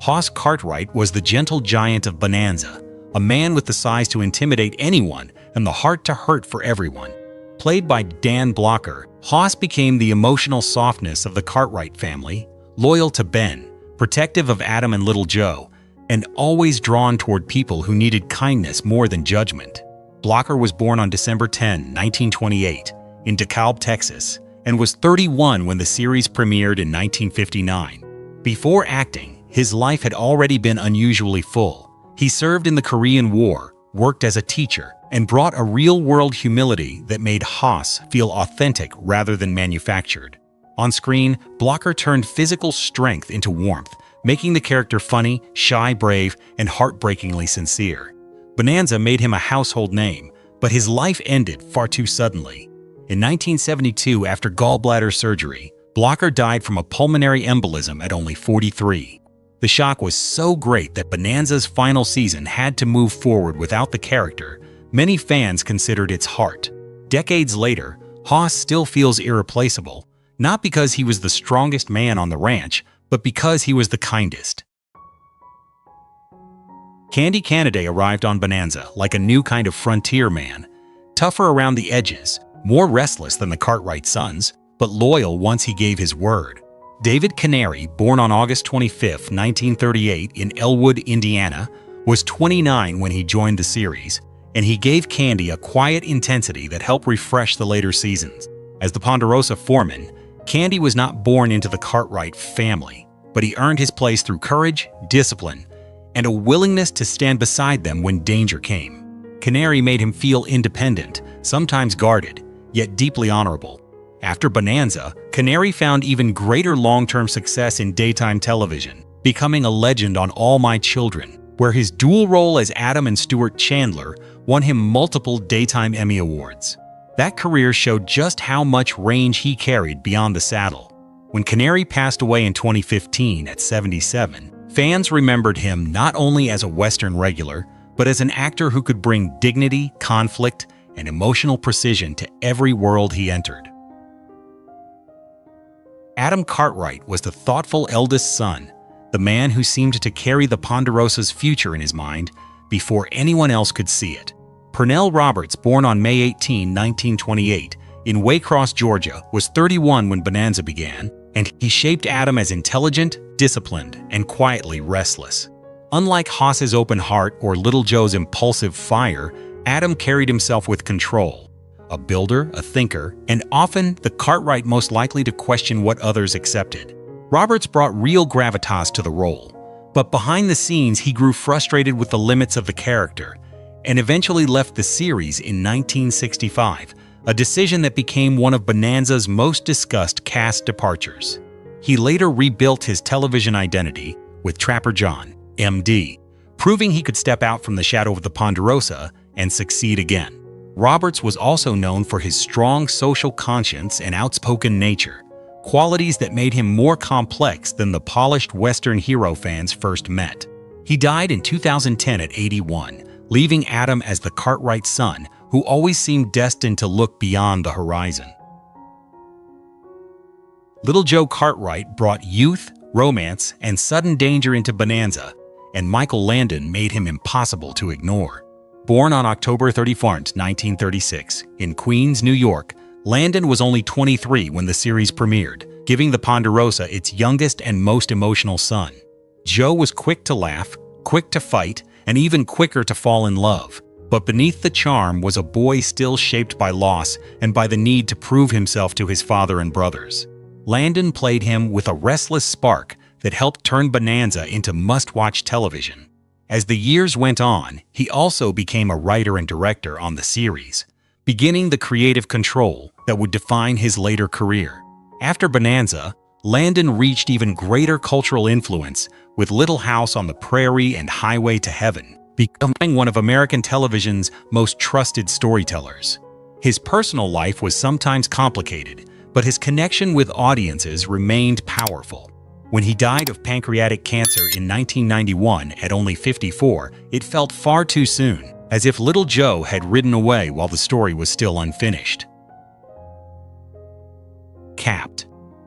Hoss Cartwright was the gentle giant of Bonanza, a man with the size to intimidate anyone and the heart to hurt for everyone. Played by Dan Blocker, Hoss became the emotional softness of the Cartwright family, loyal to Ben, protective of Adam and Little Joe, and always drawn toward people who needed kindness more than judgment. Blocker was born on December 10, 1928, in DeKalb, Texas, and was 31 when the series premiered in 1959. Before acting, his life had already been unusually full. He served in the Korean War, worked as a teacher, and brought a real-world humility that made Hoss feel authentic rather than manufactured. On screen, Blocker turned physical strength into warmth, making the character funny, shy, brave, and heartbreakingly sincere. Bonanza made him a household name, but his life ended far too suddenly. In 1972, after gallbladder surgery, Blocker died from a pulmonary embolism at only 43. The shock was so great that Bonanza's final season had to move forward without the character. Many fans considered its heart. Decades later, Hoss still feels irreplaceable, not because he was the strongest man on the ranch, but because he was the kindest. Candy Canaday arrived on Bonanza like a new kind of frontier man, tougher around the edges, more restless than the Cartwright sons, but loyal once he gave his word. David Canary, born on August 25, 1938 in Elwood, Indiana, was 29 when he joined the series, and he gave Candy a quiet intensity that helped refresh the later seasons. As the Ponderosa foreman, Candy was not born into the Cartwright family, but he earned his place through courage, discipline, and a willingness to stand beside them when danger came. Canary made him feel independent, sometimes guarded, yet deeply honorable. After Bonanza, Canary found even greater long-term success in daytime television, becoming a legend on All My Children, where his dual role as Adam and Stuart Chandler won him multiple Daytime Emmy Awards. That career showed just how much range he carried beyond the saddle. When Canary passed away in 2015 at 77, fans remembered him not only as a Western regular, but as an actor who could bring dignity, conflict, and emotional precision to every world he entered. Adam Cartwright was the thoughtful eldest son, the man who seemed to carry the Ponderosa's future in his mind before anyone else could see it. Pernell Roberts, born on May 18, 1928, in Waycross, Georgia, was 31 when Bonanza began, and he shaped Adam as intelligent, disciplined, and quietly restless. Unlike Hoss's open heart or Little Joe's impulsive fire, Adam carried himself with control. A builder, a thinker, and often the Cartwright most likely to question what others accepted. Roberts brought real gravitas to the role, but behind the scenes he grew frustrated with the limits of the character and eventually left the series in 1965, a decision that became one of Bonanza's most discussed cast departures. He later rebuilt his television identity with Trapper John, MD, proving he could step out from the shadow of the Ponderosa and succeed again. Roberts was also known for his strong social conscience and outspoken nature, qualities that made him more complex than the polished Western hero fans first met. He died in 2010 at 81, leaving Adam as the Cartwright son who always seemed destined to look beyond the horizon. Little Joe Cartwright brought youth, romance, and sudden danger into Bonanza, and Michael Landon made him impossible to ignore. Born on October 31, 1936, in Queens, New York, Landon was only 23 when the series premiered, giving the Ponderosa its youngest and most emotional son. Joe was quick to laugh, quick to fight, and even quicker to fall in love. But beneath the charm was a boy still shaped by loss and by the need to prove himself to his father and brothers. Landon played him with a restless spark that helped turn Bonanza into must-watch television. As the years went on, he also became a writer and director on the series, beginning the creative control that would define his later career. After Bonanza, Landon reached even greater cultural influence with Little House on the Prairie and Highway to Heaven, becoming one of American television's most trusted storytellers. His personal life was sometimes complicated, but his connection with audiences remained powerful. When he died of pancreatic cancer in 1991 at only 54, it felt far too soon, as if Little Joe had ridden away while the story was still unfinished. Capt.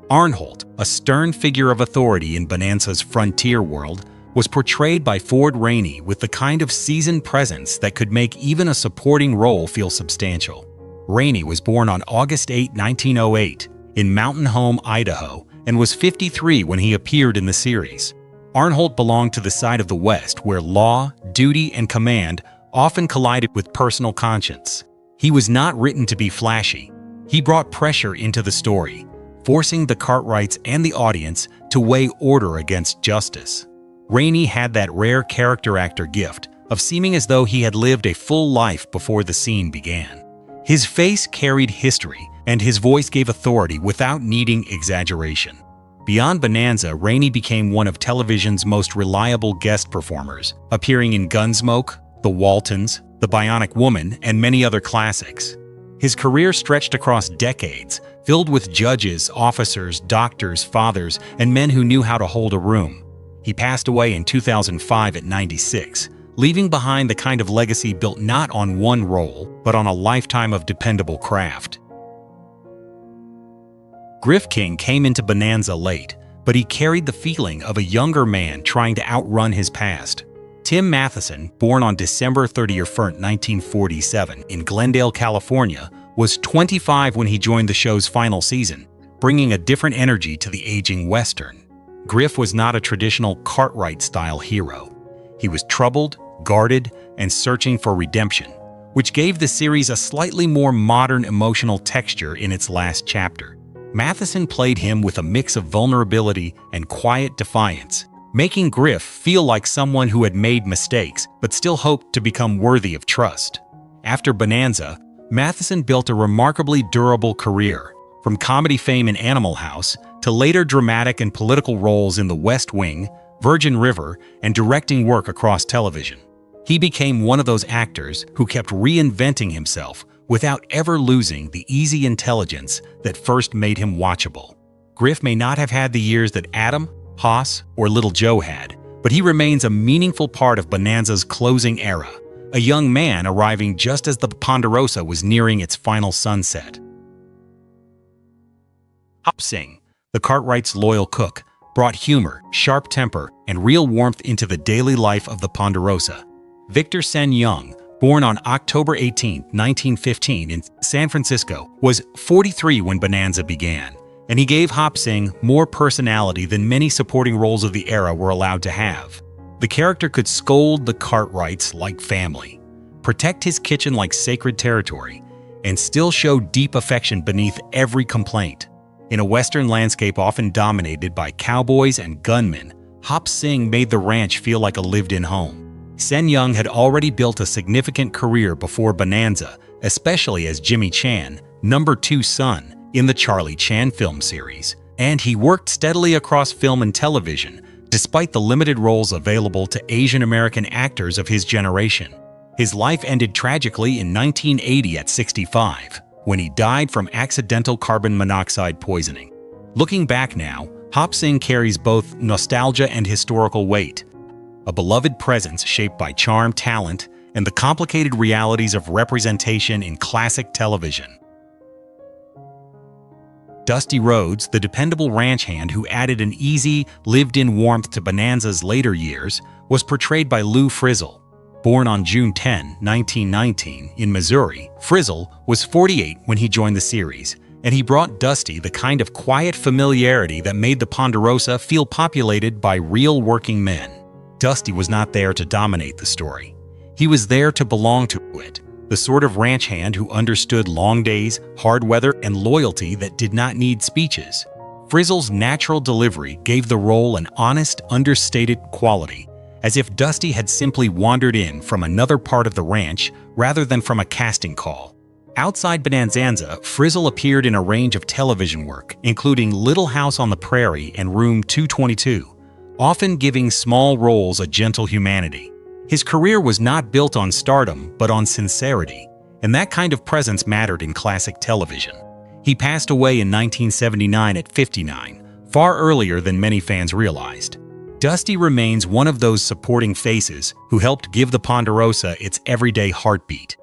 Arnholt, a stern figure of authority in Bonanza's frontier world, was portrayed by Ford Rainey with the kind of seasoned presence that could make even a supporting role feel substantial. Rainey was born on August 8, 1908, in Mountain Home, Idaho, and was 53 when he appeared in the series. Arnholt belonged to the side of the West where law, duty, and command often collided with personal conscience. He was not written to be flashy. He brought pressure into the story, forcing the Cartwrights and the audience to weigh order against justice. Rainey had that rare character actor gift of seeming as though he had lived a full life before the scene began. His face carried history, and his voice gave authority without needing exaggeration. Beyond Bonanza, Rainey became one of television's most reliable guest performers, appearing in Gunsmoke, The Waltons, The Bionic Woman, and many other classics. His career stretched across decades, filled with judges, officers, doctors, fathers, and men who knew how to hold a room. He passed away in 2005 at 96, leaving behind the kind of legacy built not on one role, but on a lifetime of dependable craft. Griff King came into Bonanza late, but he carried the feeling of a younger man trying to outrun his past. Tim Matheson, born on December 31, 1947, in Glendale, California, was 25 when he joined the show's final season, bringing a different energy to the aging Western. Griff was not a traditional Cartwright-style hero. He was troubled, guarded, and searching for redemption, which gave the series a slightly more modern emotional texture in its last chapter. Matheson played him with a mix of vulnerability and quiet defiance, making Griff feel like someone who had made mistakes but still hoped to become worthy of trust. After Bonanza, Matheson built a remarkably durable career, from comedy fame in Animal House to later dramatic and political roles in The West Wing, Virgin River, and directing work across television. He became one of those actors who kept reinventing himself without ever losing the easy intelligence that first made him watchable. Griff may not have had the years that Adam, Hoss, or Little Joe had, but he remains a meaningful part of Bonanza's closing era, a young man arriving just as the Ponderosa was nearing its final sunset. Hop Sing, the Cartwrights' loyal cook, brought humor, sharp temper, and real warmth into the daily life of the Ponderosa. Victor Sen Young, born on October 18, 1915 in San Francisco, was 43 when Bonanza began, and he gave Hop Sing more personality than many supporting roles of the era were allowed to have. The character could scold the Cartwrights like family, protect his kitchen like sacred territory, and still show deep affection beneath every complaint. In a Western landscape often dominated by cowboys and gunmen, Hop Sing made the ranch feel like a lived-in home. Sen Young had already built a significant career before Bonanza, especially as Jimmy Chan, number 2 son, in the Charlie Chan film series, and he worked steadily across film and television, despite the limited roles available to Asian American actors of his generation. His life ended tragically in 1980 at 65, when he died from accidental carbon monoxide poisoning. Looking back now, Hop Sing carries both nostalgia and historical weight, a beloved presence shaped by charm, talent, and the complicated realities of representation in classic television. Dusty Rhodes, the dependable ranch hand who added an easy, lived-in warmth to Bonanza's later years, was portrayed by Lou Frizzle. Born on June 10, 1919, in Missouri, Frizzle was 48 when he joined the series, and he brought Dusty the kind of quiet familiarity that made the Ponderosa feel populated by real working men. Dusty was not there to dominate the story. He was there to belong to it, the sort of ranch hand who understood long days, hard weather, and loyalty that did not need speeches. Frizzle's natural delivery gave the role an honest, understated quality, as if Dusty had simply wandered in from another part of the ranch rather than from a casting call. Outside Bonanza, Frizzle appeared in a range of television work, including Little House on the Prairie and Room 222, often giving small roles a gentle humanity. His career was not built on stardom, but on sincerity, and that kind of presence mattered in classic television. He passed away in 1979 at 59, far earlier than many fans realized. Dusty remains one of those supporting faces who helped give the Ponderosa its everyday heartbeat.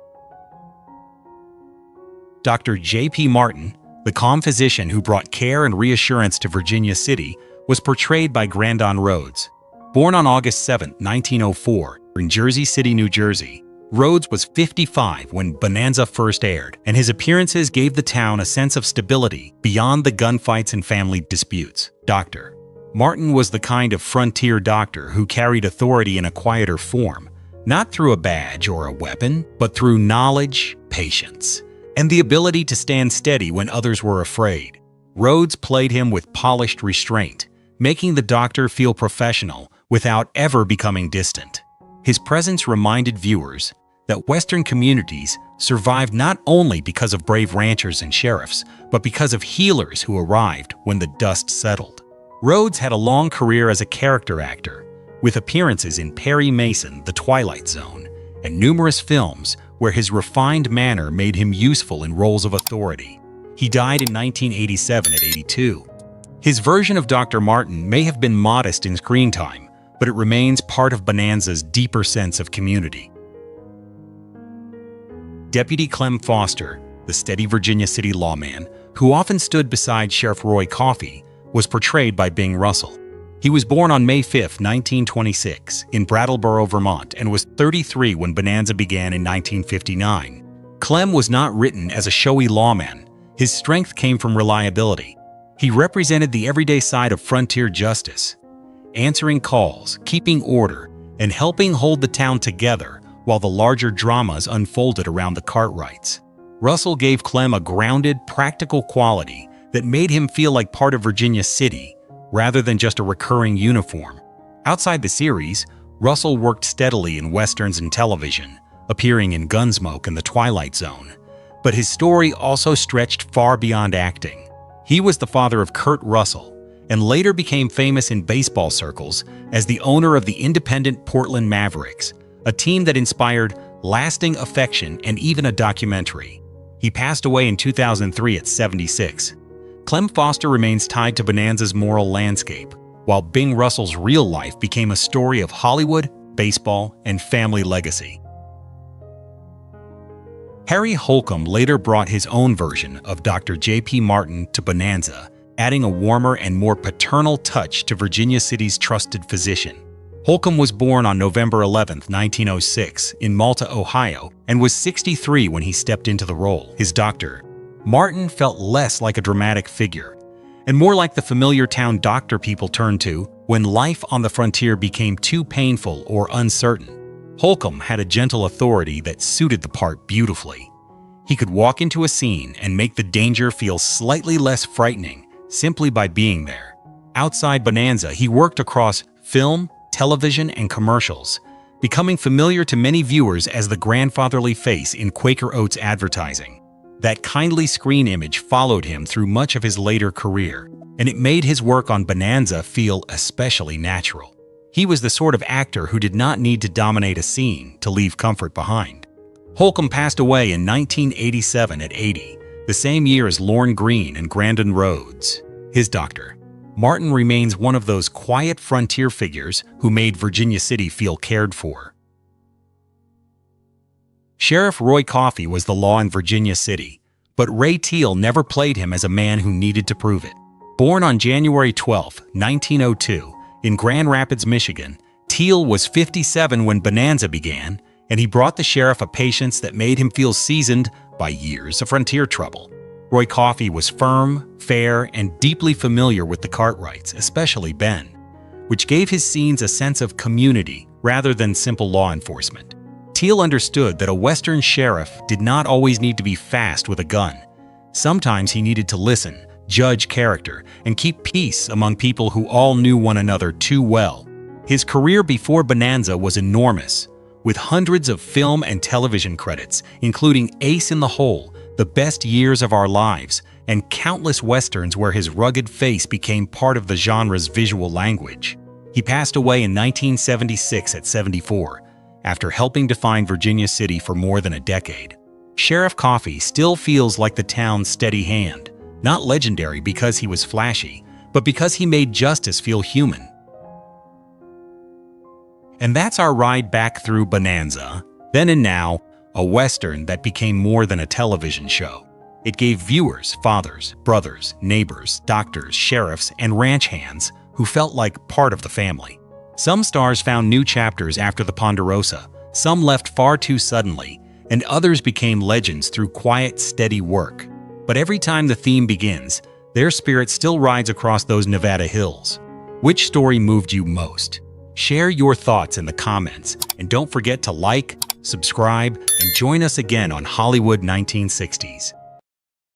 Dr. J.P. Martin, the calm physician who brought care and reassurance to Virginia City, was portrayed by Grandon Rhodes. Born on August 7, 1904, in Jersey City, New Jersey, Rhodes was 55 when Bonanza first aired, and his appearances gave the town a sense of stability beyond the gunfights and family disputes. Dr. Martin was the kind of frontier doctor who carried authority in a quieter form, not through a badge or a weapon, but through knowledge, patience, and the ability to stand steady when others were afraid. Rhodes played him with polished restraint, making the doctor feel professional without ever becoming distant. His presence reminded viewers that Western communities survived not only because of brave ranchers and sheriffs, but because of healers who arrived when the dust settled. Rhodes had a long career as a character actor, with appearances in Perry Mason, The Twilight Zone, and numerous films where his refined manner made him useful in roles of authority. He died in 1987 at 82. His version of Dr. Martin may have been modest in screen time, but it remains part of Bonanza's deeper sense of community. Deputy Clem Foster, the steady Virginia City lawman, who often stood beside Sheriff Roy Coffey, was portrayed by Bing Russell. He was born on May 5, 1926, in Brattleboro, Vermont, and was 33 when Bonanza began in 1959. Clem was not written as a showy lawman. His strength came from reliability. He represented the everyday side of frontier justice, answering calls, keeping order, and helping hold the town together while the larger dramas unfolded around the Cartwrights. Russell gave Clem a grounded, practical quality that made him feel like part of Virginia City, rather than just a recurring uniform. Outside the series, Russell worked steadily in westerns and television, appearing in Gunsmoke and The Twilight Zone. But his story also stretched far beyond acting. He was the father of Kurt Russell, and later became famous in baseball circles as the owner of the independent Portland Mavericks, a team that inspired lasting affection and even a documentary. He passed away in 2003 at 76. Clem Foster remains tied to Bonanza's moral landscape, while Bing Russell's real life became a story of Hollywood, baseball, and family legacy. Harry Holcomb later brought his own version of Dr. J.P. Martin to Bonanza, adding a warmer and more paternal touch to Virginia City's trusted physician. Holcomb was born on November 11, 1906, in Malta, Ohio, and was 63 when he stepped into the role. His Dr. Martin felt less like a dramatic figure, and more like the familiar town doctor people turned to when life on the frontier became too painful or uncertain. Holcomb had a gentle authority that suited the part beautifully. He could walk into a scene and make the danger feel slightly less frightening simply by being there. Outside Bonanza, he worked across film, television, and commercials, becoming familiar to many viewers as the grandfatherly face in Quaker Oats advertising. That kindly screen image followed him through much of his later career, and it made his work on Bonanza feel especially natural. He was the sort of actor who did not need to dominate a scene to leave comfort behind. Holcomb passed away in 1987 at 80, the same year as Lorne Greene and Grandon Rhodes. His Dr. Martin remains one of those quiet frontier figures who made Virginia City feel cared for. Sheriff Roy Coffey was the law in Virginia City, but Ray Teal never played him as a man who needed to prove it. Born on January 12, 1902, in Grand Rapids, Michigan, Teal was 57 when Bonanza began, and he brought the sheriff a patience that made him feel seasoned by years of frontier trouble. Roy Coffey was firm, fair, and deeply familiar with the Cartwrights, especially Ben, which gave his scenes a sense of community rather than simple law enforcement. Teal understood that a Western sheriff did not always need to be fast with a gun. Sometimes he needed to listen, judge character, and keep peace among people who all knew one another too well. His career before Bonanza was enormous, with hundreds of film and television credits, including Ace in the Hole, The Best Years of Our Lives, and countless westerns where his rugged face became part of the genre's visual language. He passed away in 1976 at 74, after helping define Virginia City for more than a decade. Sheriff Coffey still feels like the town's steady hand, not legendary because he was flashy, but because he made justice feel human. And that's our ride back through Bonanza, Then and Now, a Western that became more than a television show. It gave viewers fathers, brothers, neighbors, doctors, sheriffs, and ranch hands who felt like part of the family. Some stars found new chapters after the Ponderosa, some left far too suddenly, and others became legends through quiet, steady work. But every time the theme begins, their spirit still rides across those Nevada hills. Which story moved you most? Share your thoughts in the comments, and don't forget to like, subscribe, and join us again on Hollywood 1960s.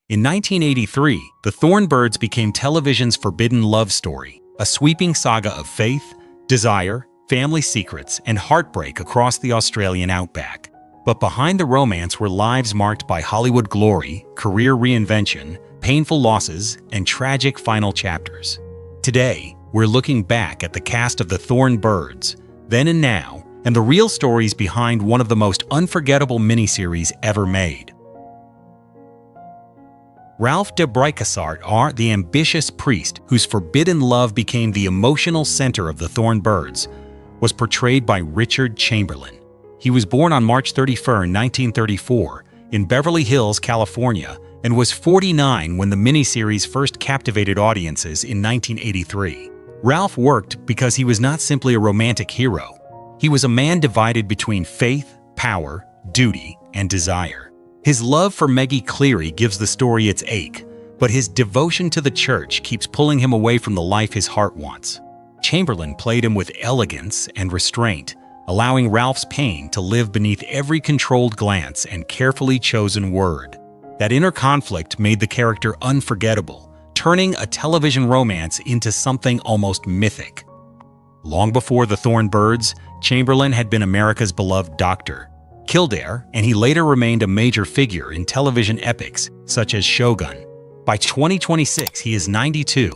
In 1983, The Thornbirds became television's forbidden love story, a sweeping saga of faith, desire, family secrets, and heartbreak across the Australian outback. But behind the romance were lives marked by Hollywood glory, career reinvention, painful losses, and tragic final chapters. Today, we're looking back at the cast of The Thornbirds, Then and Now, and the real stories behind one of the most unforgettable miniseries ever made. Ralph de Bricassart, the ambitious priest whose forbidden love became the emotional center of The Thornbirds, was portrayed by Richard Chamberlain. He was born on March 31, 1934, in Beverly Hills, California, and was 49 when the miniseries first captivated audiences in 1983. Ralph worked because he was not simply a romantic hero. He was a man divided between faith, power, duty, and desire. His love for Maggie Cleary gives the story its ache, but his devotion to the church keeps pulling him away from the life his heart wants. Chamberlain played him with elegance and restraint, allowing Ralph's pain to live beneath every controlled glance and carefully chosen word. That inner conflict made the character unforgettable, turning a television romance into something almost mythic. Long before The Thornbirds, Chamberlain had been America's beloved Dr. Kildare, and he later remained a major figure in television epics such as Shogun. By 2026, he is 92,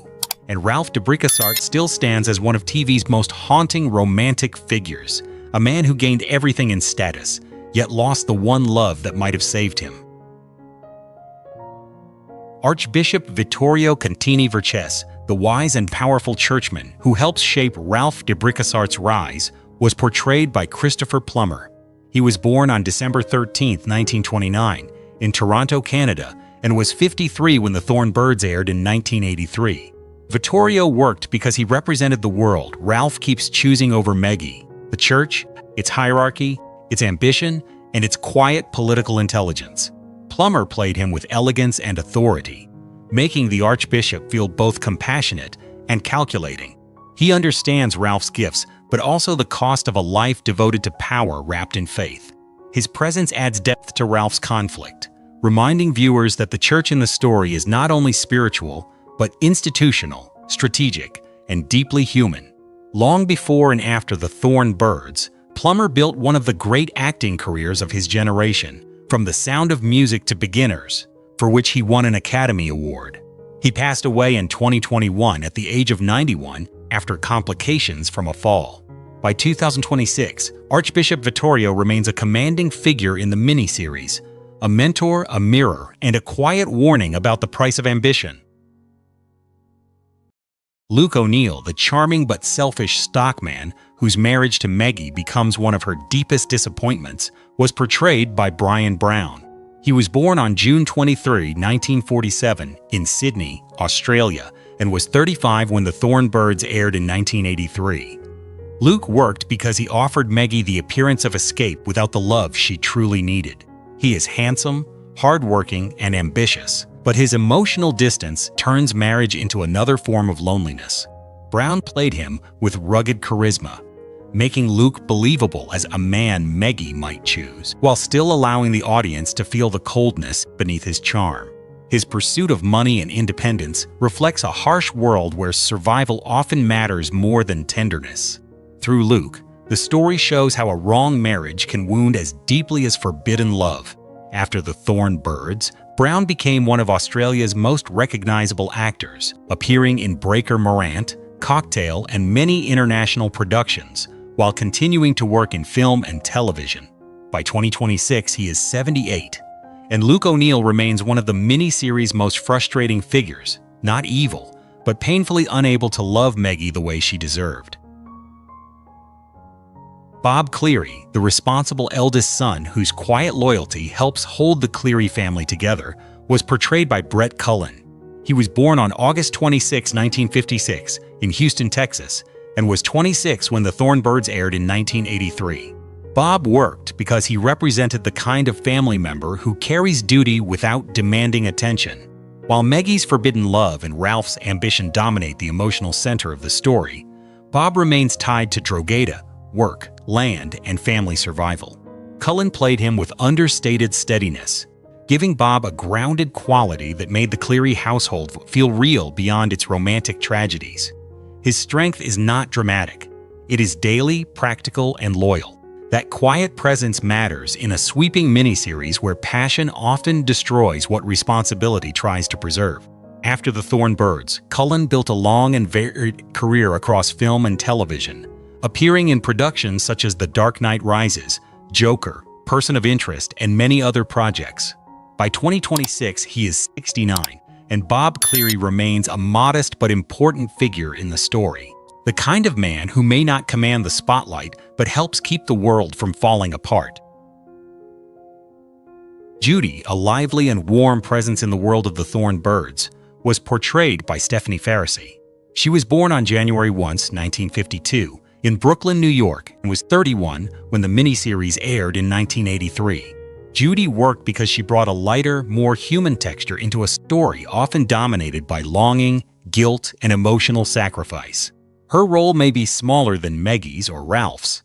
and Ralph de Bricassart still stands as one of TV's most haunting romantic figures, a man who gained everything in status, yet lost the one love that might have saved him. Archbishop Vittorio Contini Vercesse, the wise and powerful churchman who helps shape Ralph de Bricassart's rise, was portrayed by Christopher Plummer. He was born on December 13, 1929, in Toronto, Canada, and was 53 when The Thornbirds aired in 1983. Vittorio worked because he represented the world Ralph keeps choosing over Maggie: the church, its hierarchy, its ambition, and its quiet political intelligence. Plummer played him with elegance and authority, making the Archbishop feel both compassionate and calculating. He understands Ralph's gifts, but also the cost of a life devoted to power wrapped in faith. His presence adds depth to Ralph's conflict, reminding viewers that the church in the story is not only spiritual, but institutional, strategic, and deeply human. Long before and after The Thornbirds, Plummer built one of the great acting careers of his generation, from The Sound of Music to Beginners, for which he won an Academy Award. He passed away in 2021 at the age of 91 after complications from a fall. By 2026, Archbishop Vittorio remains a commanding figure in the miniseries, a mentor, a mirror, and a quiet warning about the price of ambition. Luke O'Neill, the charming but selfish stockman whose marriage to Maggie becomes one of her deepest disappointments, was portrayed by Brian Brown. He was born on June 23, 1947, in Sydney, Australia, and was 35 when The Thornbirds aired in 1983. Luke worked because he offered Maggie the appearance of escape without the love she truly needed. He is handsome, hardworking, and ambitious, but his emotional distance turns marriage into another form of loneliness. Brown played him with rugged charisma, making Luke believable as a man Maggie might choose, while still allowing the audience to feel the coldness beneath his charm. His pursuit of money and independence reflects a harsh world where survival often matters more than tenderness. Through Luke, the story shows how a wrong marriage can wound as deeply as forbidden love. After The Thornbirds, Brown became one of Australia's most recognizable actors, appearing in Breaker Morant, Cocktail, and many international productions, while continuing to work in film and television. By 2026, he is 78, and Luke O'Neill remains one of the miniseries' most frustrating figures, not evil, but painfully unable to love Maggie the way she deserved. Bob Cleary, the responsible eldest son whose quiet loyalty helps hold the Cleary family together, was portrayed by Brett Cullen. He was born on August 26, 1956, in Houston, Texas, and was 26 when The Thornbirds aired in 1983. Bob worked because he represented the kind of family member who carries duty without demanding attention. While Maggie's forbidden love and Ralph's ambition dominate the emotional center of the story, Bob remains tied to Drogheda, work, land, and family survival. Cullen played him with understated steadiness, giving Bob a grounded quality that made the Cleary household feel real beyond its romantic tragedies. His strength is not dramatic. It is daily, practical, and loyal. That quiet presence matters in a sweeping miniseries where passion often destroys what responsibility tries to preserve. After The Thornbirds, Cullen built a long and varied career across film and television, appearing in productions such as The Dark Knight Rises, Joker, Person of Interest, and many other projects. By 2026, he is 69, and Bob Cleary remains a modest but important figure in the story. The kind of man who may not command the spotlight, but helps keep the world from falling apart. Judy, a lively and warm presence in the world of The Thornbirds, was portrayed by Stephanie Faracy. She was born on January 1, 1952, in Brooklyn, New York, and was 31 when the miniseries aired in 1983. Judy worked because she brought a lighter, more human texture into a story often dominated by longing, guilt, and emotional sacrifice. Her role may be smaller than Maggie's or Ralph's,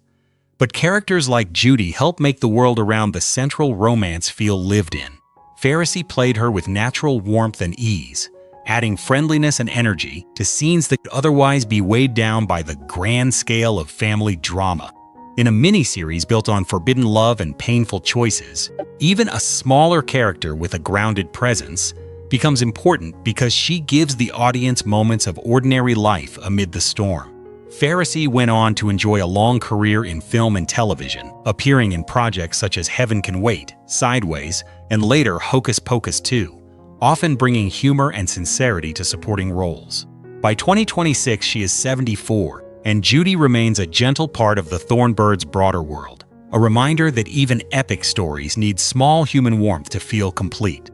but characters like Judy help make the world around the central romance feel lived in. Faracy played her with natural warmth and ease, adding friendliness and energy to scenes that could otherwise be weighed down by the grand scale of family drama. In a miniseries built on forbidden love and painful choices, even a smaller character with a grounded presence becomes important because she gives the audience moments of ordinary life amid the storm. Faracy went on to enjoy a long career in film and television, appearing in projects such as Heaven Can Wait, Sideways, and later Hocus Pocus 2, often bringing humor and sincerity to supporting roles. By 2026, she is 74, and Judy remains a gentle part of the Thornbirds' broader world, a reminder that even epic stories need small human warmth to feel complete.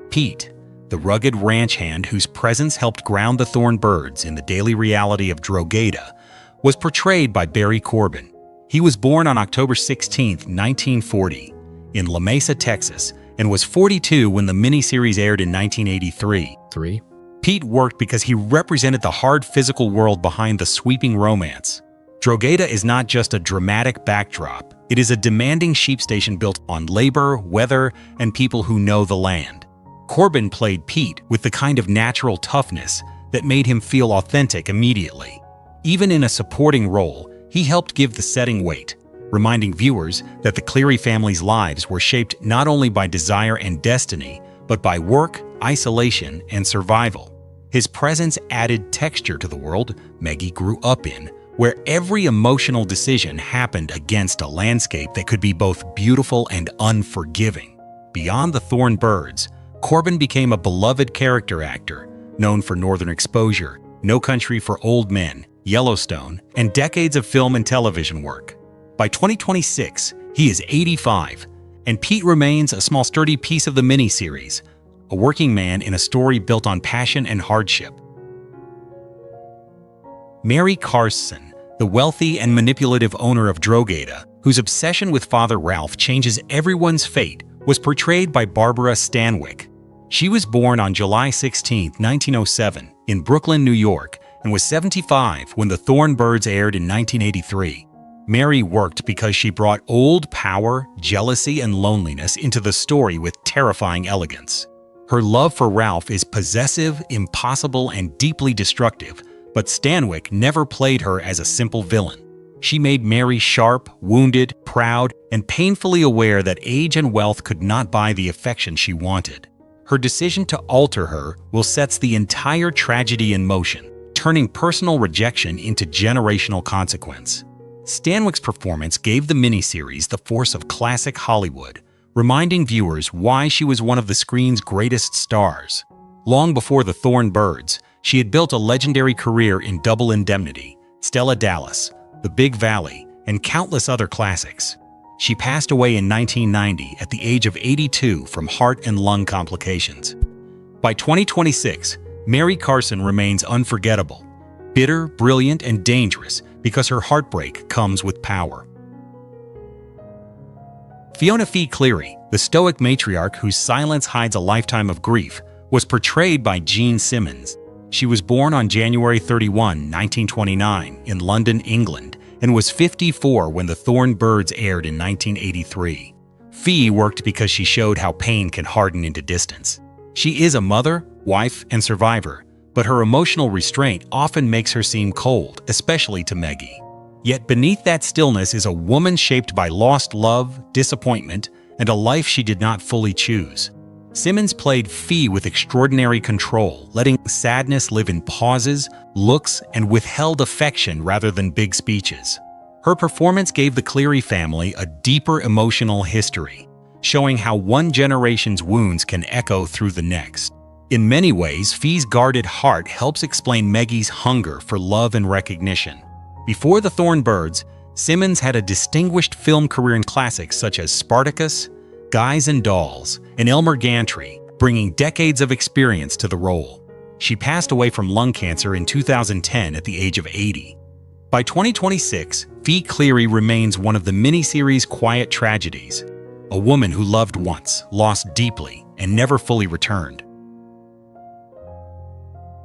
Pete, the rugged ranch hand whose presence helped ground the Thornbirds in the daily reality of Drogheda, was portrayed by Barry Corbin. He was born on October 16, 1940, in La Mesa, Texas, and was 42 when the miniseries aired in 1983. Pete worked because he represented the hard physical world behind the sweeping romance. Drogheda is not just a dramatic backdrop, it is a demanding sheep station built on labor, weather, and people who know the land. Corbin played Pete with the kind of natural toughness that made him feel authentic immediately. Even in a supporting role, he helped give the setting weight, reminding viewers that the Cleary family's lives were shaped not only by desire and destiny, but by work, isolation, and survival. His presence added texture to the world Maggie grew up in, where every emotional decision happened against a landscape that could be both beautiful and unforgiving. Beyond the Thornbirds, Corbin became a beloved character actor, known for Northern Exposure, No Country for Old Men, Yellowstone, and decades of film and television work. By 2026, he is 85, and Pete remains a small sturdy piece of the miniseries, a working man in a story built on passion and hardship. Mary Carson, the wealthy and manipulative owner of Drogheda, whose obsession with Father Ralph changes everyone's fate, was portrayed by Barbara Stanwyck. She was born on July 16, 1907, in Brooklyn, New York, and was 75 when The Thornbirds aired in 1983. Mary worked because she brought old power, jealousy, and loneliness into the story with terrifying elegance. Her love for Ralph is possessive, impossible, and deeply destructive, but Stanwyck never played her as a simple villain. She made Mary sharp, wounded, proud, and painfully aware that age and wealth could not buy the affection she wanted. Her decision to alter her will set the entire tragedy in motion, turning personal rejection into generational consequence. Stanwyck's performance gave the miniseries the force of classic Hollywood, reminding viewers why she was one of the screen's greatest stars. Long before the Thorn Birds, she had built a legendary career in Double Indemnity, Stella Dallas, The Big Valley, and countless other classics. She passed away in 1990 at the age of 82 from heart and lung complications. By 2026, Mary Carson remains unforgettable, bitter, brilliant, and dangerous because her heartbreak comes with power. Fiona Fee Cleary, the stoic matriarch whose silence hides a lifetime of grief, was portrayed by Jean Simmons. She was born on January 31, 1929, in London, England, and was 54 when The Thorn Birds aired in 1983. Fee worked because she showed how pain can harden into distance. She is a mother, wife, and survivor, but her emotional restraint often makes her seem cold, especially to Meggie. Yet beneath that stillness is a woman shaped by lost love, disappointment, and a life she did not fully choose. Simmons played Fee with extraordinary control, letting sadness live in pauses, looks, and withheld affection rather than big speeches. Her performance gave the Cleary family a deeper emotional history, showing how one generation's wounds can echo through the next. In many ways, Fee's guarded heart helps explain Meggie's hunger for love and recognition. Before The Thorn Birds, Simmons had a distinguished film career in classics such as Spartacus, Guys and Dolls, and Elmer Gantry, bringing decades of experience to the role. She passed away from lung cancer in 2010 at the age of 80. By 2026, Fee Cleary remains one of the miniseries' quiet tragedies, a woman who loved once, lost deeply, and never fully returned.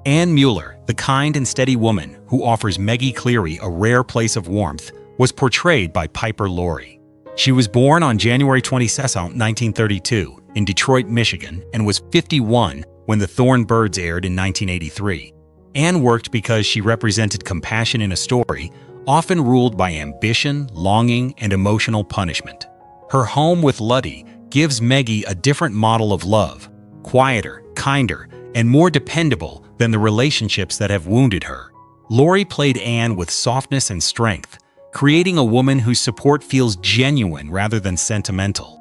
Anne Mueller, the kind and steady woman who offers Meggie Cleary a rare place of warmth, was portrayed by Piper Laurie. She was born on January 22, 1932, in Detroit, Michigan, and was 51 when The Thorn Birds aired in 1983. Anne worked because she represented compassion in a story often ruled by ambition, longing, and emotional punishment. Her home with Luddy gives Meggie a different model of love, quieter, kinder, and more dependable than the relationships that have wounded her. Laurie played Anne with softness and strength, creating a woman whose support feels genuine rather than sentimental.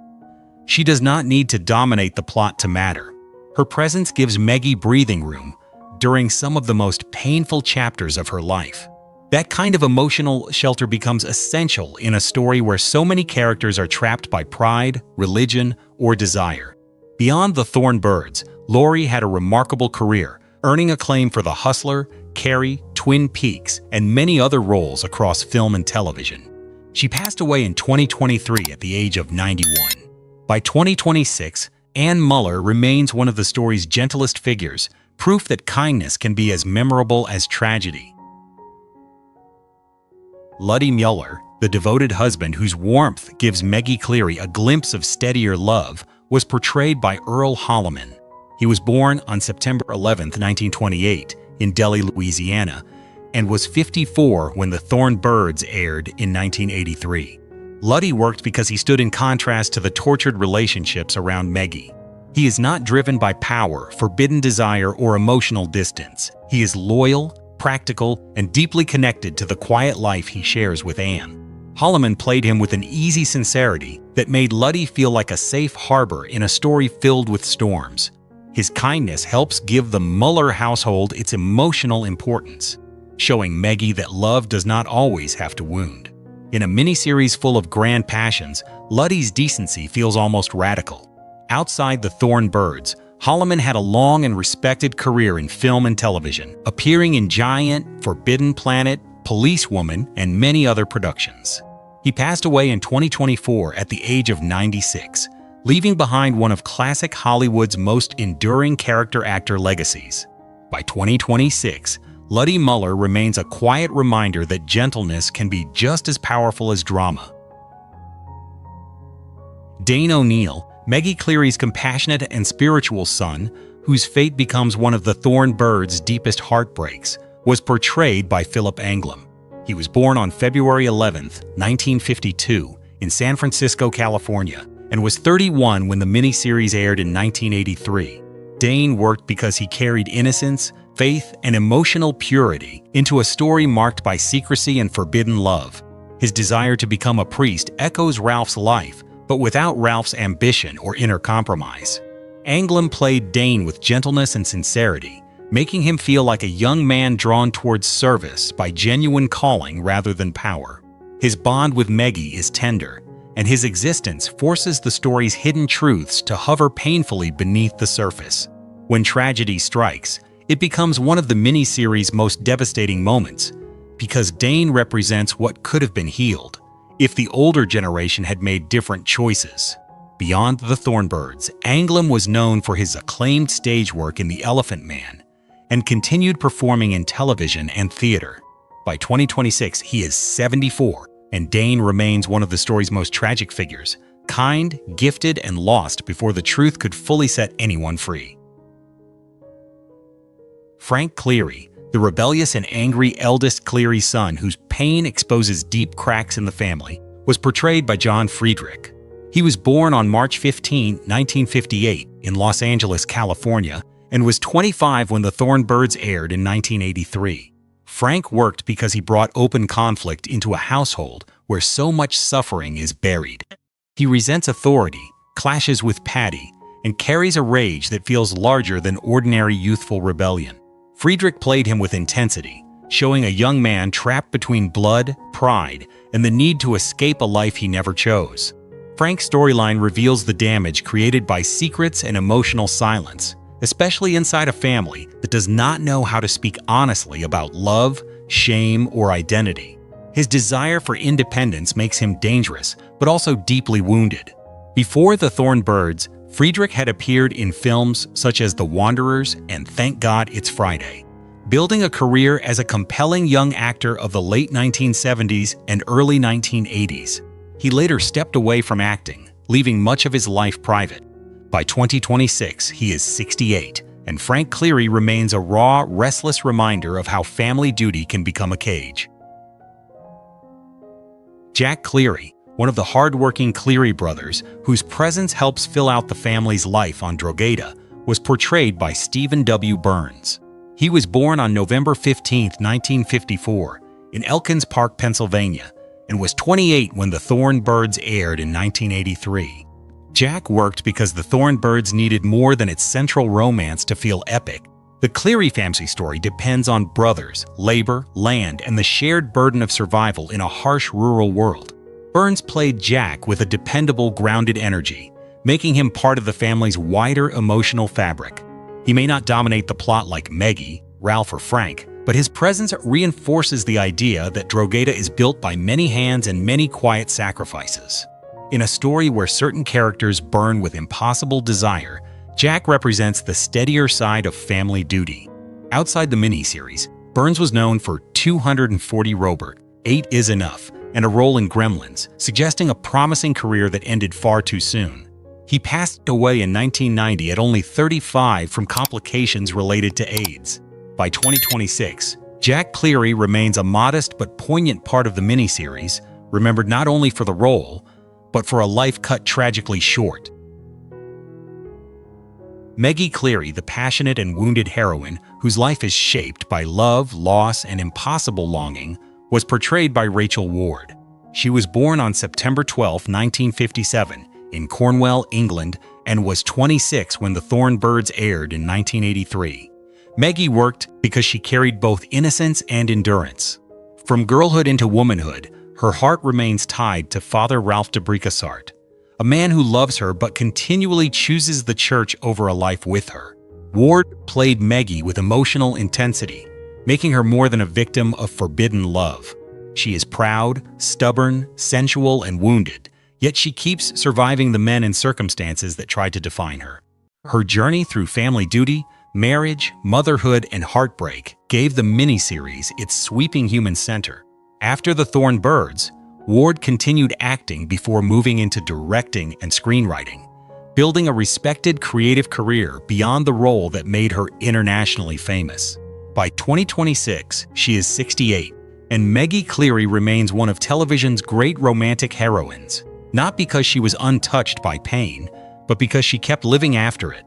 She does not need to dominate the plot to matter. Her presence gives Meggie breathing room during some of the most painful chapters of her life. That kind of emotional shelter becomes essential in a story where so many characters are trapped by pride, religion, or desire. Beyond The Thorn Birds, Laurie had a remarkable career, earning acclaim for The Hustler, Carrie, Twin Peaks, and many other roles across film and television. She passed away in 2023 at the age of 91. By 2026, Anne Mueller remains one of the story's gentlest figures, proof that kindness can be as memorable as tragedy. Luddy Mueller, the devoted husband whose warmth gives Meggie Cleary a glimpse of steadier love, was portrayed by Earl Holliman. He was born on September 11, 1928, in Delhi, Louisiana, and was 54 when The Thorn Birds aired in 1983. Luddy worked because he stood in contrast to the tortured relationships around Meggie. He is not driven by power, forbidden desire, or emotional distance. He is loyal, practical, and deeply connected to the quiet life he shares with Anne. Holliman played him with an easy sincerity that made Luddy feel like a safe harbor in a story filled with storms. His kindness helps give the Mueller household its emotional importance, showing Meggie that love does not always have to wound. In a miniseries full of grand passions, Luddy's decency feels almost radical. Outside The Thorn Birds, Holliman had a long and respected career in film and television, appearing in Giant, Forbidden Planet, Policewoman, and many other productions. He passed away in 2024 at the age of 96, leaving behind one of classic Hollywood's most enduring character actor legacies. By 2026, Luddy Mueller remains a quiet reminder that gentleness can be just as powerful as drama. Dane O'Neill, Meggie Cleary's compassionate and spiritual son, whose fate becomes one of The Thorn Birds' deepest heartbreaks, was portrayed by Philip Anglim. He was born on February 11, 1952, in San Francisco, California, and was 31 when the miniseries aired in 1983. Dane worked because he carried innocence, faith, and emotional purity into a story marked by secrecy and forbidden love. His desire to become a priest echoes Ralph's life, but without Ralph's ambition or inner compromise. Anglem played Dane with gentleness and sincerity, making him feel like a young man drawn towards service by genuine calling rather than power. His bond with Meggie is tender, and his existence forces the story's hidden truths to hover painfully beneath the surface. When tragedy strikes, it becomes one of the miniseries' most devastating moments, because Dane represents what could have been healed if the older generation had made different choices. Beyond the Thornbirds, Anglem was known for his acclaimed stage work in The Elephant Man and continued performing in television and theater. By 2026, he is 74, and Dane remains one of the story's most tragic figures, kind, gifted, and lost before the truth could fully set anyone free. Frank Cleary, the rebellious and angry eldest Cleary son whose pain exposes deep cracks in the family, was portrayed by John Friedrich. He was born on March 15, 1958, in Los Angeles, California, and was 25 when The Thornbirds aired in 1983. Frank worked because he brought open conflict into a household where so much suffering is buried. He resents authority, clashes with Patty, and carries a rage that feels larger than ordinary youthful rebellion. Friedrich played him with intensity, showing a young man trapped between blood, pride, and the need to escape a life he never chose. Frank's storyline reveals the damage created by secrets and emotional silence, especially inside a family that does not know how to speak honestly about love, shame, or identity. His desire for independence makes him dangerous, but also deeply wounded. Before The Thornbirds, Friedrich had appeared in films such as The Wanderers and Thank God It's Friday, building a career as a compelling young actor of the late 1970s and early 1980s. He later stepped away from acting, leaving much of his life private. By 2026, he is 68, and Frank Cleary remains a raw, restless reminder of how family duty can become a cage. Jack Cleary, one of the hard-working Cleary brothers whose presence helps fill out the family's life on Drogheda, was portrayed by Stephen W. Burns. He was born on November 15, 1954, in Elkins Park, Pennsylvania, and was 28 when The Thornbirds aired in 1983. Jack worked because The Thornbirds needed more than its central romance to feel epic. The Cleary family story depends on brothers, labor, land, and the shared burden of survival in a harsh rural world. Burns played Jack with a dependable, grounded energy, making him part of the family's wider emotional fabric. He may not dominate the plot like Meggie, Ralph, or Frank, but his presence reinforces the idea that Drogheda is built by many hands and many quiet sacrifices. In a story where certain characters burn with impossible desire, Jack represents the steadier side of family duty. Outside the miniseries, Burns was known for 240 Robert, 8 is Enough, and a role in Gremlins, suggesting a promising career that ended far too soon. He passed away in 1990 at only 35 from complications related to AIDS. By 2026, Jack Cleary remains a modest but poignant part of the miniseries, remembered not only for the role, but for a life cut tragically short. Meggie Cleary, the passionate and wounded heroine whose life is shaped by love, loss, and impossible longing, was portrayed by Rachel Ward. She was born on September 12, 1957, in Cornwall, England, and was 26 when The Thornbirds aired in 1983. Meggie worked because she carried both innocence and endurance. From girlhood into womanhood, her heart remains tied to Father Ralph de Bricassart, a man who loves her but continually chooses the church over a life with her. Ward played Meggie with emotional intensity, making her more than a victim of forbidden love. She is proud, stubborn, sensual, and wounded, yet she keeps surviving the men and circumstances that tried to define her. Her journey through family duty, marriage, motherhood, and heartbreak gave the miniseries its sweeping human center. After The Thornbirds, Ward continued acting before moving into directing and screenwriting, building a respected creative career beyond the role that made her internationally famous. By 2026, she is 68, and Meggie Cleary remains one of television's great romantic heroines, not because she was untouched by pain, but because she kept living after it.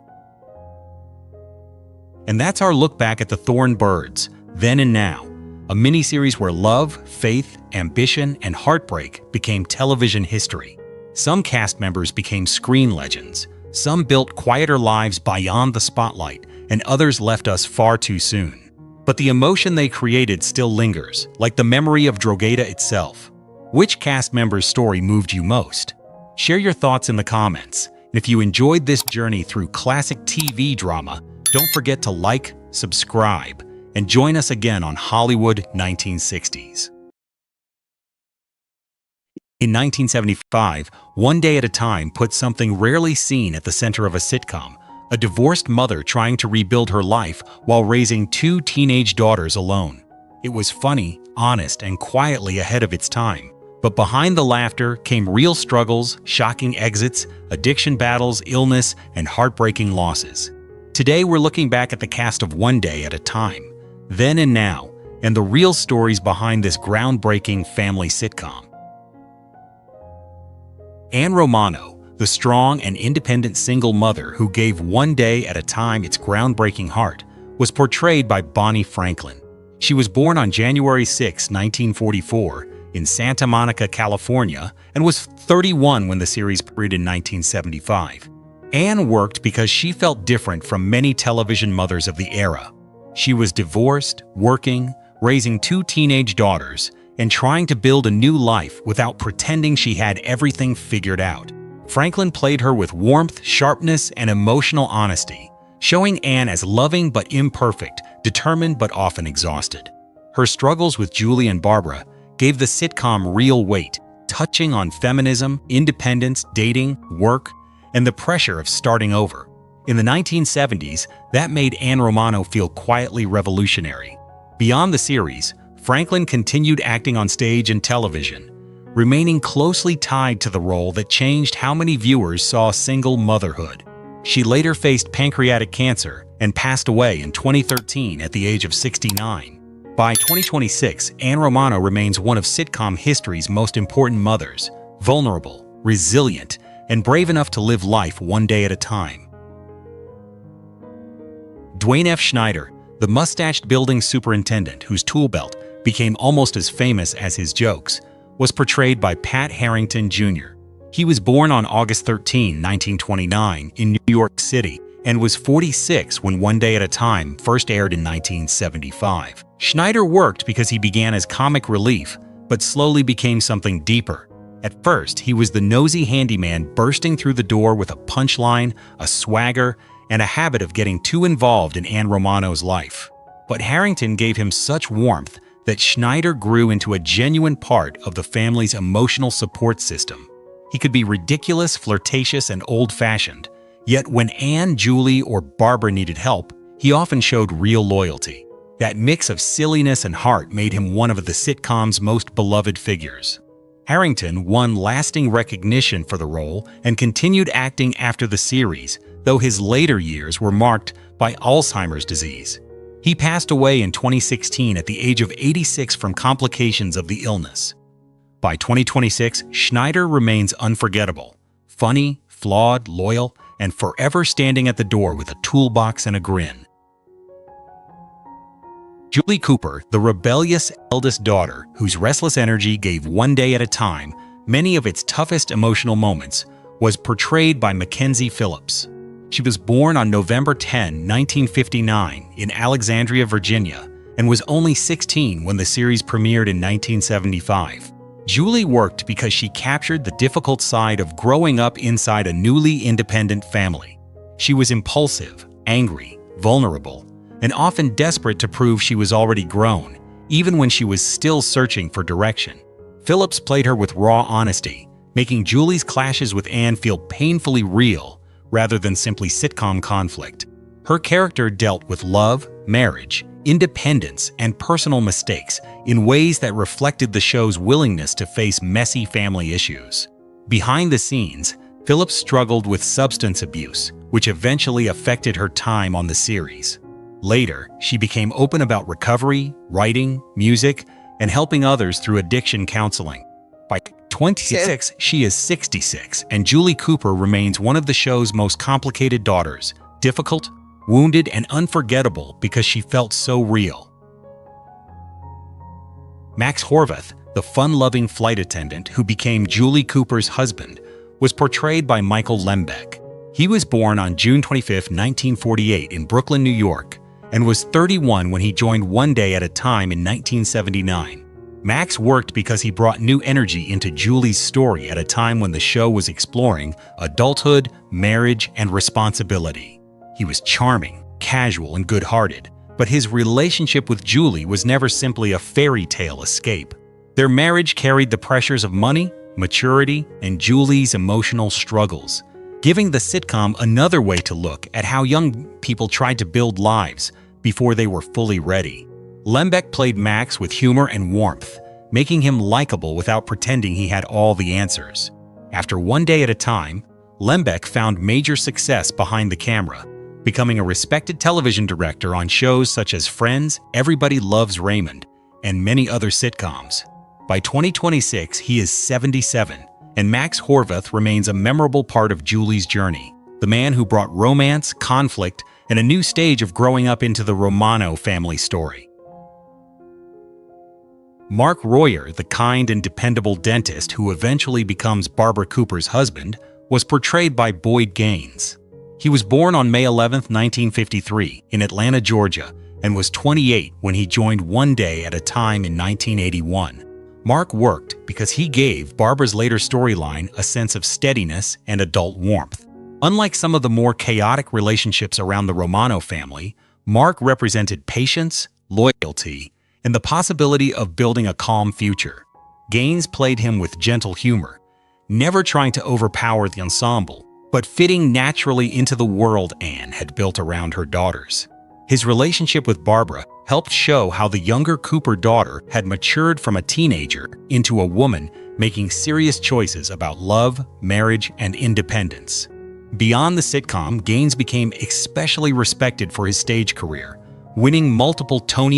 And that's our look back at The Thornbirds, Then and Now, a miniseries where love, faith, ambition, and heartbreak became television history. Some cast members became screen legends, Some built quieter lives beyond the spotlight, and others left us far too soon. But the emotion they created still lingers, like the memory of Drogheda itself. Which cast member's story moved you most? Share your thoughts in the comments. And if you enjoyed this journey through classic TV drama, don't forget to like, subscribe, and join us again on Hollywood 1960s. In 1975, One Day at a Time put something rarely seen at the center of a sitcom, a divorced mother trying to rebuild her life while raising two teenage daughters alone. It was funny, honest, and quietly ahead of its time. But behind the laughter came real struggles, shocking exits, addiction battles, illness, and heartbreaking losses. Today we're looking back at the cast of One Day at a Time, then and now, and the real stories behind this groundbreaking family sitcom. Anne Romano, the strong and independent single mother who gave One Day at a Time its groundbreaking heart, was portrayed by Bonnie Franklin. She was born on January 6, 1944, in Santa Monica, California, and was 31 when the series premiered in 1975. Anne worked because she felt different from many television mothers of the era. She was divorced, working, raising two teenage daughters, and trying to build a new life without pretending she had everything figured out. Franklin played her with warmth, sharpness, and emotional honesty, showing Anne as loving but imperfect, determined but often exhausted. Her struggles with Julie and Barbara gave the sitcom real weight, touching on feminism, independence, dating, work, and the pressure of starting over. In the 1970s, that made Anne Romano feel quietly revolutionary. Beyond the series, Franklin continued acting on stage and television, remaining closely tied to the role that changed how many viewers saw single motherhood. She later faced pancreatic cancer and passed away in 2013 at the age of 69. By 2026, Anne Romano remains one of sitcom history's most important mothers, vulnerable, resilient, and brave enough to live life one day at a time. Dwayne F. Schneider, the mustached building superintendent whose tool belt became almost as famous as his jokes, was portrayed by Pat Harrington Jr. He was born on August 13, 1929, in New York City, and was 46 when One Day at a Time first aired in 1975. Schneider worked because he began as comic relief, but slowly became something deeper. At first, he was the nosy handyman bursting through the door with a punchline, a swagger, and a habit of getting too involved in Anne Romano's life. But Harrington gave him such warmth that Schneider grew into a genuine part of the family's emotional support system. He could be ridiculous, flirtatious, and old-fashioned, yet when Anne, Julie, or Barbara needed help, he often showed real loyalty. That mix of silliness and heart made him one of the sitcom's most beloved figures. Harrington won lasting recognition for the role and continued acting after the series, though his later years were marked by Alzheimer's disease. He passed away in 2016 at the age of 86 from complications of the illness. By 2026, Schneider remains unforgettable, funny, flawed, loyal, and forever standing at the door with a toolbox and a grin. Julie Cooper, the rebellious eldest daughter whose restless energy gave One Day at a Time many of its toughest emotional moments, was portrayed by Mackenzie Phillips. She was born on November 10, 1959, in Alexandria, Virginia, and was only 16 when the series premiered in 1975. Julie worked because she captured the difficult side of growing up inside a newly independent family. She was impulsive, angry, vulnerable, and often desperate to prove she was already grown, even when she was still searching for direction. Phillips played her with raw honesty, making Julie's clashes with Anne feel painfully real rather than simply sitcom conflict. Her character dealt with love, marriage, independence, and personal mistakes in ways that reflected the show's willingness to face messy family issues. Behind the scenes, Phillips struggled with substance abuse, which eventually affected her time on the series. Later, she became open about recovery, writing, music, and helping others through addiction counseling. By 26, she is 66, and Julie Cooper remains one of the show's most complicated daughters, difficult, wounded, and unforgettable because she felt so real. Max Horvath, the fun-loving flight attendant who became Julie Cooper's husband, was portrayed by Michael Lembeck. He was born on June 25, 1948 in Brooklyn, New York, and was 31 when he joined One Day at a Time in 1979. Max worked because he brought new energy into Julie's story at a time when the show was exploring adulthood, marriage, and responsibility. He was charming, casual, and good-hearted, but his relationship with Julie was never simply a fairy tale escape. Their marriage carried the pressures of money, maturity, and Julie's emotional struggles, giving the sitcom another way to look at how young people tried to build lives before they were fully ready. Lembeck played Max with humor and warmth, making him likable without pretending he had all the answers. After One Day at a Time, Lembeck found major success behind the camera, becoming a respected television director on shows such as Friends, Everybody Loves Raymond, and many other sitcoms. By 2026, he is 77, and Max Horvath remains a memorable part of Julie's journey, the man who brought romance, conflict, and a new stage of growing up into the Romano family story. Mark Royer, the kind and dependable dentist who eventually becomes Barbara Cooper's husband, was portrayed by Boyd Gaines. He was born on May 11, 1953, in Atlanta, Georgia, and was 28 when he joined One Day at a Time in 1981. Mark worked because he gave Barbara's later storyline a sense of steadiness and adult warmth. Unlike some of the more chaotic relationships around the Romano family, Mark represented patience, loyalty, and the possibility of building a calm future. Gaines played him with gentle humor, never trying to overpower the ensemble, but fitting naturally into the world Anne had built around her daughters. His relationship with Barbara helped show how the younger Cooper daughter had matured from a teenager into a woman making serious choices about love, marriage, and independence. Beyond the sitcom, Gaines became especially respected for his stage career, winning multiple Tony